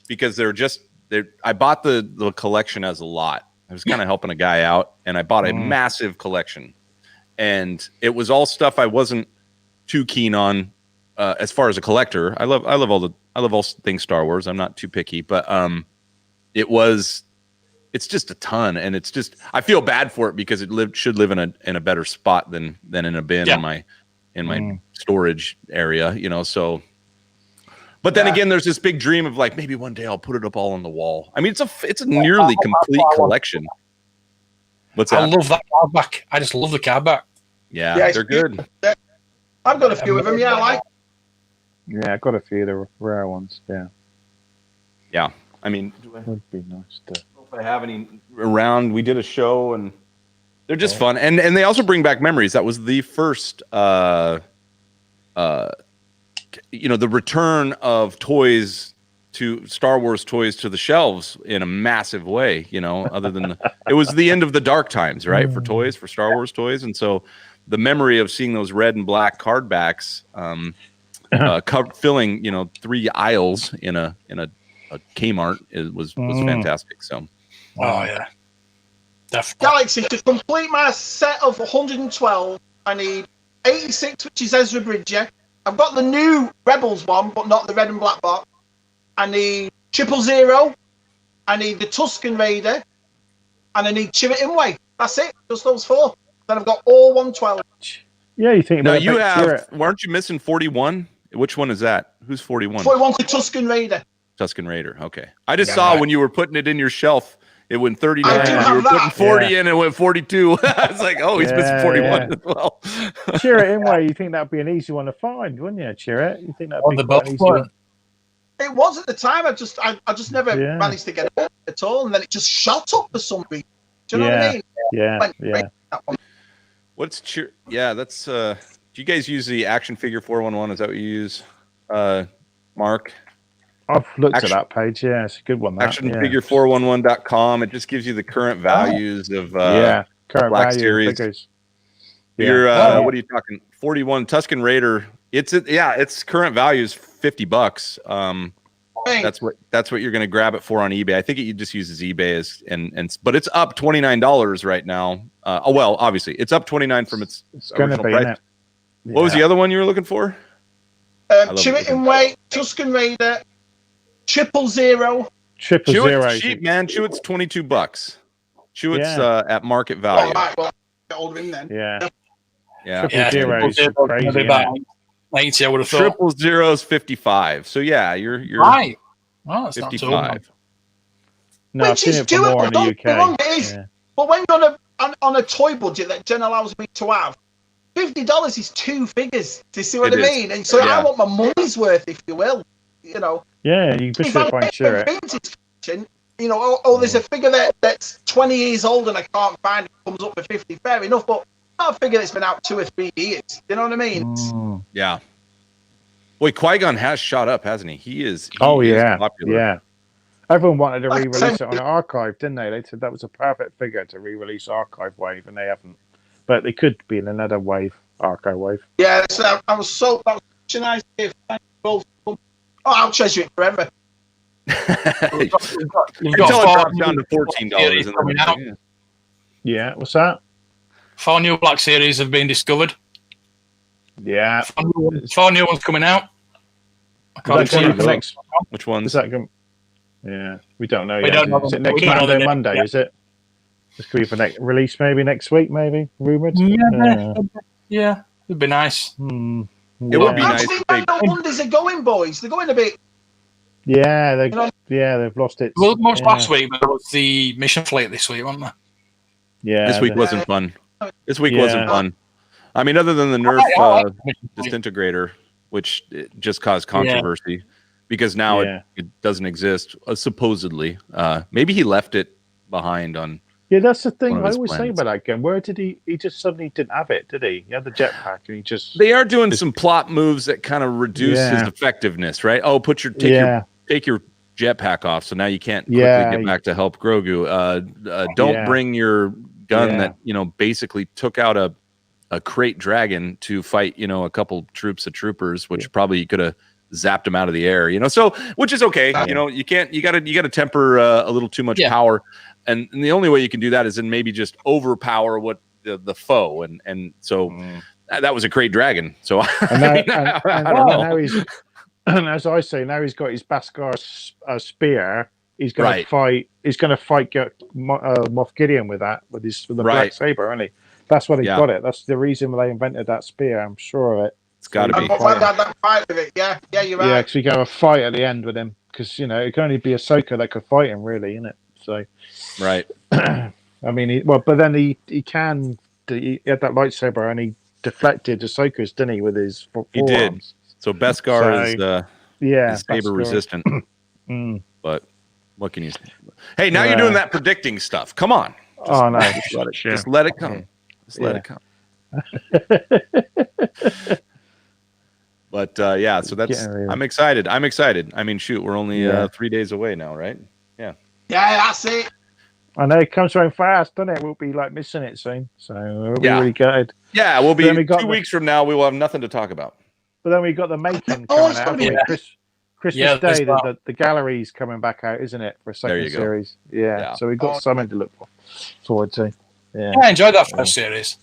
because I bought the collection as a lot. I was kind of helping a guy out, and I bought a massive collection, and it was all stuff I wasn't too keen on as far as a collector. I love all things Star Wars. I'm not too picky, but it's just a ton, and it's just I feel bad for it because it should live in a better spot than in a bin in my storage area, so. But then again, there's this big dream of like maybe one day I'll put it up all on the wall. I mean, it's a nearly complete collection. What's that? I love that card back. I just love the card back. Yeah, they're good. I've got a few of them. Yeah, I like. Yeah, I've got a few of the rare ones. Yeah. Yeah, I mean, it would be nice to. If I have any around, we did a show and they're just fun, and they also bring back memories. That was the first, the return of toys to Star Wars toys to the shelves in a massive way. Other than it was the end of the dark times, right, for Star Wars toys, and so the memory of seeing those red and black card backs, filling 3 aisles in a Kmart was fantastic. So. Oh yeah, definitely. Galaxy, to complete my set of 112, I need 86, which is Ezra Bridger. I've got the new Rebels one, but not the red and black box. I need 000. I need the Tusken Raider, and I need Chirrut Imwe. That's it, just those 4. Then I've got all 112. Yeah, you think? No, you have. Weren't you missing 41? Which one is that? Who's 41? 41's the Tusken Raider. Tusken Raider. Okay, I just saw when you were putting it in your shelf. It went 39. You were putting 40 in, and it went 42. I was like, oh, he's missing 41 as well. Chirrut Imwe, you think that'd be an easy one to find, wouldn't you, Chirrut? You think that'd be quite an easy one? It was at the time. I just never managed to get it up at all, and then it just shot up for some reason. Do you know what I mean? Yeah. What's Chirrut? Yeah, that's. Do you guys use the action figure 411? Is that what you use, Mark? I've looked at that page. Yeah, it's a good one. Actionfigure411.com. It just gives you the current values of current Black value Series. Figures. Your what are you talking? 41 Tusken Raider. Its current value is $50. That's what you're going to grab it for on eBay. I think it just uses eBay but it's up $29 right now. Obviously it's up $29 from its original price. What was the other one you were looking for? Chirrut Imwe, Tusken Raider. 000. Chewit's cheap, man. Chewit's $22. Chewit's at market value. Right, well, get hold of him then. Yeah. 000 is crazy. About 90, I would have thought. 000 is 55. So yeah, you're right. Well, that's 55. Not too no, which is doable. In the UK. But when you're on a toy budget that Jen allows me to have, $50 is 2 figures. Do you see what I mean? And so I want my money's worth, if you will. Yeah, you can find sure. There's a figure that's 20 years old and I can't find it, comes up for 50, fair enough, but not a figure that's been out 2 or 3 years. You know what I mean? Yeah. Boy, Qui-Gon has shot up, hasn't he? He is popular. Yeah. Everyone wanted to re-release it on Archive, didn't they? They said that was a perfect figure to re-release Archive Wave, and they haven't. But they could be in another wave, Archive Wave. Yeah, so that was such a nice gift. Thank you both. Oh, I'll treasure it forever. Until it drops down to $14. Yeah, what's that? 4 new Black Series have been discovered. Yeah. 4 new ones coming out. Which ones? Is that going? Yeah, we don't know We yet. don't know. Is it next Monday? Is it? This could be for release maybe next week, maybe rumored. Yeah, it'd be nice. It would be nice. Mondays are going, boys. They're going a bit. Yeah, they've lost it. Well, most last week, but it was the Mission Fleet this week, wasn't there? Yeah, this week wasn't fun. This week wasn't fun. I mean, other than the Nerf disintegrator, which just caused controversy because now it doesn't exist, supposedly. Maybe he left it behind on. Yeah, that's the thing I always say about that game. Where did he just suddenly didn't have it, did he? He had the jetpack and he just... They are doing some plot moves that kind of reduce his effectiveness, right? Oh, take your jetpack off, so now you can't quickly get back to help Grogu. Don't bring your gun that, basically took out a crate dragon to fight, a couple troops of troopers, which probably you could have zapped them out of the air, so which is okay. You gotta temper a little too much power. And the only way you can do that is in maybe just overpower what the foe, and so that was a crate dragon. So I don't know. Now he's, as I say, now he's got his Beskar spear. He's going to fight. He's going to fight Moff Gideon with the black saber, isn't he? That's what he got it. That's the reason they invented that spear. I'm sure of it. It's got to be. That fight with it. Yeah, you're right. Yeah, because we got a fight at the end with him. Because it can only be Ahsoka that could fight him, really, isn't it? So, right. I mean, but then he had that lightsaber and he deflected Ahsoka's, didn't he, with his forearms? He did. So Beskar is saber resistant. But what can you say? Hey, now you're doing that predicting stuff. Come on. Just let it come. Just let it come. But so that's I'm excited. I mean, shoot, we're only 3 days away now, right? Yeah, that's it. I know it comes around fast, doesn't it? We'll be missing it soon, so we'll be really gutted. Yeah, we'll be 2 weeks from now. We will have nothing to talk about. But then we got the making coming out. Christmas Day, the gallery's coming back out, isn't it, for a second series? Yeah, so we've got something to look forward to. Yeah, I enjoyed that first series.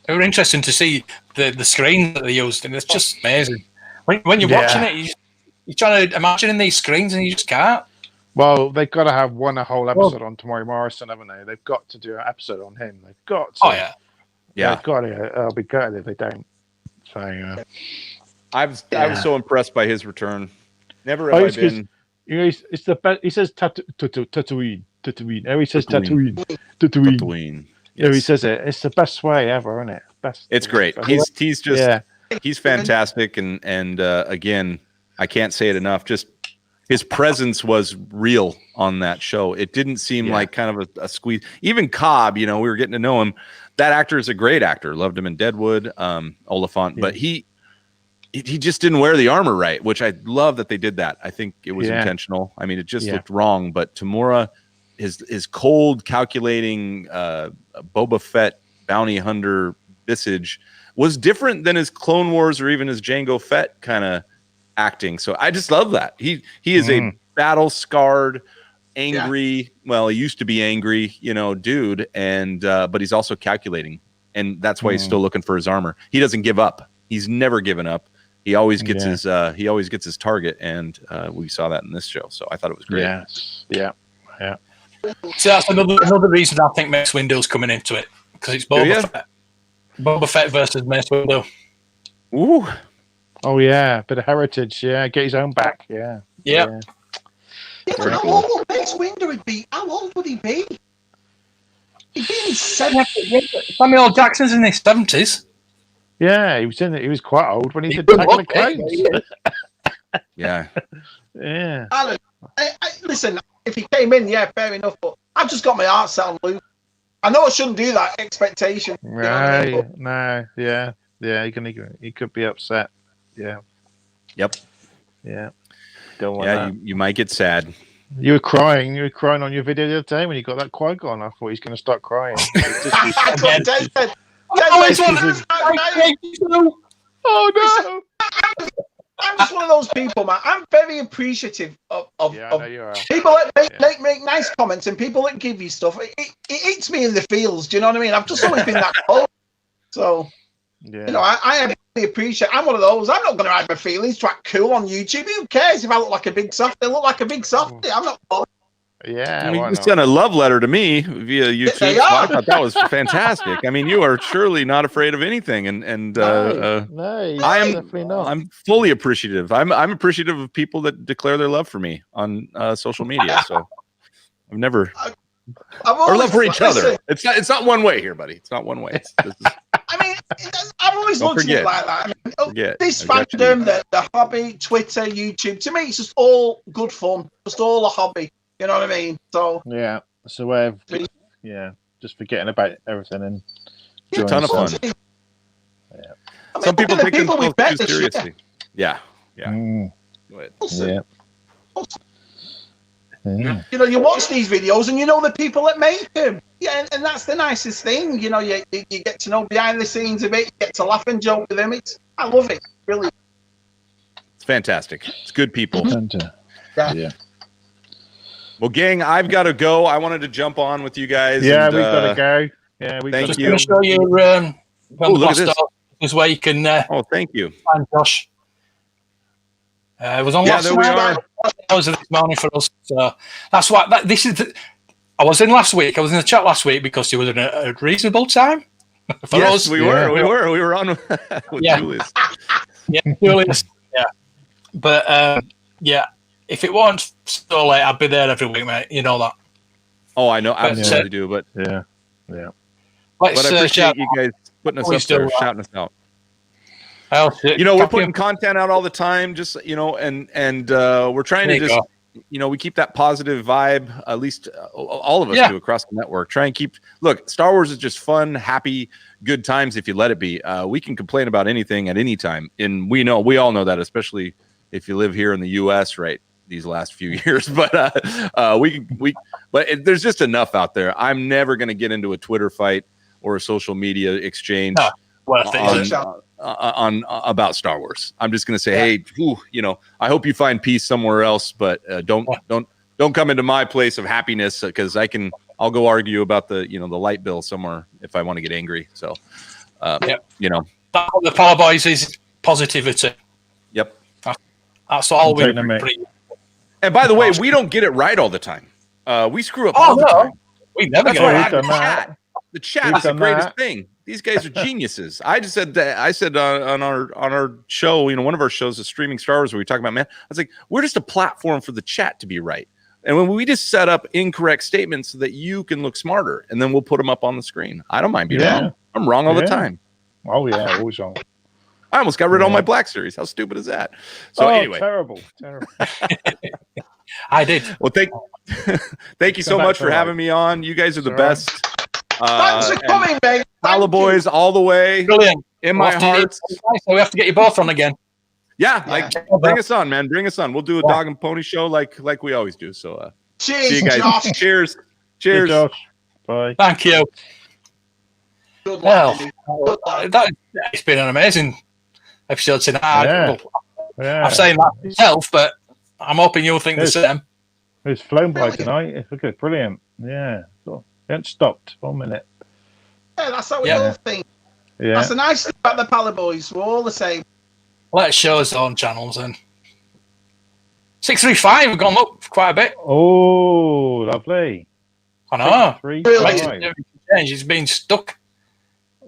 It was interesting to see the screen that they used, and it's just amazing. When you're watching it, you're trying to imagine in these screens, and you just can't. Well, they've got to have a whole episode on Tamari Morrison, haven't they? They've got to do an episode on him. They've got to. Oh, yeah. They've got to. I'll be gutted if they don't. So, I was so impressed by his return. Never have I been. It's the best. He says Tatooine. Oh, he says Tatooine. Yes. He says it. It's the best way ever, isn't it? Best. It's great. He's just he's fantastic, and again, I can't say it enough. Just his presence was real on that show. It didn't seem like kind of a squeeze. Even Cobb, we were getting to know him. That actor is a great actor. Loved him in Deadwood, Oliphant, but he just didn't wear the armor right, which I love that they did that. I think it was intentional. I mean, it just looked wrong, but Tamura, his cold, calculating Boba Fett bounty hunter visage was different than his Clone Wars or even his Jango Fett kind of acting. So I just love that. He is a battle scarred, angry. Well, he used to be angry, dude, and but he's also calculating, and that's why he's still looking for his armor. He doesn't give up. He's never given up. He always gets his target, and we saw that in this show. So I thought it was great. Yeah. So that's another reason I think Mace Windu's coming into it, because it's Boba Fett. Boba Fett versus Mace Windu. Ooh. Oh yeah, bit of heritage. Yeah, get his own back. Yeah. Yeah, but how old Mace Windu would be? How old would he be? He'd be in his 70s. Samuel L. Jackson's in his 70s. Yeah, he was quite old when he did Attack of the Clones. Yeah. Alan, listen, if he came in, fair enough, but I've just got my heart set on Luke. I know I shouldn't do that expectation. Right. No, he could be upset. Yeah. Yep. Yeah. Don't want Yeah, that. you might get sad. You were crying. You were crying on your video the other day when you got that Qui-Gon. I thought he's going to start crying. Oh no! I'm just one of those people, man. I'm very appreciative of people that make nice comments and people that give you stuff. It eats me in the feels. Do you know what I mean? I've just always been that close. So, you know, I really appreciate. I'm one of those. I'm not going to hide my feelings to act cool on YouTube. Who cares if I look like a big softie? I look like a big softie. I'm not. Yeah, I mean, you sent a love letter to me via YouTube. So I thought that was fantastic. I mean, you are surely not afraid of anything, and no, I am definitely not. I'm fully appreciative. I'm appreciative of people that declare their love for me on social media. So I've never or love for each other. It's not one way here, buddy. It's not one way. I mean, I've always looked at it like that. I mean, this fandom, the hobby, Twitter, YouTube, to me, it's just all good fun. Just all a hobby. You know what I mean? So yeah, it's a way of just forgetting about everything and it's a ton of fun. Yeah. I mean, some people take themselves too this seriously. Yeah. Mm. Go ahead. Yeah. You know, you watch these videos and you know the people that make them. Yeah, and that's the nicest thing. You know, you get to know behind the scenes of it. You get to laugh and joke with them. I love it. Really. It's fantastic. It's good people. Yeah. Well, gang, I've got to go. I wanted to jump on with you guys. Yeah, and, we've got to go. Yeah, thank you. I'm going to show you look at this. Is where you can. Thank you. Find Josh. It was on last night. Hours this morning for us. So that's why. This is. I was in last week. I was in the chat last week because it was in a reasonable time for us. We were on with Julius. Yeah, Julius. Yeah, but if it weren't so late, I'd be there every week, mate. You know that. Oh, I know. I absolutely do. But yeah. But I appreciate you guys putting us up there, shouting us out. You know, we're putting content out all the time, just and we're trying to just we keep that positive vibe. At least all of us do across the network. Try and keep. Look, Star Wars is just fun, happy, good times. If you let it be, we can complain about anything at any time, and we all know that, especially if you live here in the U.S. right these last few years. But there's just enough out there. I'm never going to get into a Twitter fight or a social media exchange on about Star Wars. I'm just going to say, hey, I hope you find peace somewhere else, but don't come into my place of happiness because I'll go argue about the light bill somewhere if I want to get angry. So, the Paliboys is positivity. Yep, that's all we. And by the way, we don't get it right all the time. We screw up all the time. We never get it right. The chat is the greatest thing. These guys are geniuses. I just said that. I said on our show, one of our shows is Streaming Star Wars, where we talk about, I was like, we're just a platform for the chat to be right. And when we just set up incorrect statements so that you can look smarter, and then we'll put them up on the screen. I don't mind being wrong. I'm wrong all the time. Oh yeah, always wrong. I almost got rid of all my Black Series. How stupid is that? So anyway, terrible. I did. Well, thank you so much for having me on. You guys are the best. Thanks for coming, mate. Paliboys all the way. Brilliant. In my heart. So we have to get you both on again. Yeah, bring us on, man. Bring us on. We'll do a dog and pony show like we always do. So cheers, see you guys. Josh. Cheers. Good, Josh. Bye. Thank you. Good luck, it's been an amazing episode tonight. Yeah. I'm saying that myself, but I'm hoping you'll think the same. It's flown by tonight. It's okay, brilliant. Yeah. So, it hasn't stopped 1 minute. Yeah, that's how we all think. Yeah. That's the nice thing about the Paliboys. We're all the same. Let's show us on channels and 635 have gone up quite a bit. Oh, lovely. I know. 635. He's been stuck.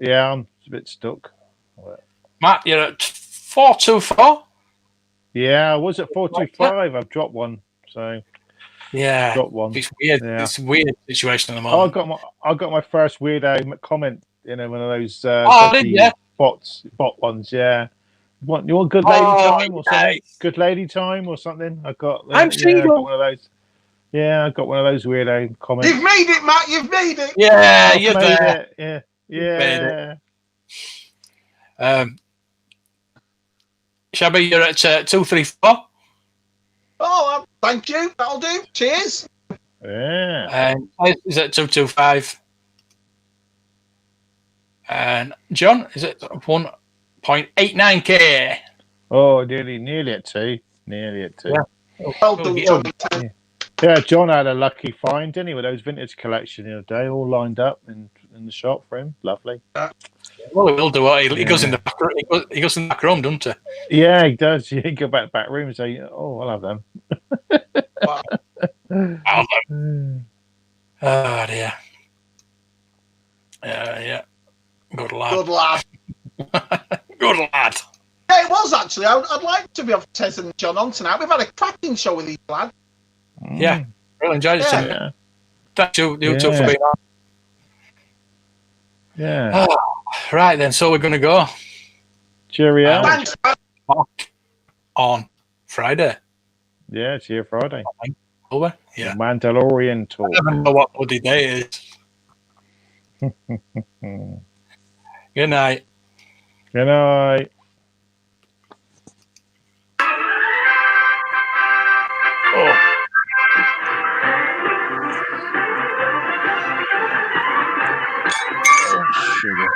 Yeah, I'm a bit stuck. Matt, you're at 424. Yeah, I was at 425. I've dropped one. So yeah, dropped one. It's weird. Yeah. It's a weird situation at the moment. I got my first weirdo comment. One of those bot ones. Yeah. You want good lady time or something? Good lady time or something? I got. I'm single. I got one of those. Yeah, I got one of those weirdo comments. You've made it, Matt. You've made it. Yeah, you've made it. Yeah. Shabby, you're at 234. Oh, thank you. That'll do. Cheers. Yeah. And is at 225. And John is at 1.89k. Oh, nearly at 2. Nearly at 2. Yeah. Well done, John. Yeah, John had a lucky find, didn't he, with those vintage collection the other day, all lined up in the shop for him. Lovely. Well, he'll do what he goes in the back. He goes in the back room, doesn't he? Yeah, he does. He go back room and say, "Oh, I'll have them." Oh dear. Yeah. Good lad. Good lad. Good lad. Yeah, it was actually. I'd like to be able to Tez and John on tonight. We've had a cracking show with these lads. Yeah, really enjoyed it. Yeah. Thank you two for being on. Yeah. Right then, so we're going to go. Cheerio. Thanks. On Friday. Yeah, it's here Friday. Over. Yeah. Mandalorian talk. I don't know what bloody day it is. Good night. Good night. Oh, sugar.